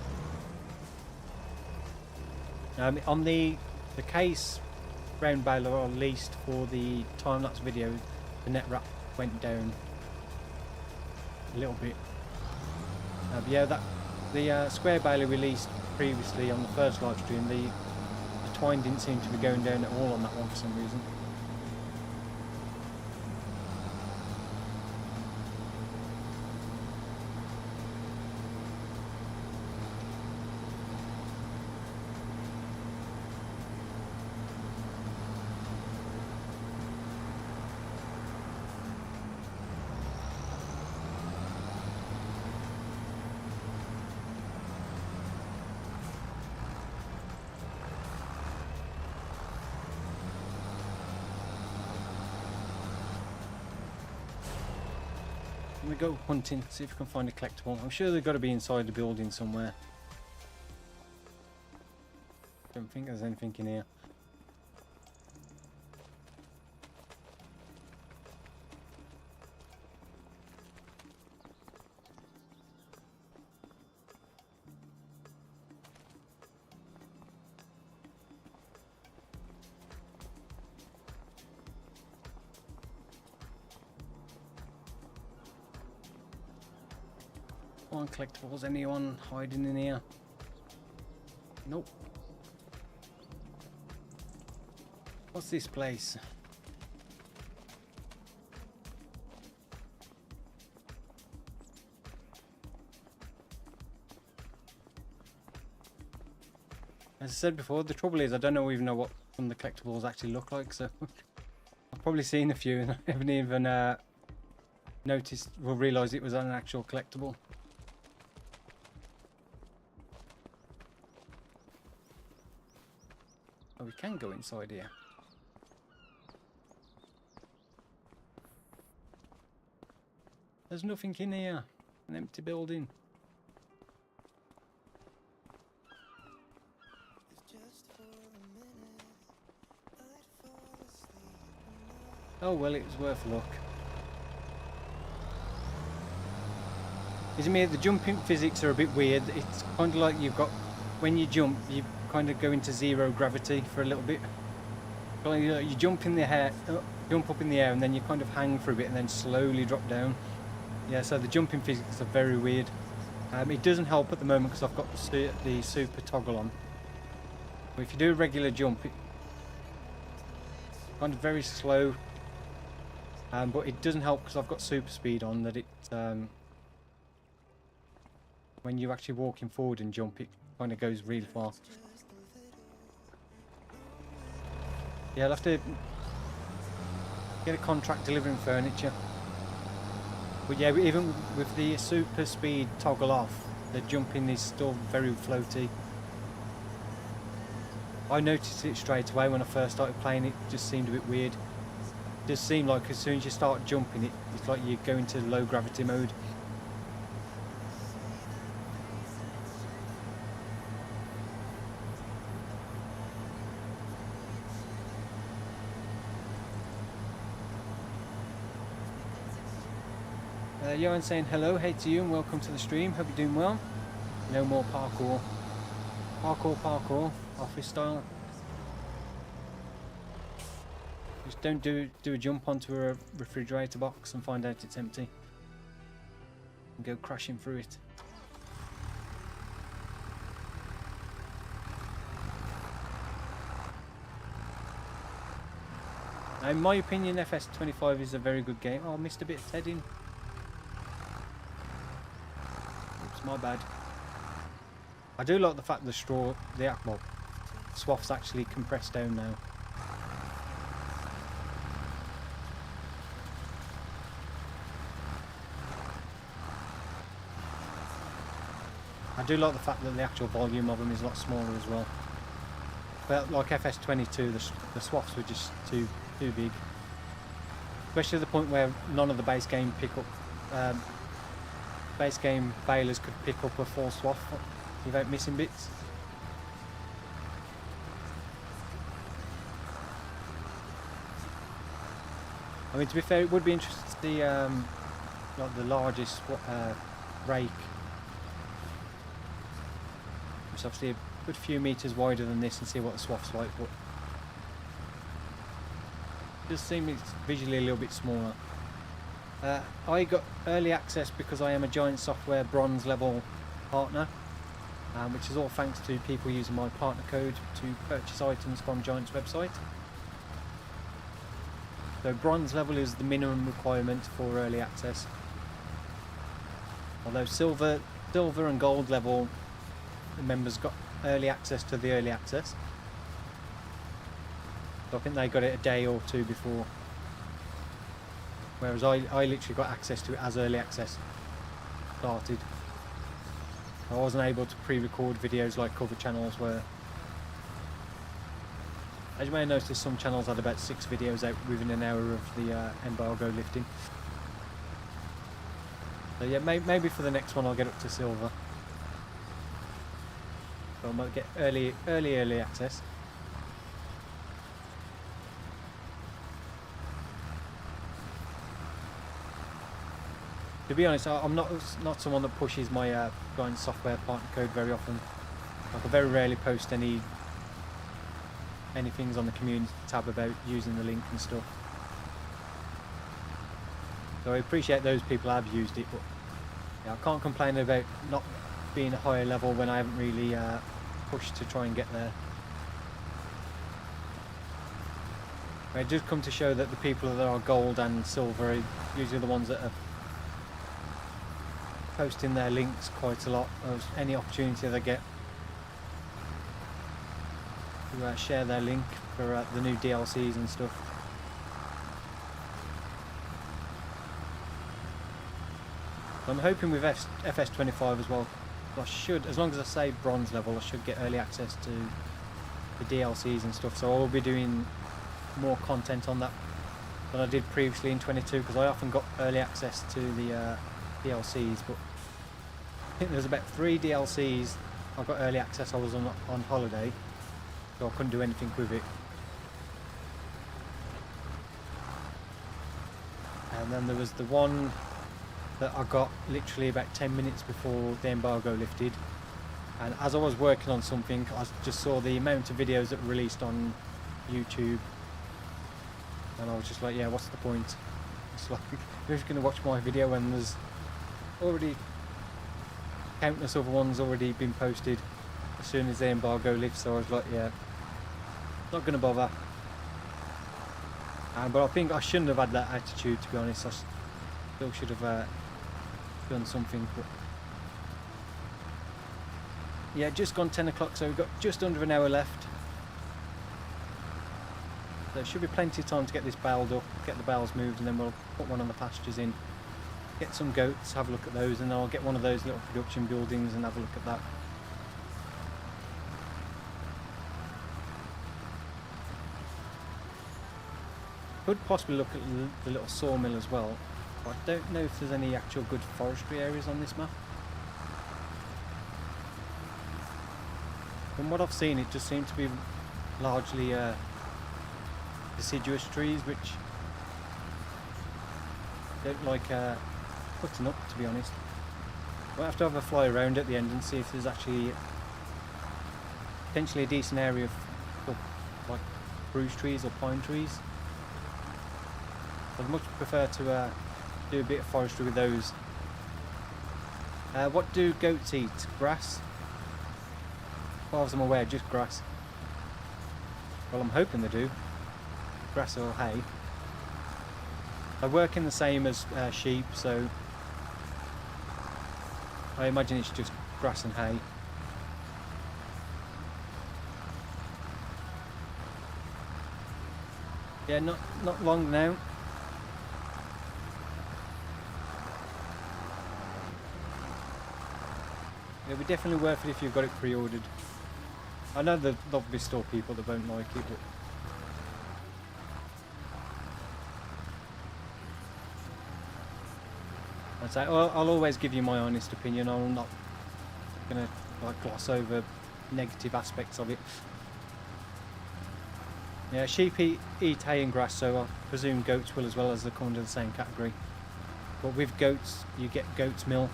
On the case round baler I leased for the time-lapse video, the net wrap went down a little bit. But yeah, the square baler released previously on the first live stream, the twine didn't seem to be going down at all on that one for some reason. We go hunting, see if we can find a collectible. I'm sure they've got to be inside the building somewhere. Don't think there's anything in here. On collectibles, anyone hiding in here? Nope. What's this place? As I said before, the trouble is I don't even know what some of the collectibles actually look like, so I've probably seen a few and I haven't even noticed or realised it was an actual collectible. Oh, we can go inside here. There's nothing in here. An empty building. Oh well, it was worth a look. Isn't it? The jumping physics are a bit weird. It's kind of like you've got, when you jump, you kind of go into zero gravity for a little bit. You jump in the air, jump up in the air, and then you kind of hang for a bit, and then slowly drop down. Yeah, so the jumping physics are very weird. It doesn't help at the moment because I've got the super toggle on. But if you do a regular jump, it's kind of very slow. But it doesn't help because I've got super speed on, that it when you're actually walking forward and jump, it kind of goes really far. Yeah, I'll have to get a contract delivering furniture. But yeah, even with the super speed toggle off, the jumping is still very floaty. I noticed it straight away when I first started playing. It just seemed a bit weird. It does seem like as soon as you start jumping, it's like you go into low gravity mode. Johan saying hello, hey to you and welcome to the stream. Hope you're doing well. No more parkour. Parkour, office style. Just don't do a jump onto a refrigerator box and find out it's empty. And go crashing through it. Now, in my opinion, FS25 is a very good game. Oh, I missed a bit of heading. My bad. I do like the fact the straw, the swath's actually compressed down now. I do like the fact that the actual volume of them is a lot smaller as well. But like FS22, the swaths were just too big. Especially to the point where none of the base game base game balers could pick up a full swath without missing bits. I mean, to be fair, it would be interesting to see like the largest rake, which is obviously a good few meters wider than this, and see what the swath's like. But it does seem it's visually a little bit smaller. I got early access because I am a Giant Software bronze level partner, which is all thanks to people using my partner code to purchase items from Giant's website. So bronze level is the minimum requirement for early access. Although silver and gold level members got early access to the early access. So I think they got it a day or two before. Whereas I literally got access to it as early access started. I wasn't able to pre-record videos like other channels were. As you may have noticed, some channels had about 6 videos out within an hour of the embargo lifting. So yeah, maybe for the next one I'll get up to silver. So I might get early access. To be honest, I'm not someone that pushes my Giant Software partner code very often. Like, I very rarely post any things on the community tab about using the link and stuff. So I appreciate those people who have used it, but yeah, I can't complain about not being a higher level when I haven't really pushed to try and get there. It does come to show that the people that are gold and silver are usually the ones that are posting their links quite a lot. Any opportunity they get to share their link for the new DLCs and stuff. I'm hoping with FS25 as well, I should, as long as I say bronze level, I should get early access to the DLCs and stuff, so I will be doing more content on that than I did previously in 22, because I often got early access to the DLCs, but I think there's about 3 DLCs I got early access. I was on holiday, so I couldn't do anything with it. And then there was the one that I got literally about 10 minutes before the embargo lifted, and as I was working on something, I just saw the amount of videos that were released on YouTube, and I was just like, yeah, what's the point? It's like, you're just going to watch my video when there's already countless other ones already been posted as soon as the embargo lifts, so I was like, yeah, not going to bother. But I think I shouldn't have had that attitude, to be honest. I still should have done something. But yeah, just gone 10 o'clock, so we've got just under an hour left. There should be plenty of time to get this baled up, get the bales moved, and then we'll put one on the pastures in. Get some goats, have a look at those, and I'll get one of those little production buildings and have a look at that. Could possibly look at the little sawmill as well, but I don't know if there's any actual good forestry areas on this map. From what I've seen, it just seems to be largely deciduous trees, which don't like putting up, to be honest. We'll have to have a fly around at the end and see if there's actually potentially a decent area for like spruce trees or pine trees. I'd much prefer to do a bit of forestry with those. What do goats eat? Grass? As far as I'm aware, just grass. Well, I'm hoping they do. Grass or hay. They work in the same as sheep, so I imagine it's just grass and hay. Yeah, not long now. It'll be definitely worth it if you've got it pre-ordered. I know there'll be still people that won't like it, but I'd say I'll always give you my honest opinion. I'm not gonna like gloss over negative aspects of it. Yeah, sheep eat hay and grass, so I presume goats will as well, as they come under the same category. But with goats, you get goat's milk,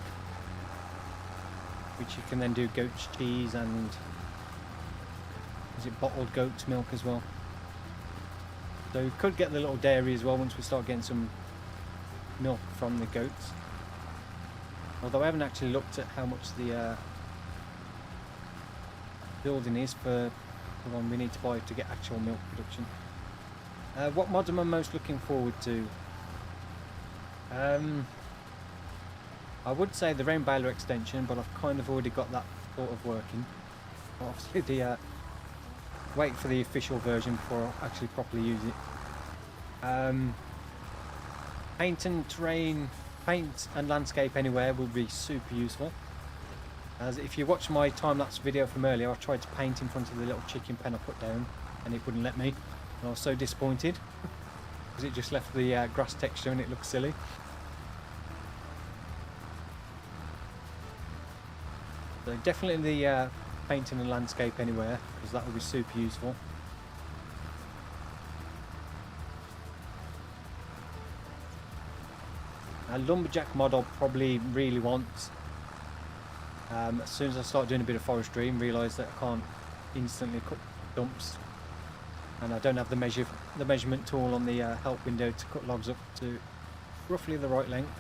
which you can then do goat's cheese and is it bottled goat's milk as well. So we could get the little dairy as well once we start getting some milk from the goats. Although I haven't actually looked at how much the building is for the one we need to buy to get actual milk production. What mod am I most looking forward to? I would say the rain baler extension, but I've kind of already got that sort of working. Obviously wait for the official version before I actually properly use it. Paint and terrain, paint and landscape anywhere will be super useful. As if you watch my time-lapse video from earlier, I tried to paint in front of the little chicken pen I put down and it wouldn't let me. And I was so disappointed because it just left the grass texture and it looked silly. So definitely the painting and landscape anywhere, because that will be super useful. Lumberjack mod I'll probably really want as soon as I start doing a bit of forestry and realise that I can't instantly cut stumps, and I don't have the measurement tool on the help window to cut logs up to roughly the right length.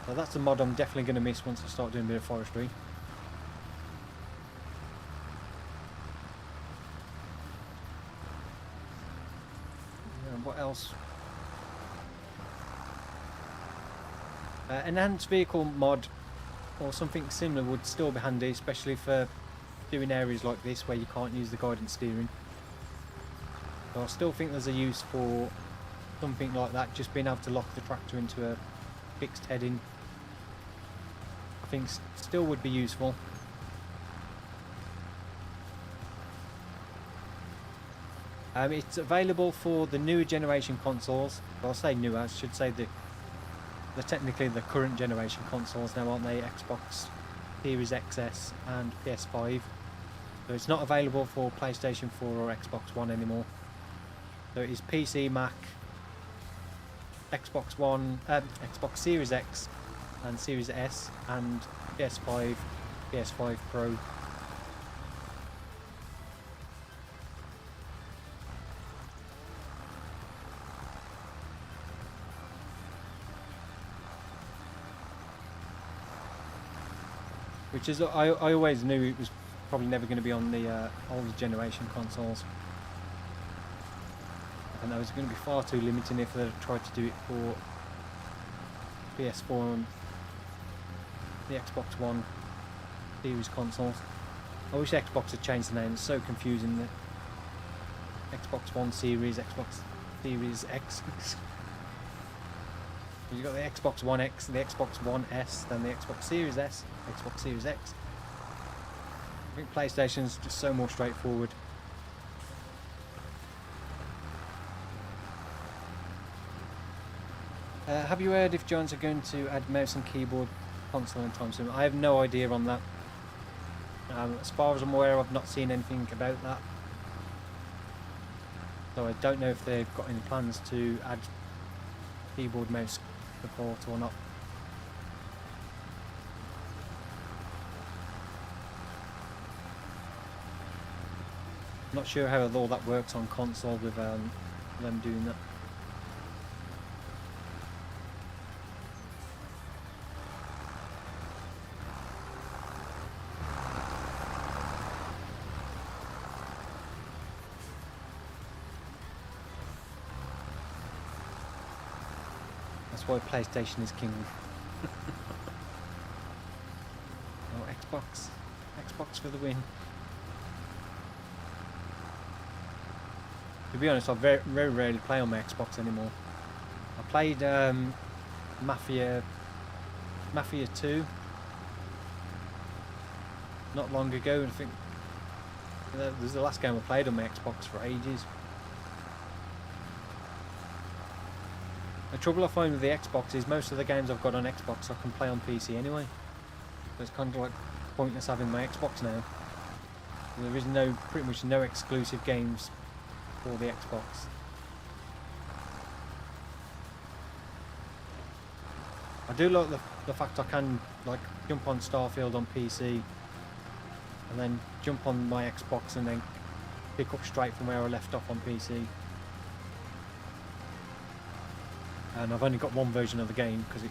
So that's the mod I'm definitely going to miss once I start doing a bit of forestry. What else? Enhanced vehicle mod or something similar would still be handy, especially for doing areas like this where you can't use the guidance steering. So I still think there's a use for something like that, just being able to lock the tractor into a fixed heading. I think still would be useful. It's available for the newer generation consoles. Well, I'll say newer, I should say they're technically the current generation consoles now, aren't they? Xbox Series XS and PS5. So it's not available for PlayStation 4 or Xbox One anymore. So it is PC, Mac, Xbox One, Xbox Series X and Series S, and PS5, PS5 Pro. which is I always knew it was probably never going to be on the older generation consoles. And that was going to be far too limiting if they tried to do it for PS4 and the Xbox One series consoles. I wish Xbox had changed the name. It's so confusing. The Xbox One series, Xbox Series X. You've got the Xbox One X, the Xbox One S, then the Xbox Series S, Xbox Series X. I think PlayStation's just so more straightforward. Have you heard if Giants are going to add mouse and keyboard console anytime soon? I have no idea on that. As far as I'm aware, I've not seen anything about that. So I don't know if they've got any plans to add keyboard mouse support or not. Not sure how all that works on console with them doing that. That's why PlayStation is king. Oh, Xbox for the win. To be honest, I very rarely play on my Xbox anymore. I played Mafia 2 not long ago, and I think that was the last game I played on my Xbox for ages. The trouble I find with the Xbox is most of the games I've got on Xbox I can play on PC anyway. So it's kind of like pointless having my Xbox now. There is pretty much no exclusive games for the Xbox. I do like the fact I can like jump on Starfield on PC and then jump on my Xbox and then pick up straight from where I left off on PC. And I've only got one version of the game because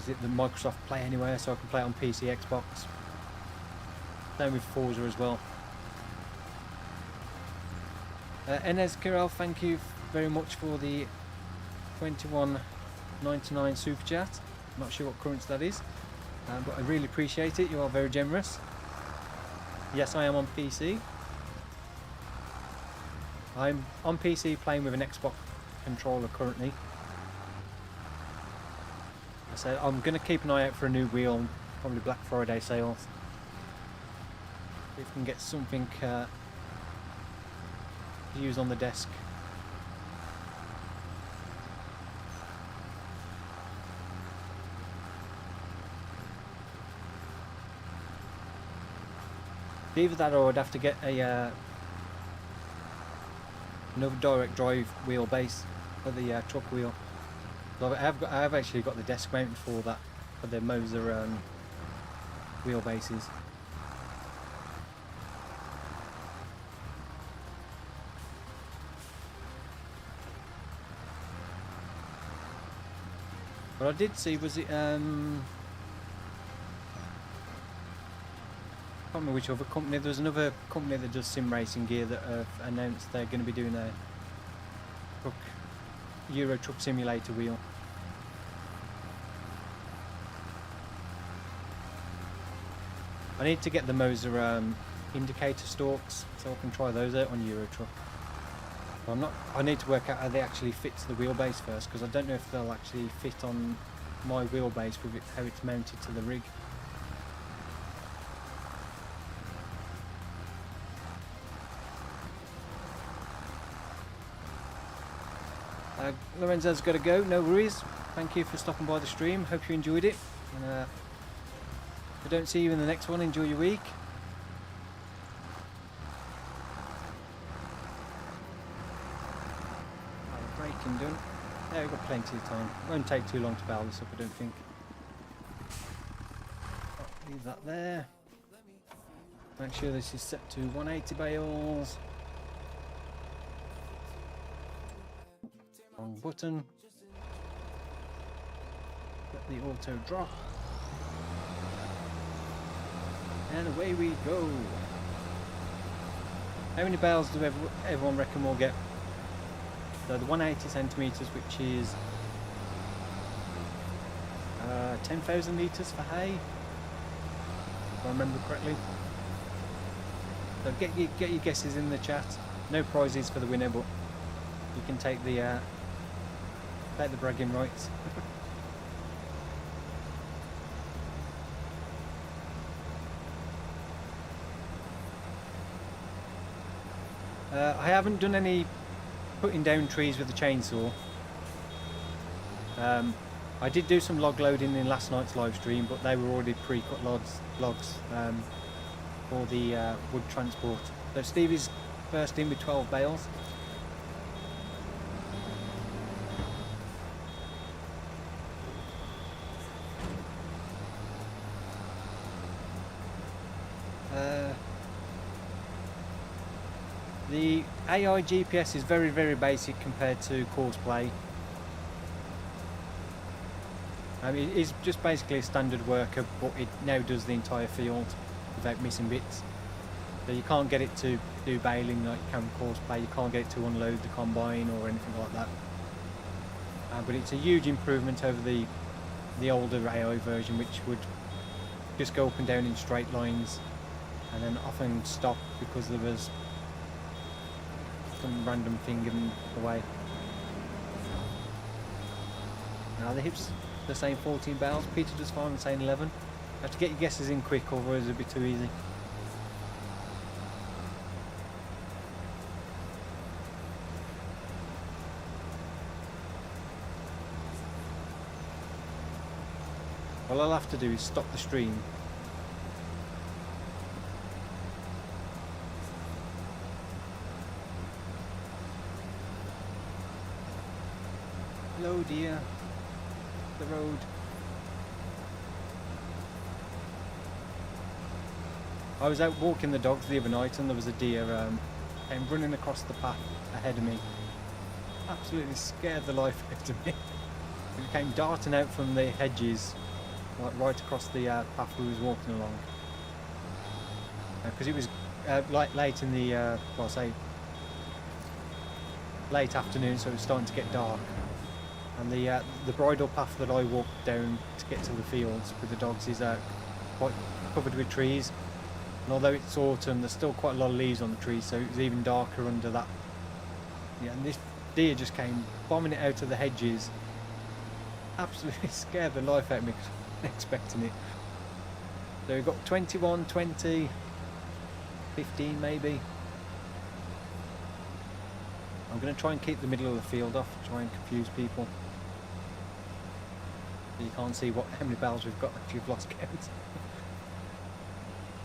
it's the Microsoft Play Anywhere, so I can play it on PC, Xbox. Same with Forza as well. Enes Kirel, thank you very much for the $21.99 super chat. I'm not sure what currency that is, but I really appreciate it. You are very generous. Yes, I am on PC. I'm on PC playing with an Xbox controller currently. So I'm going to keep an eye out for a new wheel, probably Black Friday sales. If we can get something to use on the desk. Either that or I'd have to get a another direct drive wheelbase for the truck wheel. So I have actually got the desk mounted for that, for the Moser wheelbases. But I did see, was it I can't remember which other company. There was another company that does sim racing gear that have announced they're going to be doing a Euro Truck Simulator wheel. I need to get the Moser indicator stalks so I can try those out on Euro Truck. I need to work out how they actually fit to the wheelbase first, because I don't know if they'll actually fit on my wheelbase with how it's mounted to the rig. Lorenzo's got to go, no worries. Thank you for stopping by the stream, hope you enjoyed it. And, if I don't see you in the next one, enjoy your week. Braking done. Yeah, we've got plenty of time. Won't take too long to barrel this up, I don't think. Leave that there. Make sure this is set to 180 bales. Wrong button. the auto drop. And away we go. How many bales do everyone reckon we'll get? So the 180 centimetres, which is 10,000 litres for hay, if I remember correctly. So get your guesses in the chat. No prizes for the winner, but you can take the bragging rights. I haven't done any putting down trees with the chainsaw. I did do some log loading in last night's live stream, but they were already pre-cut logs for the wood transport. So Steve is first in with 12 bales. The AI GPS is very, very basic compared to course play. It is just basically a standard worker, but it now does the entire field without missing bits. So you can't get it to do baling like you can course play. You can't get it to unload the combine or anything like that. But it's a huge improvement over the older AI version, which would just go up and down in straight lines and then often stop because there was some random thing in the way. Now the hips the same 14 bales. Peter does fine saying 11. You have to get your guesses in quick, otherwise it'll be too easy. All I'll have to do is stop the stream. Hello dear. The road. I was out walking the dogs the other night and there was a deer came running across the path ahead of me. Absolutely scared the life out of me. It came darting out from the hedges, like right across the path we was walking along. Because it was like late in the, well, say late afternoon, so it was starting to get dark. And the bridle path that I walked down to get to the fields with the dogs is quite covered with trees. And although it's autumn, there's still quite a lot of leaves on the trees, so it was even darker under that. Yeah, and this deer just came bombing it out of the hedges. Absolutely scared the life out of me because I wasn't expecting it. So we've got 21, 20, 15 maybe. I'm going to try and keep the middle of the field off, try and confuse people. You can't see how many bales we've got if you've lost count.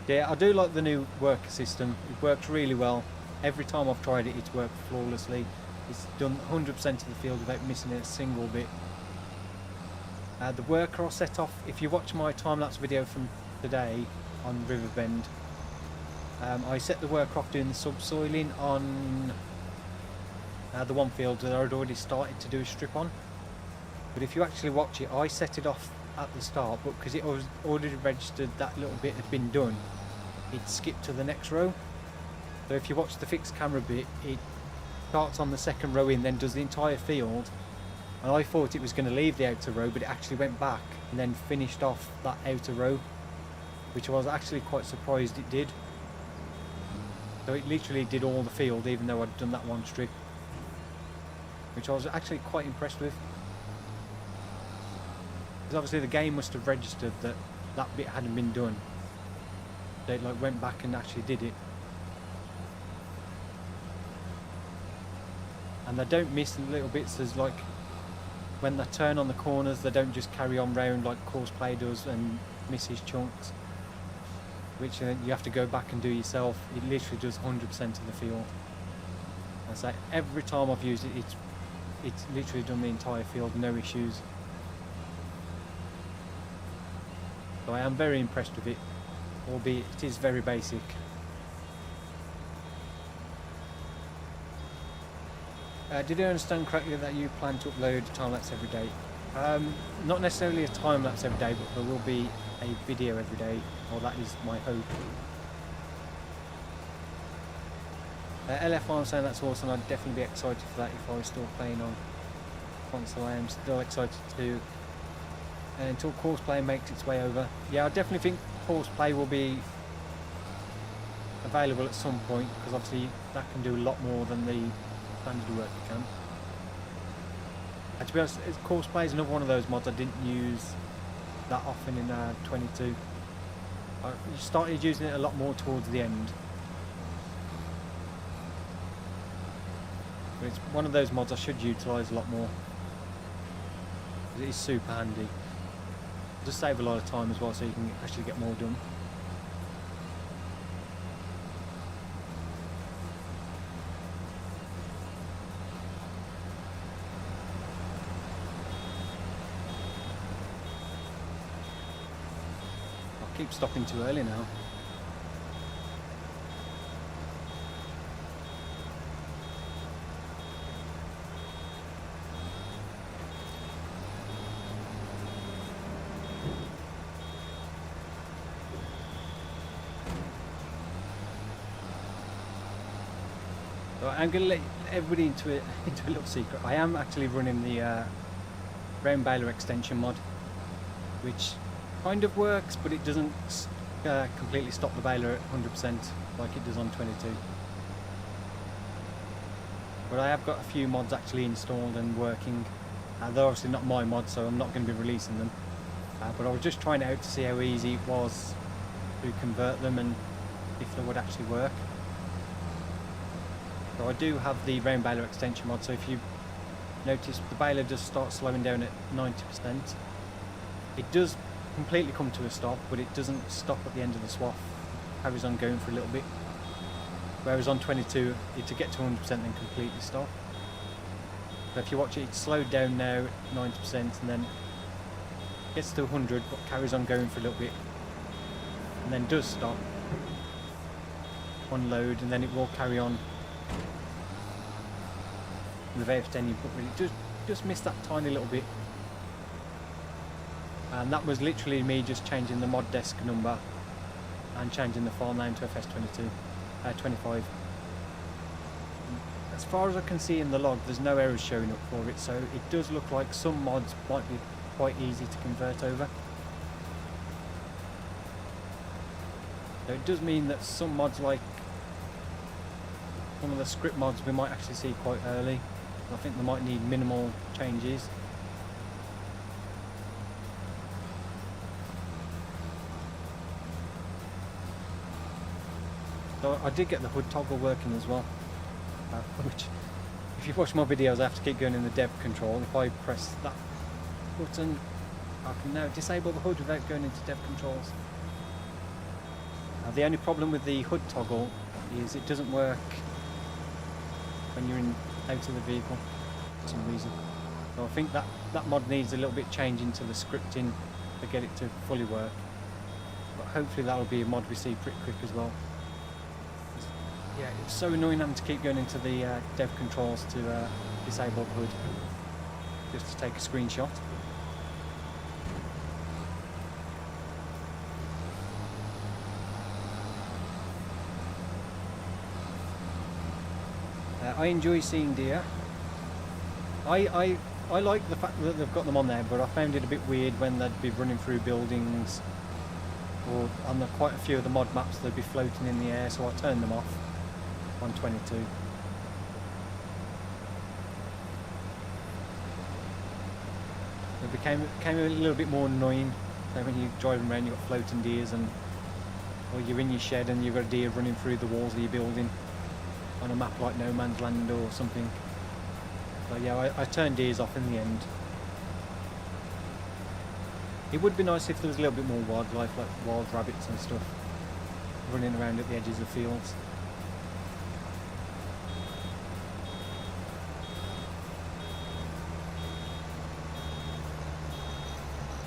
Yeah, I do like the new worker system. It works really well. Every time I've tried it, it's worked flawlessly. It's done 100% of the field without missing a single bit. The worker I'll set off, if you watch my time-lapse video from today on Riverbend, I set the worker off doing the subsoiling on the one field that I'd already started to do a strip on. But if you actually watch it, I set it off at the start, but because it was already registered that little bit had been done, it skipped to the next row. So if you watch the fixed camera bit, it starts on the second row in, then does the entire field. And I thought it was going to leave the outer row, but it actually went back and then finished off that outer row, which I was actually quite surprised it did. So it literally did all the field, even though I'd done that one strip, which I was actually quite impressed with. Because obviously the game must have registered that that bit hadn't been done. They like went back and actually did it. And they don't miss the little bits. There's like when they turn on the corners, they don't just carry on round like course play does and misses chunks, which you have to go back and do yourself. It literally does 100% of the field. I say every time I've used it, it's literally done the entire field, no issues. So I am very impressed with it, albeit it is very basic. Did I understand correctly that you plan to upload time-lapse every day? Not necessarily a time lapse every day, but there will be a video every day, or that is my hope. LF, I'm saying that's awesome. I'd definitely be excited for that if I was still playing on console. I am still excited to, until course play makes its way over. Yeah, I definitely think course play will be available at some point, because obviously that can do a lot more than the standard work can. To be honest, course play is another one of those mods I didn't use that often in 22. I started using it a lot more towards the end. But it's one of those mods I should utilise a lot more. It is super handy. It does save a lot of time as well, so you can actually get more done. I'll keep stopping too early now. I'm going to let everybody into a little secret. I am actually running the Rain Baler extension mod, which kind of works, but it doesn't completely stop the baler at 100% like it does on 22. But I have got a few mods actually installed and working. They're obviously not my mods, so I'm not going to be releasing them. But I was just trying it out to see how easy it was to convert them and if they would actually work. So I do have the Rain Baler extension mod, so if you notice the baler does start slowing down at 90%. It does completely come to a stop, but it doesn't stop at the end of the swath. It carries on going for a little bit. Whereas on 22, to get to 100% then completely stop. So if you watch it, it's slowed down now at 90% and then gets to 100 but carries on going for a little bit. And then does stop, unload, and then it will carry on without any input. It just missed that tiny little bit, and that was literally me just changing the mod desk number and changing the file name to FS25. As far as I can see in the log, there's no errors showing up for it, so it does look like some mods might be quite easy to convert over. So it does mean that some mods, like some of the script mods, we might actually see quite early. I think they might need minimal changes. So I did get the hood toggle working as well, which if you watch my videos I have to keep going in the dev control. If I press that button I can now disable the hood without going into dev controls. The only problem with the hood toggle is it doesn't work when you're out of the vehicle for some reason. So I think that mod needs a little bit changing to the scripting to get it to fully work. But hopefully that will be a mod we see pretty quick as well. Yeah, it's so annoying having to keep going into the dev controls to disable the hood just to take a screenshot. I enjoy seeing deer. I like the fact that they've got them on there, but I found it a bit weird when they'd be running through buildings, or on quite a few of the mod maps they'd be floating in the air, so I turned them off on 22. It became a little bit more annoying. So when you're driving around, you've got floating deers, or you're in your shed and you've got a deer running through the walls of your building on a map like No Man's Land or something. So yeah, I turned deers off in the end. It would be nice if there was a little bit more wildlife, like wild rabbits and stuff, running around at the edges of fields.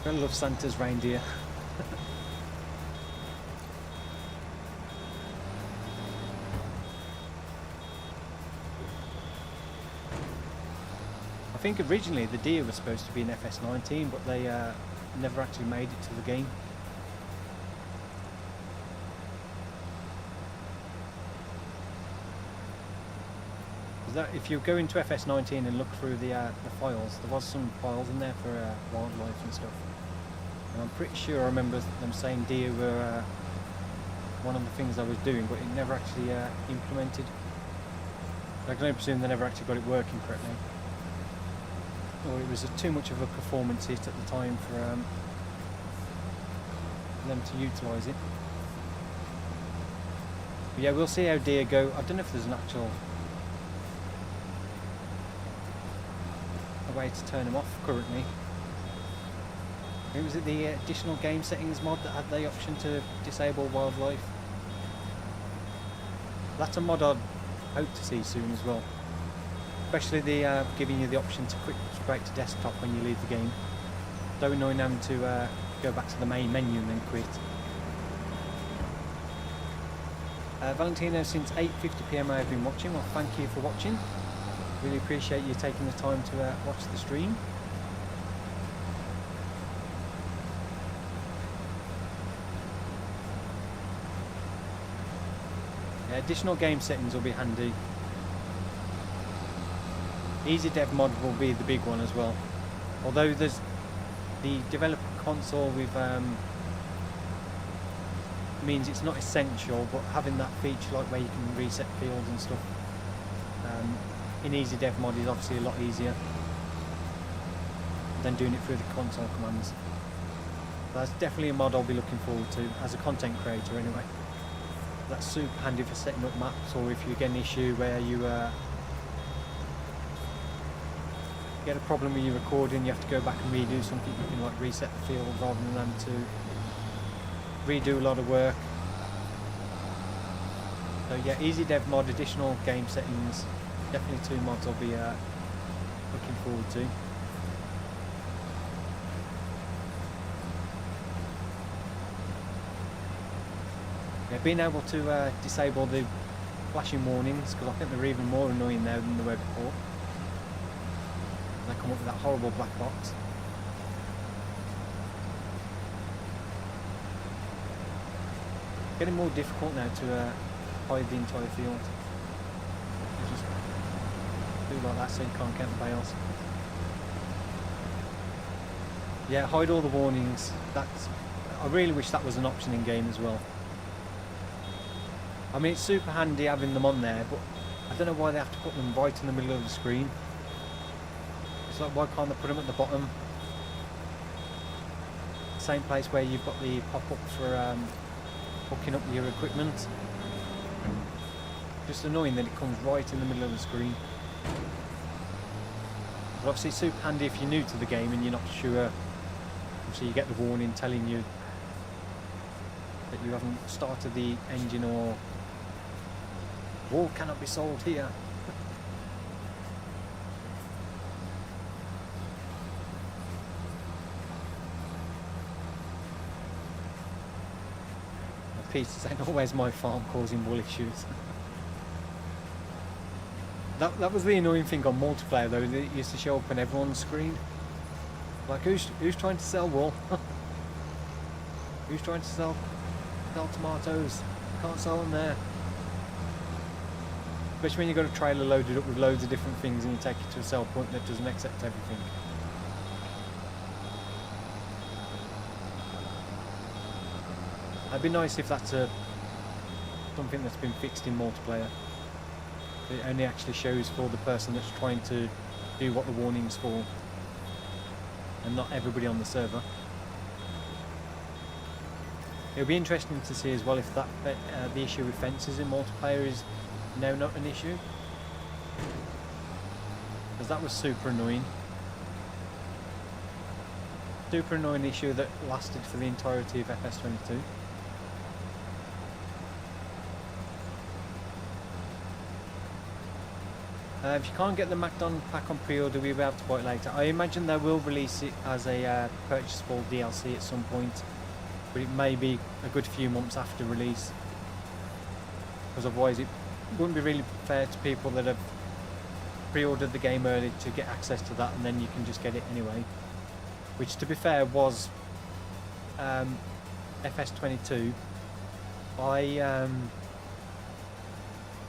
I love Santa's reindeer. I think originally the deer was supposed to be in FS19, but they never actually made it to the game. If you go into FS19 and look through the files, there was some files in there for wildlife and stuff. And I'm pretty sure I remember them saying deer were one of the things I was doing, but it never actually implemented. I can only presume they never actually got it working correctly. Or it was too much of a performance hit at the time for them to utilise it. But yeah, we'll see how deer go. I don't know if there's an actual way to turn them off currently. Was it the additional game settings mod that had the option to disable wildlife? That's a mod I'd hope to see soon as well. Especially the giving you the option to quit straight to desktop when you leave the game. So annoying having to go back to the main menu and then quit. Valentino, since 8:50 PM I have been watching. Well, thank you for watching. Really appreciate you taking the time to watch the stream. Yeah, additional game settings will be handy. Easy Dev mod will be the big one as well. Although there's the developer console with means it's not essential, but having that feature like where you can reset fields and stuff in Easy Dev mod is obviously a lot easier than doing it through the console commands. That's definitely a mod I'll be looking forward to as a content creator anyway. That's super handy for setting up maps, or if you get an issue where you get a problem with your recording, you have to go back and redo something, you can like reset the field rather than having to redo a lot of work. So yeah, Easy Dev mod, additional game settings, definitely two mods I'll be looking forward to. Yeah, being able to disable the flashing warnings, because I think they're even more annoying now than they were before. They come up with that horrible black box. Getting more difficult now to hide the entire field. You just do like that so you can't count the bales. Yeah, hide all the warnings. I really wish that was an option in game as well. I mean, it's super handy having them on there, but I don't know why they have to put them right in the middle of the screen. It's like, why can't they put them at the bottom? Same place where you've got the pop-up for hooking up your equipment. Just annoying that it comes right in the middle of the screen. But obviously it's super handy if you're new to the game and you're not sure. Obviously you get the warning telling you that you haven't started the engine, or wool cannot be sold here. Peter saying, always my farm causing wool issues. that was the annoying thing on multiplayer though, that it used to show up on everyone's screen. Like, who's trying to sell wool? Who's trying to sell tomatoes? Can't sell them there. Especially when you've got a trailer loaded up with loads of different things and you take it to a sell point that doesn't accept everything. It'd be nice if that's something that's been fixed in multiplayer. It only actually shows for the person that's trying to do what the warning's for, and not everybody on the server. It'll be interesting to see as well if that the issue with fences in multiplayer is now not an issue, because that was super annoying. Super annoying issue that lasted for the entirety of FS22. If you can't get the Macdon pack on pre-order, we'll be able to buy it later. I imagine they will release it as a purchasable DLC at some point, but it may be a good few months after release, because otherwise it wouldn't be really fair to people that have pre-ordered the game early to get access to that, and then you can just get it anyway. Which, to be fair, was FS25.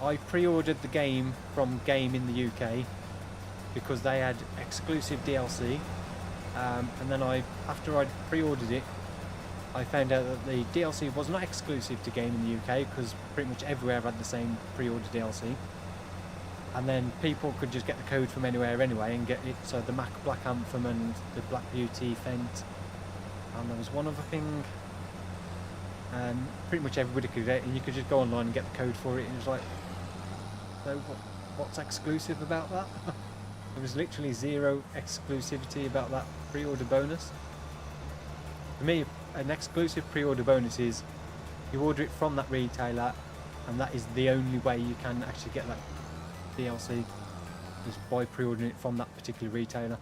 I pre-ordered the game from Game in the UK because they had exclusive DLC, and then after I'd pre-ordered it, I found out that the DLC was not exclusive to Game in the UK because pretty much everywhere had the same pre-order DLC. And then people could just get the code from anywhere anyway and get it. So the Black Anthem and the Black Beauty Fent, and there was one other thing. Pretty much everybody could get it, and you could just go online and get the code for it. And it was like, so what's exclusive about that? There was literally zero exclusivity about that pre-order bonus. For me, an exclusive pre-order bonus is you order it from that retailer, and that is the only way you can actually get that DLC, is by pre-ordering it from that particular retailer.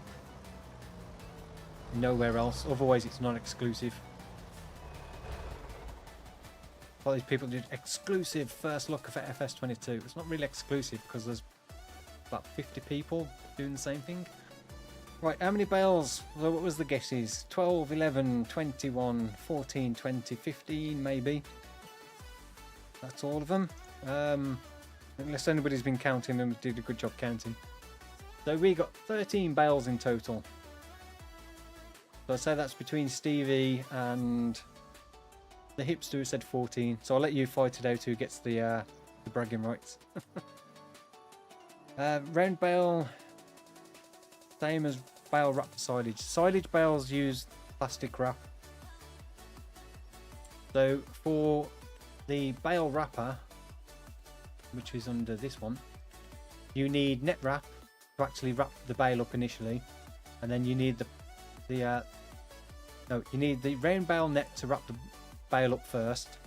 Nowhere else. Otherwise, it's not exclusive. All these people did exclusive first look of FS22. It's not really exclusive because there's about 50 people doing the same thing. Right, how many bales? So what was the guesses? 12, 11, 21, 14, 20, 15 maybe. That's all of them. Unless anybody's been counting and did a good job counting. So we got 13 bales in total. So I'd say that's between Stevie and the hipster who said 14. So I'll let you fight it out who gets the bragging rights. Round bale, same as bale wrap silage. Silage bales use plastic wrap. So for the bale wrapper, which is under this one, you need net wrap to actually wrap the bale up initially, and then you need you need the round bale net to wrap the bale up first,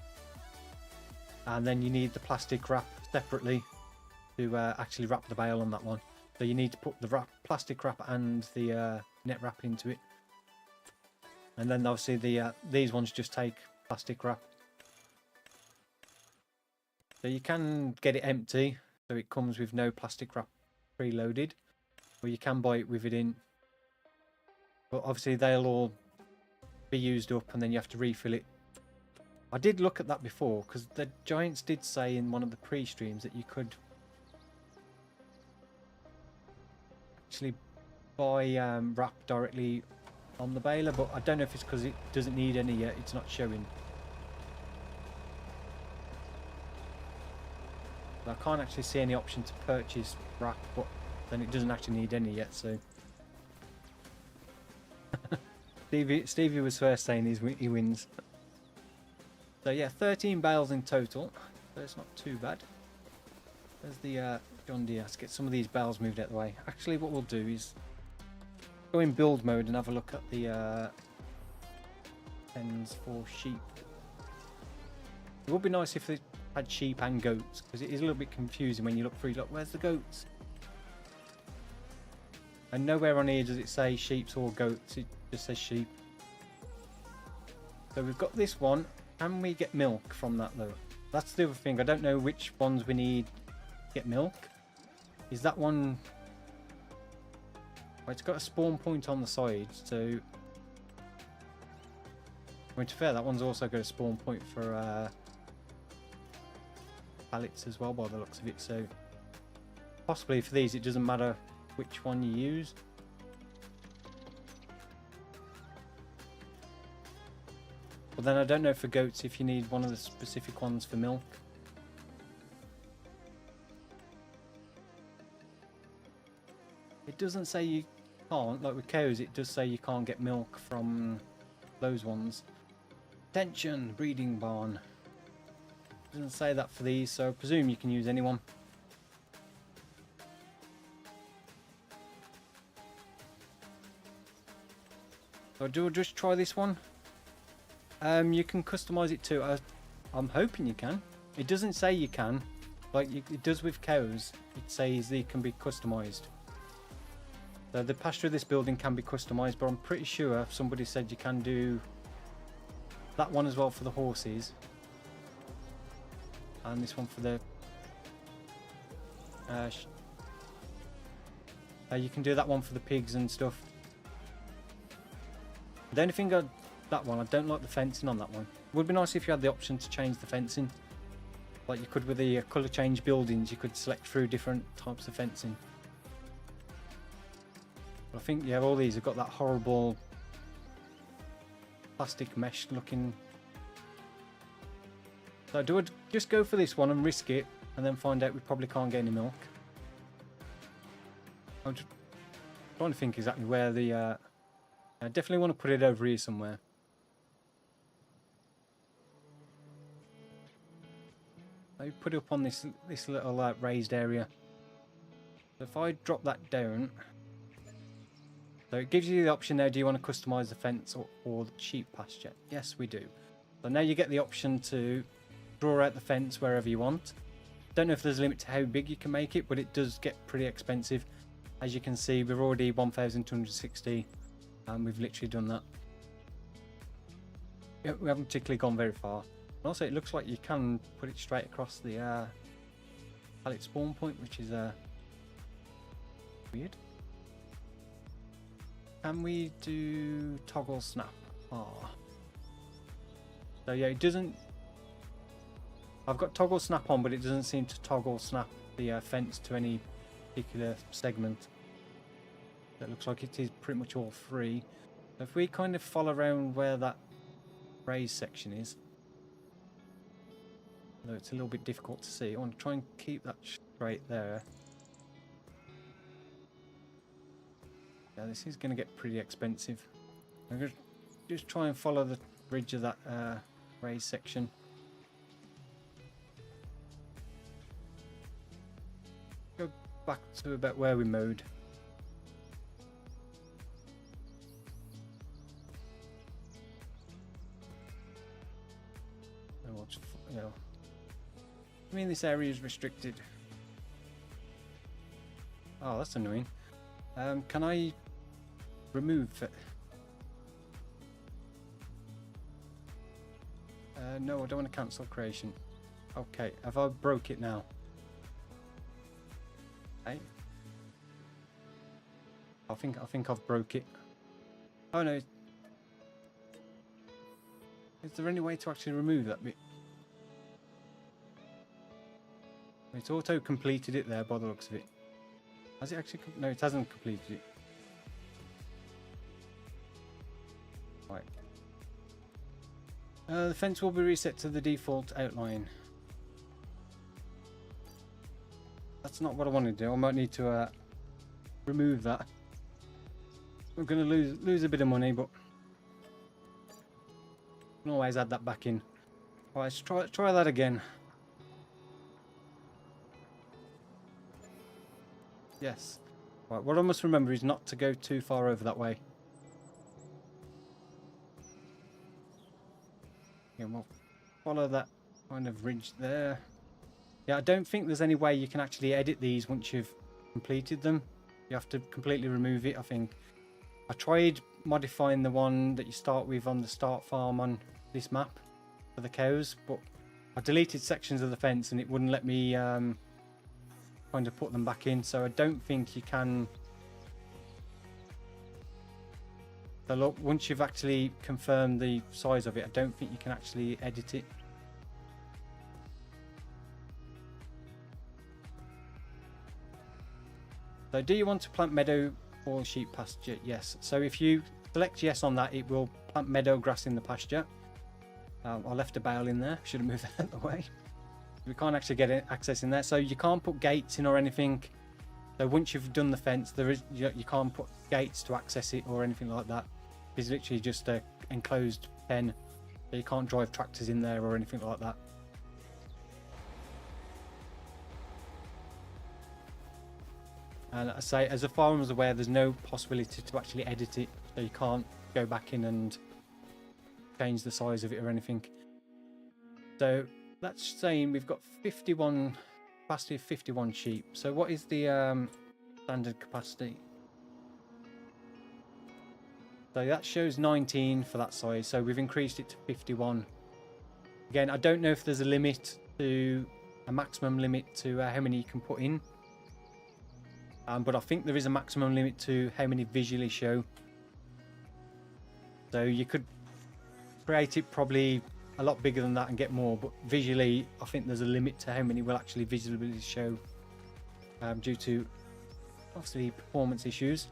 and then you need the plastic wrap separately to actually wrap the bale on that one. So you need to put the plastic wrap and the net wrap into it, and then obviously these ones just take plastic wrap. So you can get it empty, so it comes with no plastic wrap preloaded, or you can buy it with it in. But obviously they'll all be used up and then you have to refill it. I did look at that before because the Giants did say in one of the pre-streams that you could actually buy wrap directly on the baler, but I don't know if it's because it doesn't need any yet, it's not showing. I can't actually see any option to purchase wrap, but then it doesn't actually need any yet, so Stevie was first saying he wins. So yeah, 13 bales in total, so it's not too bad. There's the John Deere. Let's get some of these bales moved out of the way. Actually, what we'll do is go in build mode and have a look at the pens for sheep. It would be nice if they had sheep and goats, because it is a little bit confusing when you look through. Look, where's the goats? And nowhere on here does it say sheep or goats, it just says sheep. So we've got this one. Can we get milk from that though? That's the other thing. I don't know which ones we need to get milk. Is that one... Well, it's got a spawn point on the side, so... I mean, to be fair, that one's also got a spawn point for pallets as well by the looks of it, so... Possibly for these it doesn't matter which one you use. But then I don't know for goats if you need one of the specific ones for milk. It doesn't say you can't, like with cows it does say you can't get milk from those ones. Attention, breeding barn. Doesn't say that for these, so I presume you can use any one. So do I just try this one? You can customize it too. I'm hoping you can. It doesn't say you can, like it does with cows. It says they can be customized. So the pasture of this building can be customized, but I'm pretty sure somebody said you can do that one as well for the horses, and this one for the You can do that one for the pigs and stuff. The only thing that one, I don't like the fencing on that one. It would be nice if you had the option to change the fencing. Like you could with the colour change buildings, you could select through different types of fencing. But I think, yeah, all these have got that horrible plastic mesh looking. So do I just go for this one and risk it, and then find out we probably can't get any milk? I'm just trying to think exactly where the... I definitely want to put it over here somewhere. I put it up on this little raised area. So if I drop that down, so it gives you the option there. Do you want to customize the fence or the sheep pasture? Yes, we do. So now you get the option to draw out the fence wherever you want. Don't know if there's a limit to how big you can make it, but it does get pretty expensive. As you can see, we're already 1,260, and we've literally done that. Yeah, we haven't particularly gone very far. And also, it looks like you can put it straight across the pallet spawn point, which is weird. Can we do toggle snap? Ah. So yeah, it doesn't. I've got toggle snap on, but it doesn't seem to toggle snap the fence to any particular segment. It looks like it is pretty much all free. So if we kind of follow around where that raised section is, though it's a little bit difficult to see, I want to try and keep that straight there. Yeah, this is going to get pretty expensive. I'm going to just try and follow the ridge of that raised section. Go back to about where we mowed. You know, I mean, this area is restricted. Oh, that's annoying. Can I remove it? No, I don't want to cancel creation. Okay, have I broke it now? Hey, I think I've broke it. Oh no! Is there any way to actually remove that bit? It's auto completed it there by the looks of it. Has it actually? No, it hasn't completed it. Right. The fence will be reset to the default outline. That's not what I want to do. I might need to remove that. We're going to lose a bit of money, but we can always add that back in. Alright, let's try that again. Yes. Right, what I must remember is not to go too far over that way. Yeah, we'll follow that kind of ridge there. Yeah, I don't think there's any way you can actually edit these once you've completed them. You have to completely remove it, I think. I tried modifying the one that you start with on the start farm on this map for the cows, but I deleted sections of the fence and it wouldn't let me kind of put them back in, so I don't think you can. So look, once you've actually confirmed the size of it, I don't think you can actually edit it. So do you want to plant meadow or sheep pasture? Yes. So if you select yes on that, it will plant meadow grass in the pasture. I left a bale in there, should have moved that out of the way. We can't actually get access in there, so you can't put gates in or anything. So once you've done the fence, there is you can't put gates to access it or anything like that. It's literally just a enclosed pen, so you can't drive tractors in there or anything like that. And I say, as far as I'm aware, there's no possibility to actually edit it, so you can't go back in and change the size of it or anything. So that's saying we've got 51 capacity of 51 sheep. So what is the standard capacity? So that shows 19 for that size, so we've increased it to 51. Again, I don't know if there's a maximum limit to how many you can put in. but I think there is a maximum limit to how many visually show. So you could create it probably a lot bigger than that and get more, but visually I think there's a limit to how many will actually visually show, due to obviously performance issues.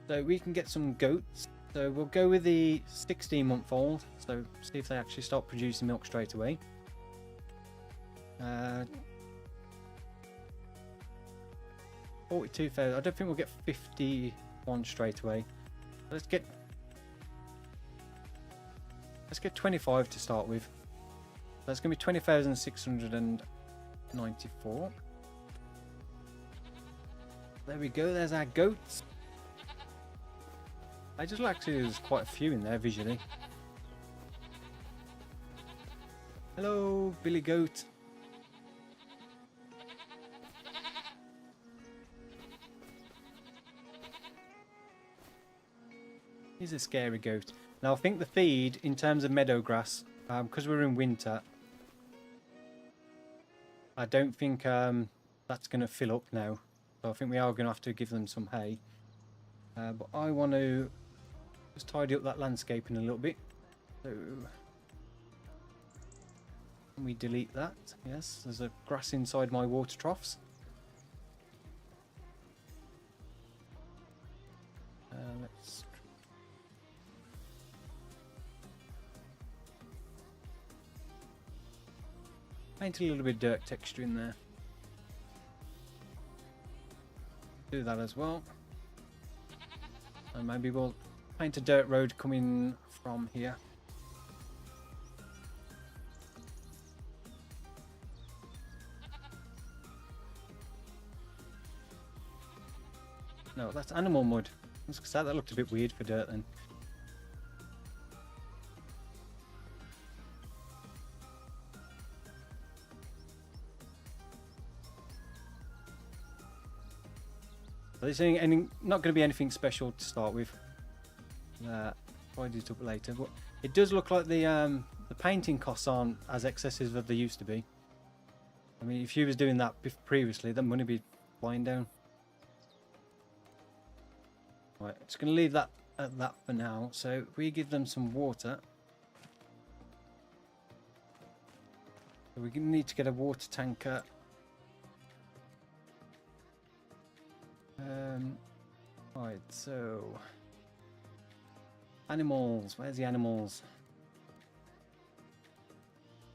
So we can get some goats. So we'll go with the 16-month-old. So see if they actually start producing milk straight away. 42,000. I don't think we'll get 51 straight away. Let's get 25 to start with. That's going to be 20,694. There we go. There's our goats. I just like to. There's quite a few in there visually. Hello, Billy Goat. He's a scary goat. Now I think the feed in terms of meadow grass, because we're in winter, I don't think that's going to fill up now. So I think we are going to have to give them some hay. But I want to just tidy up that landscaping a little bit. So can we delete that? Yes, there's a grass inside my water troughs. Let's paint a little bit of dirt texture in there. Do that as well. And maybe we'll paint a dirt road coming from here. No, that's animal mud. That looked a bit weird for dirt then. There's not going to be anything special to start with. I'll do it up later, but it does look like the painting costs aren't as excessive as they used to be. I mean, if you was doing that previously, that money would be flying down. Right, just going to leave that at that for now. So if we give them some water, so we need to get a water tanker. Right, so animals. Where's the animals?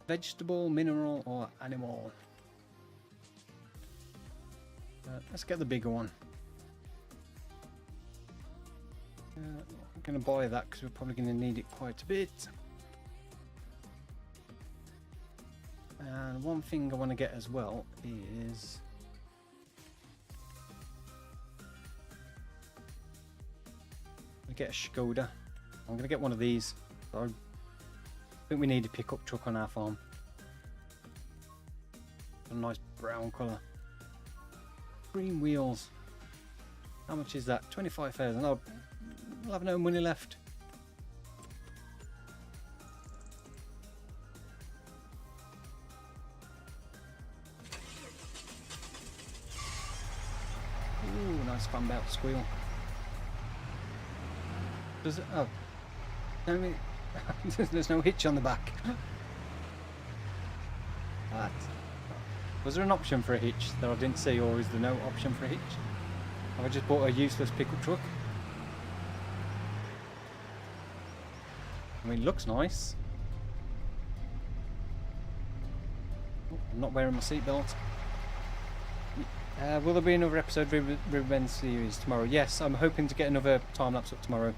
Vegetable, mineral, or animal? Let's get the bigger one. I'm going to buy that because we're probably going to need it quite a bit. And one thing I want to get as well is get a Skoda. I'm going to get one of these. So I think we need a pickup truck on our farm. A nice brown colour. Green wheels. How much is that? 25,000. I'll have no money left. Ooh, nice fan belt squeal. Does it? Oh, no, there's no hitch on the back. That. Was there an option for a hitch that I didn't see, or is there no option for a hitch? Have I just bought a useless pickup truck? I mean, it looks nice. Oh, I'm not wearing my seatbelt. Will there be another episode of Riverbend series tomorrow? Yes, I'm hoping to get another time lapse up tomorrow.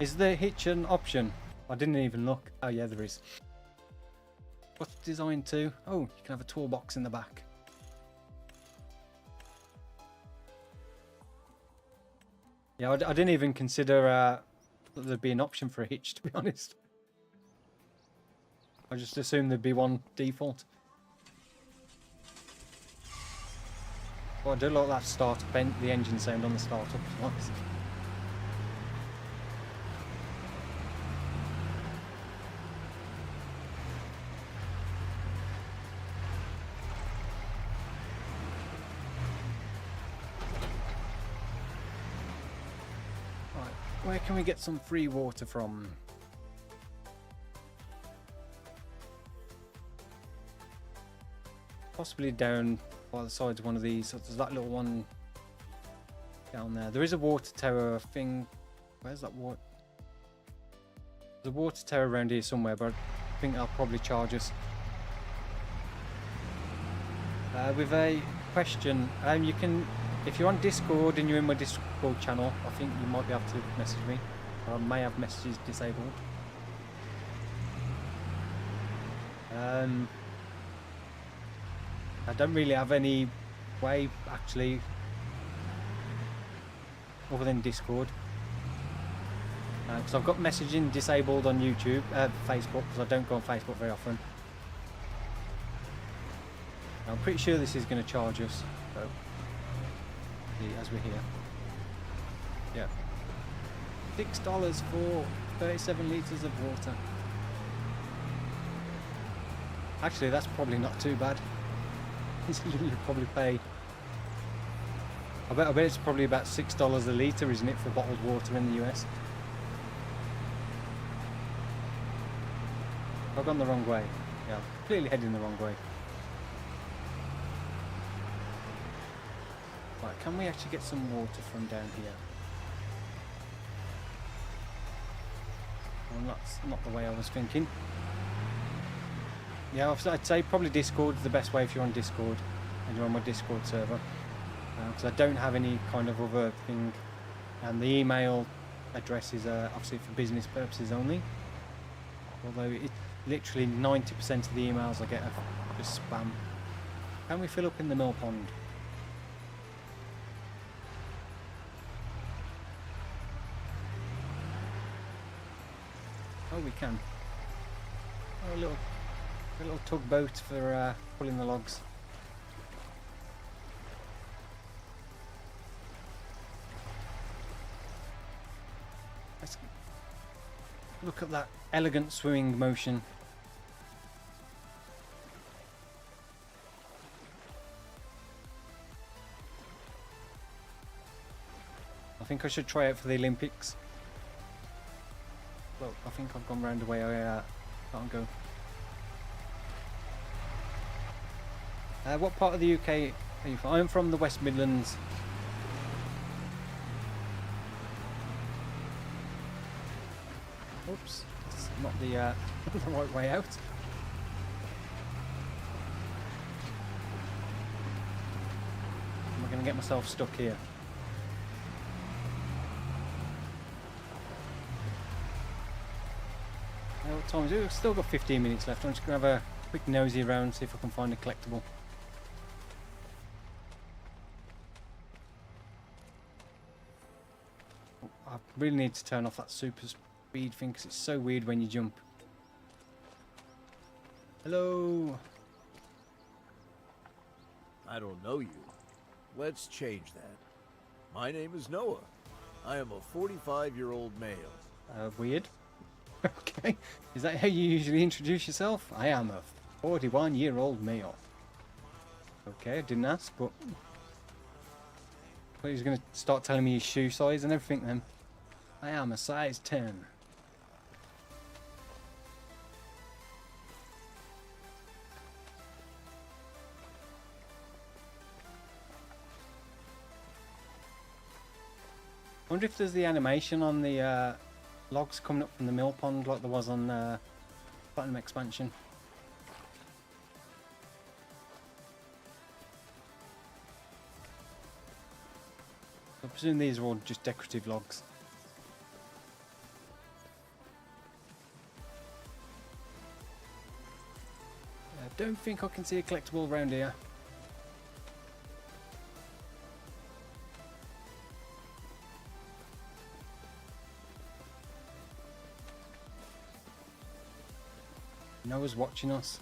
Is the hitch an option? I didn't even look. Oh yeah, there is. What's it designed to? Oh, you can have a toolbox in the back. Yeah, I didn't even consider that there'd be an option for a hitch, to be honest. I just assumed there'd be one default. Well, I do like that start, the engine sound on the startup. Nice. Where can we get some free water from? Possibly down by the sides of one of these. So there's that little one down there. There is a water tower thing. Where's that water? There's a water tower around here somewhere, but I think they'll probably charge us. With a question, you can, if you're on Discord and you're in my Discord channel, I think you might be able to message me. Or I may have messages disabled. I don't really have any way, actually, other than Discord. Because I've got messaging disabled on YouTube, Facebook, because I don't go on Facebook very often. I'm pretty sure this is going to charge us, so, as we're here. Yeah. $6 for 37 litres of water. Actually, that's probably not too bad. You probably pay. I bet it's probably about $6 a litre, isn't it, for bottled water in the US? I've gone the wrong way. Yeah, I'm completely heading the wrong way. Right, can we actually get some water from down here? Well, that's not the way I was thinking. Yeah, I'd say probably Discord is the best way if you're on Discord and you're on my Discord server. Because I don't have any kind of other thing. And the email address is obviously for business purposes only. Although it literally 90% of the emails I get are just spam. Can we fill up in the mill pond? Oh, we can. Oh, a little tugboat for pulling the logs. Let's look at that elegant swimming motion. I think I should try out for the Olympics. Well, I think I've gone round the way I can't go. What part of the UK are you from? I'm from the West Midlands. Oops, that's not the the right way out. Am I going to get myself stuck here? What time is it? We've still got 15 minutes left. I'm just going to have a quick nosy around, see if I can find a collectible. I really need to turn off that super speed thing because it's so weird when you jump. Hello. I don't know you. Let's change that. My name is Noah. I am a 45-year-old male. Weird. Okay. Is that how you usually introduce yourself? I am a 41-year-old male. Okay, I didn't ask, but... Well, he's going to start telling me his shoe size and everything then. I am a size 10. I wonder if there's the animation on the logs coming up from the mill pond like there was on Platinum Expansion. I presume these are all just decorative logs. I don't think I can see a collectible around here. Noah's watching us.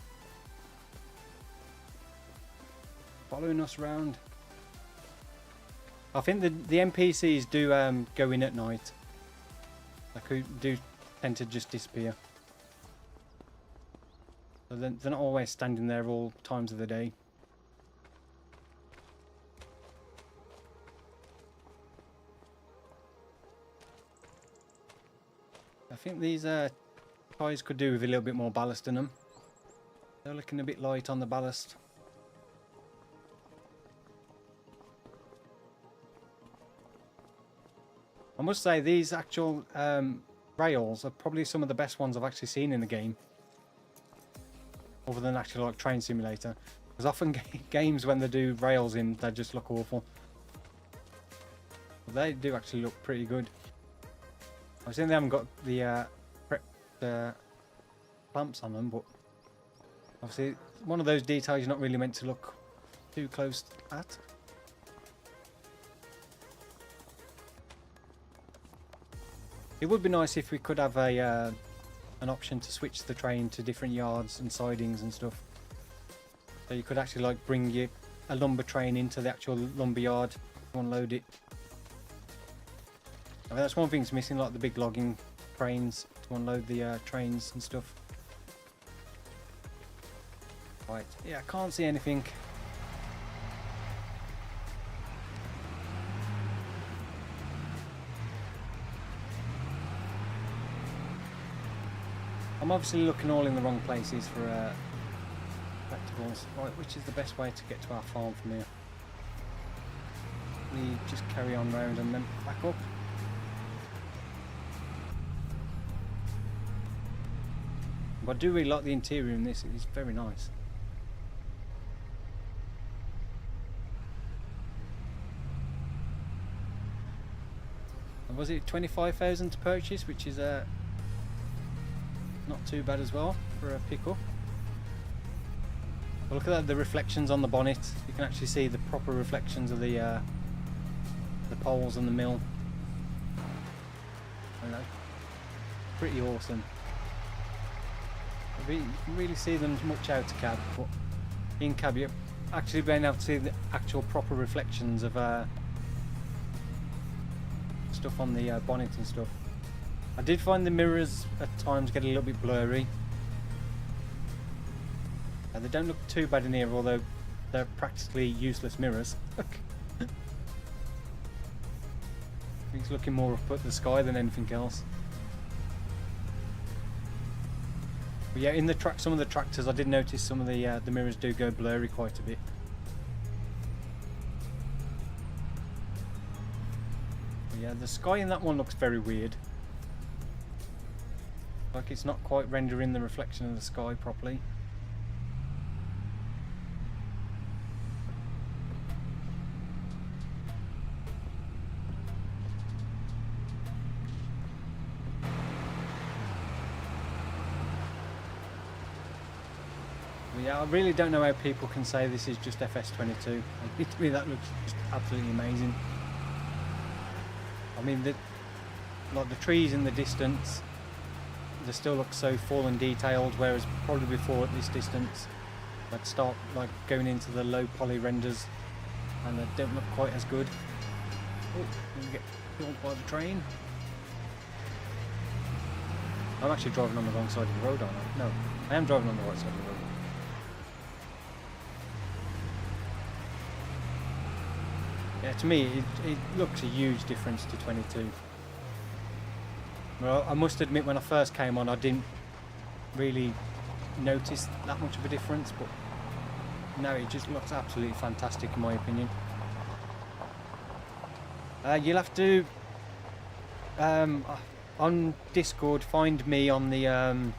Following us round. I think the NPCs do go in at night. They do tend to just disappear. So they're not always standing there all times of the day. think these tyres could do with a little bit more ballast in them. They're looking a bit light on the ballast. I must say these actual rails are probably some of the best ones I've actually seen in the game. Other than actually like Train Simulator. Because often games when they do rails in, they just look awful. But they do actually look pretty good. I've seen they haven't got the clamps on them, but obviously one of those details you're not really meant to look too close at. It would be nice if we could have a an option to switch the train to different yards and sidings and stuff. So you could actually like bring a lumber train into the actual lumber yard to unload it. I mean, that's one thing that's missing, like the big logging cranes to unload the trains and stuff. Right, yeah, I can't see anything. I'm obviously looking all in the wrong places for collectibles. Right, which is the best way to get to our farm from here? We just carry on round and then back up. But I do really like the interior in this, it's very nice. And was it 25,000 to purchase, which is not too bad as well for a pickup. But look at that, the reflections on the bonnet. You can actually see the proper reflections of the poles and the mill. I know, pretty awesome. You can really see them much out of cab, but in cab you're actually being able to see the actual proper reflections of stuff on the bonnet and stuff. I did find the mirrors at times get a little bit blurry. They don't look too bad in here, although they're practically useless mirrors. He's looking more up at the sky than anything else. But yeah, in the some of the tractors, I did notice some of the mirrors do go blurry quite a bit. But yeah, the sky in that one looks very weird. Like it's not quite rendering the reflection of the sky properly. Yeah, I really don't know how people can say this is just FS25. To me, that looks just absolutely amazing. I mean, like the trees in the distance, they still look so full and detailed, whereas probably before at this distance, I'd start like going into the low poly renders, and they don't look quite as good. Oh, you get killed by the train. I'm actually driving on the wrong side of the road, aren't I? No, I am driving on the right side of the road. Yeah, to me, it looks a huge difference to 22. Well, I must admit, when I first came on, I didn't really notice that much of a difference, but now it just looks absolutely fantastic in my opinion. You'll have to, on Discord, find me on the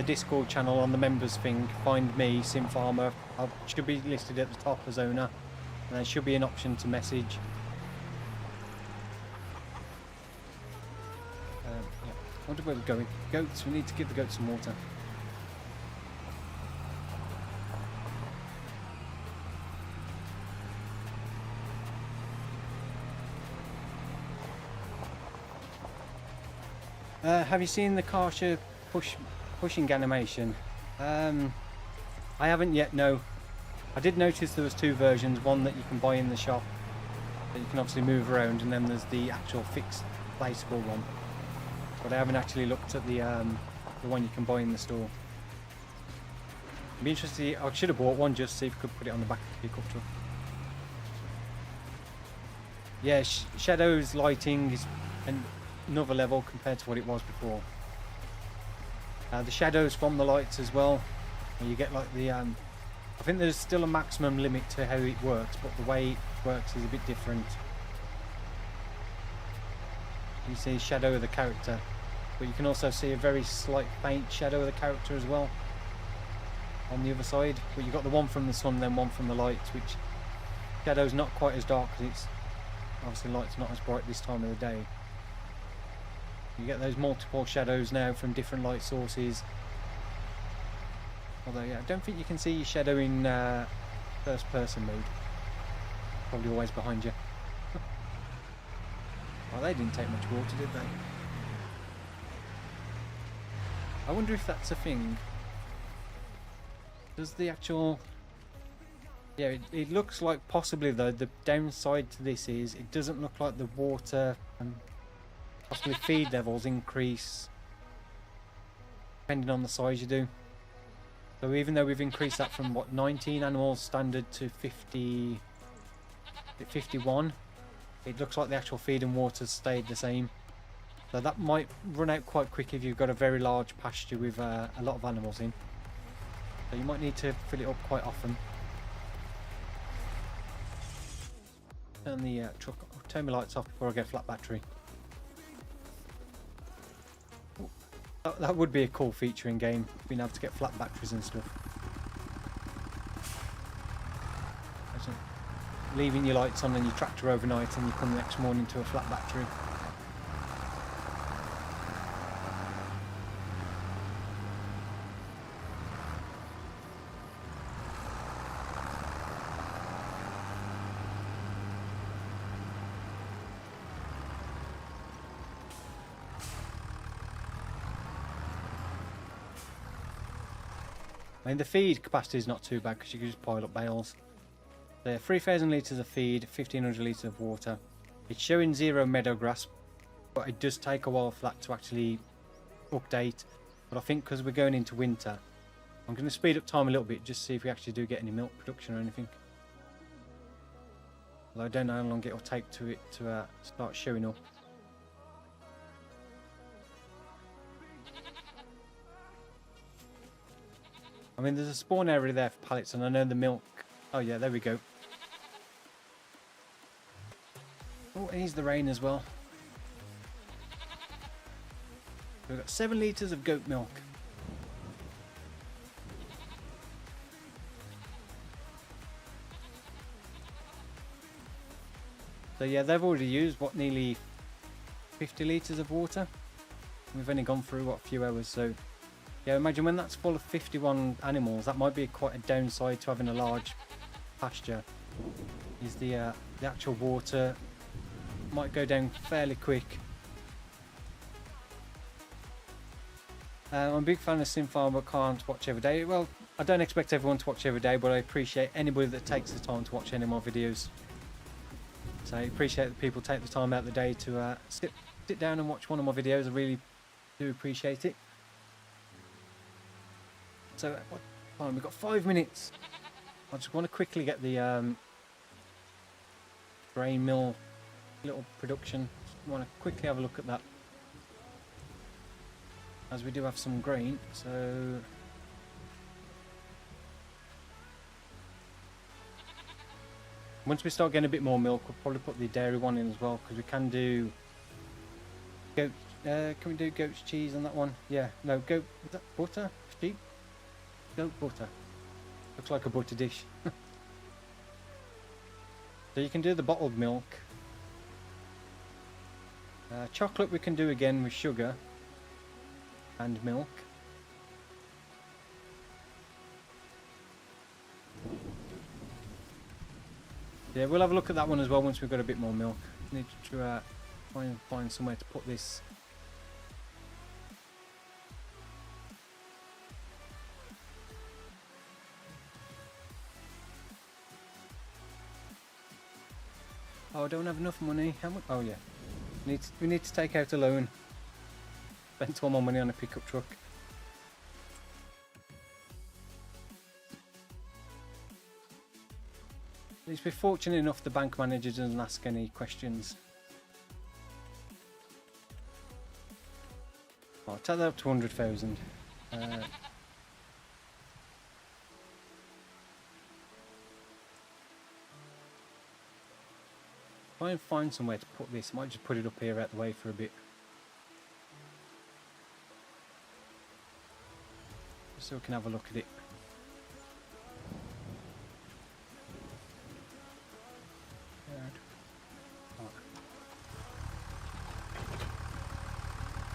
Discord channel, on the members thing, find me, Sim Farmer. I should be listed at the top as owner, and there should be an option to message. Yeah. I wonder where we're going. Goats, we need to give the goats some water. Have you seen the Karsha pushing animation? I haven't yet, no. I did notice there was two versions, one that you can buy in the shop that you can obviously move around, and then there's the actual fixed placeable one. But I haven't actually looked at the one you can buy in the store. I'd be interested. I should have bought one just to see if I could put it on the back of the pickup truck. Yeah, Shadow's lighting is another level compared to what it was before. The shadows from the lights as well. You get like the I think there's still a maximum limit to how it works, but the way it works is a bit different. You see shadow of the character, but you can also see a very slight faint shadow of the character as well on the other side. But you've got the one from the sun, then one from the lights, which shadow's not quite as dark because it's obviously light's not as bright this time of the day. You get those multiple shadows now from different light sources. Although, yeah, I don't think you can see your shadow in first person mode. Probably always behind you. Well, they didn't take much water, did they? I wonder if that's a thing. Does the actual... Yeah, it looks like possibly though, the downside to this is it doesn't look like the water and possibly feed levels increase depending on the size you do. So even though we've increased that from what 19 animals standard to 51, it looks like the actual feed and water stayed the same. So that might run out quite quick if you've got a very large pasture with a lot of animals in. So you might need to fill it up quite often. Turn the truck, turn my lights off before I get flat battery. That would be a cool feature in game, being able to get flat batteries and stuff. Leaving your lights on and your tractor overnight and you come the next morning to a flat battery. I mean, the feed capacity is not too bad because you can just pile up bales. There, 3,000 litres of feed, 1,500 litres of water. It's showing 0 meadow grass, but it does take a while for that to actually update. But I think because we're going into winter, I'm going to speed up time a little bit just to see if we actually do get any milk production or anything. Although I don't know how long it will take to it to start showing up. I mean, there's a spawn area there for pallets, and I know the milk... Oh yeah, there we go. Oh, and here's the rain as well. We've got 7 litres of goat milk. So yeah, they've already used, what, nearly 50 litres of water? We've only gone through, what, a few hours, so... Yeah, imagine when that's full of 51 animals, that might be quite a downside to having a large pasture. Is the actual water might go down fairly quick. I'm a big fan of Sim Farm, but can't watch every day. Well, I don't expect everyone to watch every day, but I appreciate anybody that takes the time to watch any more videos. So I appreciate that people take the time out of the day to sit down and watch one of my videos. I really do appreciate it. So what time? We've got 5 minutes. I just want to quickly get the grain mill little production. Just want to quickly have a look at that, as we do have some grain. So once we start getting a bit more milk, we'll probably put the dairy one in as well, because we can do goat. Can we do goat's cheese on that one? Yeah. No, goat. Is that butter? Sheep? Goat butter. Looks like a butter dish. So you can do the bottled milk. Chocolate we can do again with sugar and milk. Yeah, we'll have a look at that one as well once we've got a bit more milk. Need to try and find somewhere to put this. Oh, I don't have enough money. How much? Oh yeah, we need to take out a loan. Spent all my money on a pickup truck. At least we're fortunate enough the bank manager doesn't ask any questions. take that up to 100,000. Try and find somewhere to put this. I might just put it up here out the way for a bit. Just so we can have a look at it.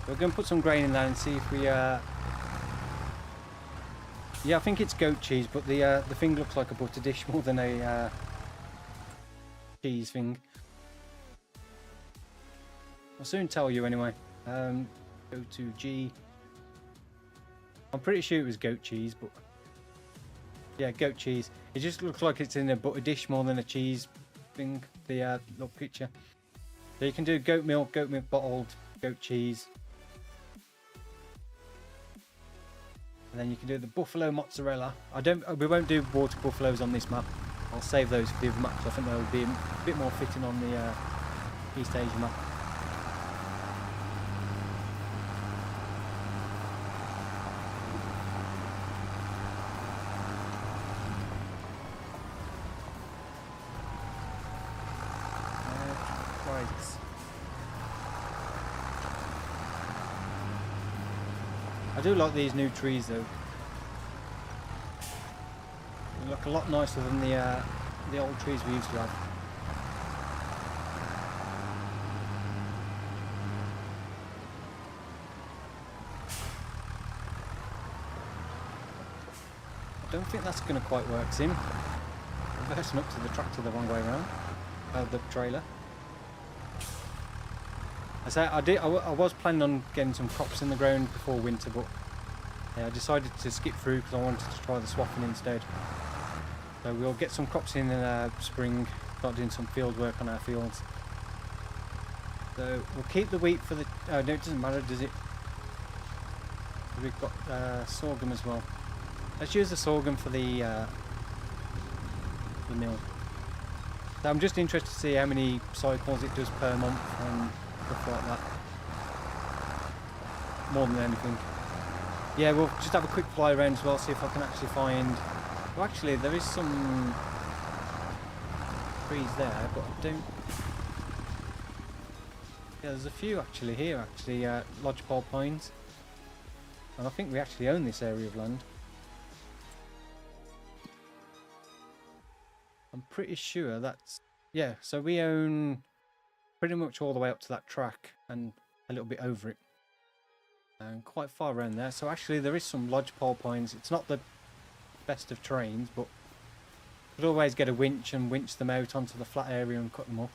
We're going to put some grain in there and see if we yeah, I think it's goat cheese, but the thing looks like a butter dish more than a cheese thing. I'll soon tell you anyway. Go to G. I'm pretty sure it was goat cheese, but yeah, goat cheese. It just looks like it's in a butter dish more than a cheese thing, the little picture. So you can do goat milk bottled, goat cheese. And then you can do the buffalo mozzarella. We won't do water buffaloes on this map. I'll save those for the other maps. I think they'll be a bit more fitting on the East Asia map. I do like these new trees though. They look a lot nicer than the old trees we used to have. I don't think that's going to quite work, Sim. Reversing up to the tractor the wrong way around. The trailer. I was planning on getting some crops in the ground before winter, but yeah, I decided to skip through because I wanted to try the swathing instead. So we'll get some crops in spring, start doing some field work on our fields. So we'll keep the wheat for the... no, it doesn't matter, does it? We've got sorghum as well. Let's use the sorghum for the mill. So I'm just interested to see how many cycles it does per month and stuff like that. More than anything. Yeah, we'll just have a quick fly around as well, see if I can actually find... Well, actually, there is some trees there, but I don't... Yeah, there's a few actually here, lodgepole pines. And I think we actually own this area of land. I'm pretty sure that's... Yeah, so we own pretty much all the way up to that track and a little bit over it. And quite far around there. So actually there is some lodgepole pines. It's not the best of terrains, but you could always get a winch and winch them out onto the flat area and cut them up.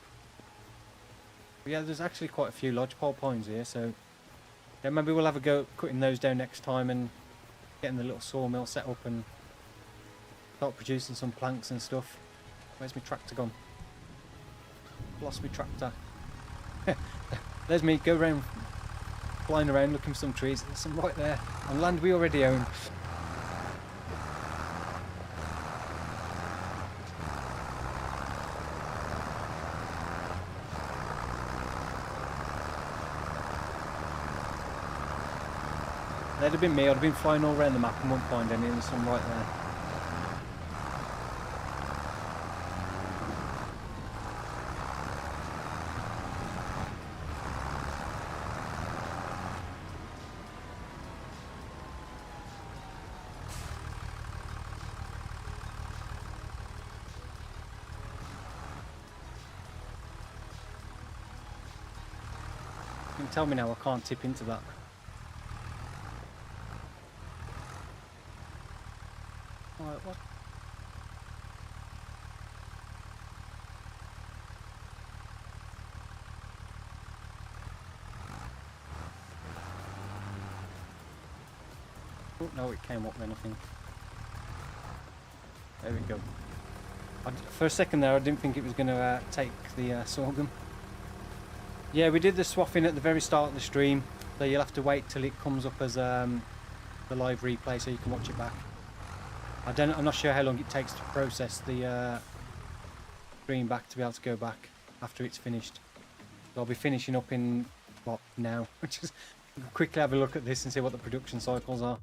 But yeah, there's actually quite a few lodgepole pines here, so yeah, maybe we'll have a go at cutting those down next time and getting the little sawmill set up and start producing some planks and stuff. Where's my tractor gone? Lost my tractor. There's me, go around, flying around looking for some trees. There's some right there, on land we already own. That'd have been me, I'd have been flying all around the map and wouldn't find any, and there's some right there. You can tell me now I can't tip into that. Alright, what? Oh no, it came up then I think. There we go. For a second there I didn't think it was going to take the sorghum. Yeah, we did the swathing at the very start of the stream, so you'll have to wait till it comes up as the live replay so you can watch it back. I'm not sure how long it takes to process the stream back to be able to go back after it's finished. So I'll be finishing up in, what, now, which is quickly have a look at this and see what the production cycles are.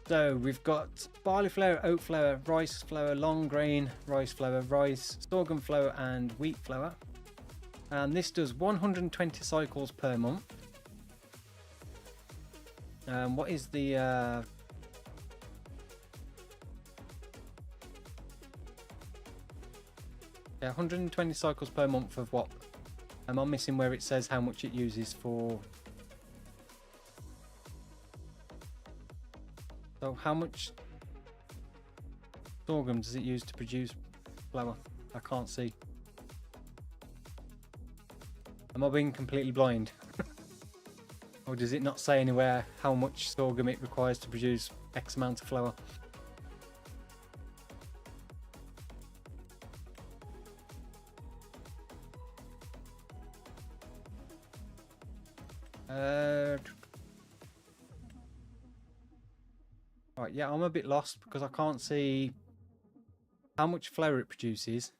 So we've got barley flour, oat flour, rice flour, long grain, rice flour, rice, sorghum flour and wheat flour. And this does 120 cycles per month. What is the... yeah, 120 cycles per month of what? Am I missing where it says how much it uses for... So how much sorghum does it use to produce flour? I can't see. Am I being completely blind? Or does it not say anywhere how much sorghum it requires to produce X amount of flour? Right, yeah, I'm a bit lost because I can't see how much flour it produces.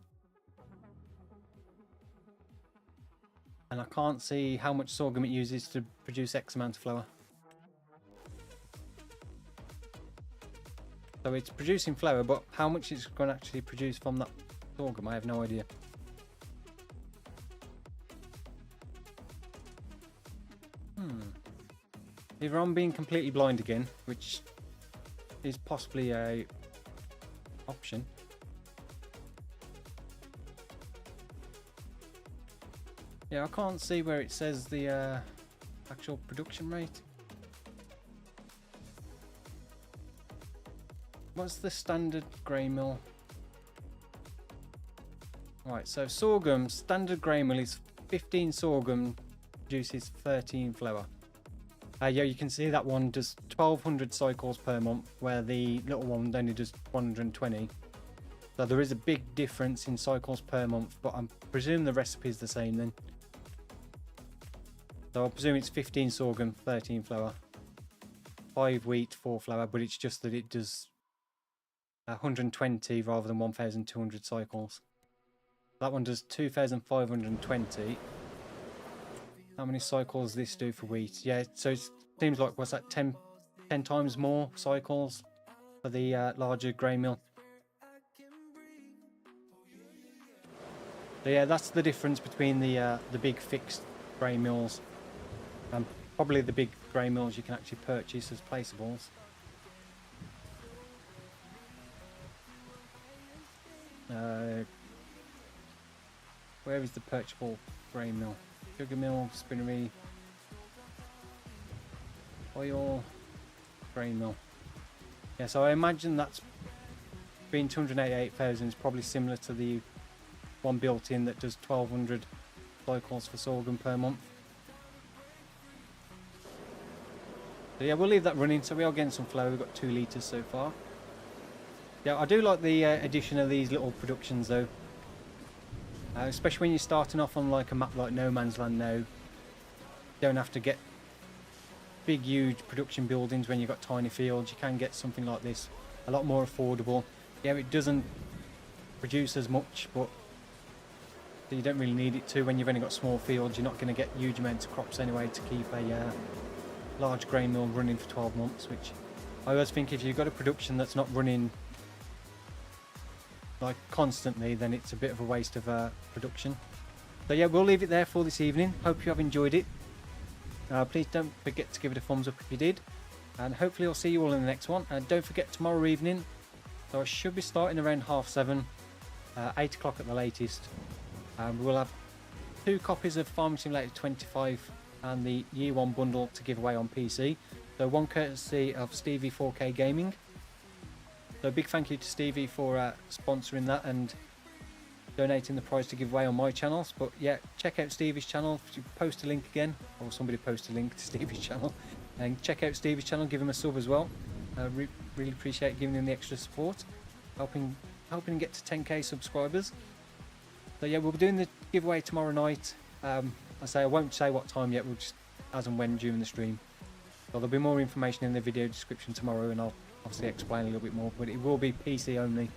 And I can't see how much sorghum it uses to produce X amount of flour. So it's producing flour, but how much it's going to actually produce from that sorghum, I have no idea. Either I'm being completely blind again, which is possibly a option. Yeah, I can't see where it says the actual production rate. What's the standard grain mill? Right, so sorghum, standard grain mill is 15 sorghum, produces 13 flour. Yeah, you can see that one does 1200 cycles per month, where the little one only does 120. So there is a big difference in cycles per month, but I presume the recipe is the same then. So I presume it's 15 sorghum, 13 flour, 5 wheat, 4 flour, but it's just that it does 120 rather than 1200 cycles. That one does 2520. How many cycles does this do for wheat? Yeah, so it seems like, what's that, 10 times more cycles for the larger grain mill. So yeah, that's the difference between the big fixed grain mills and probably the big grain mills you can actually purchase as placeables. Where is the purchasable grain mill? Sugar mill, spinnery, oil, grain mill. Yeah, so I imagine that's being 288,000 is probably similar to the one built in that does 1200 cycles for sorghum per month. So yeah, we'll leave that running. So we are getting some flour. We've got 2 litres so far. Yeah, I do like the addition of these little productions though. Especially when you're starting off on like a map like No Man's Land now. You don't have to get big huge production buildings when you've got tiny fields. You can get something like this a lot more affordable. Yeah, it doesn't produce as much, but you don't really need it to when you've only got small fields. You're not going to get huge amounts of crops anyway to keep a large grain mill running for 12 months, which I always think if you've got a production that's not running like constantly, then it's a bit of a waste of production. So yeah, we'll leave it there for this evening. Hope you have enjoyed it. Please don't forget to give it a thumbs up if you did, and hopefully I'll see you all in the next one. And don't forget, tomorrow evening, so I should be starting around 7:30, 8 o'clock at the latest. We'll have 2 copies of Farming Simulator 25 and the Year 1 bundle to give away on PC. So one courtesy of Stevie 4K Gaming. So a big thank you to Stevie for sponsoring that and donating the prize to give away on my channels. But yeah, check out Stevie's channel. Post a link again, or somebody post a link to Stevie's channel, and check out Stevie's channel. Give him a sub as well. Really appreciate giving him the extra support, helping get to 10k subscribers. So yeah, we'll be doing the giveaway tomorrow night. I won't say what time yet. We'll just as and when during the stream. So there'll be more information in the video description tomorrow, and I'll obviously explain a little bit more. But it will be PC only.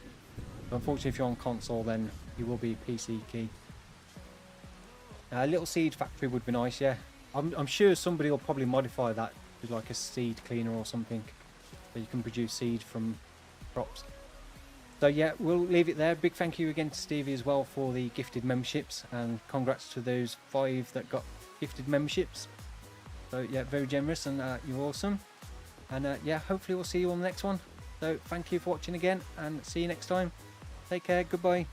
So unfortunately, if you're on console, then you will be PC key. A little seed factory would be nice, yeah. I'm sure somebody will probably modify that with like a seed cleaner or something, so you can produce seed from crops. So yeah, we'll leave it there. Big thank you again to Stevie as well for the gifted memberships, and congrats to those 5 that got gifted memberships. So yeah, very generous, and you're awesome. And yeah, hopefully we'll see you on the next one. So thank you for watching again, and see you next time. Take care. Goodbye.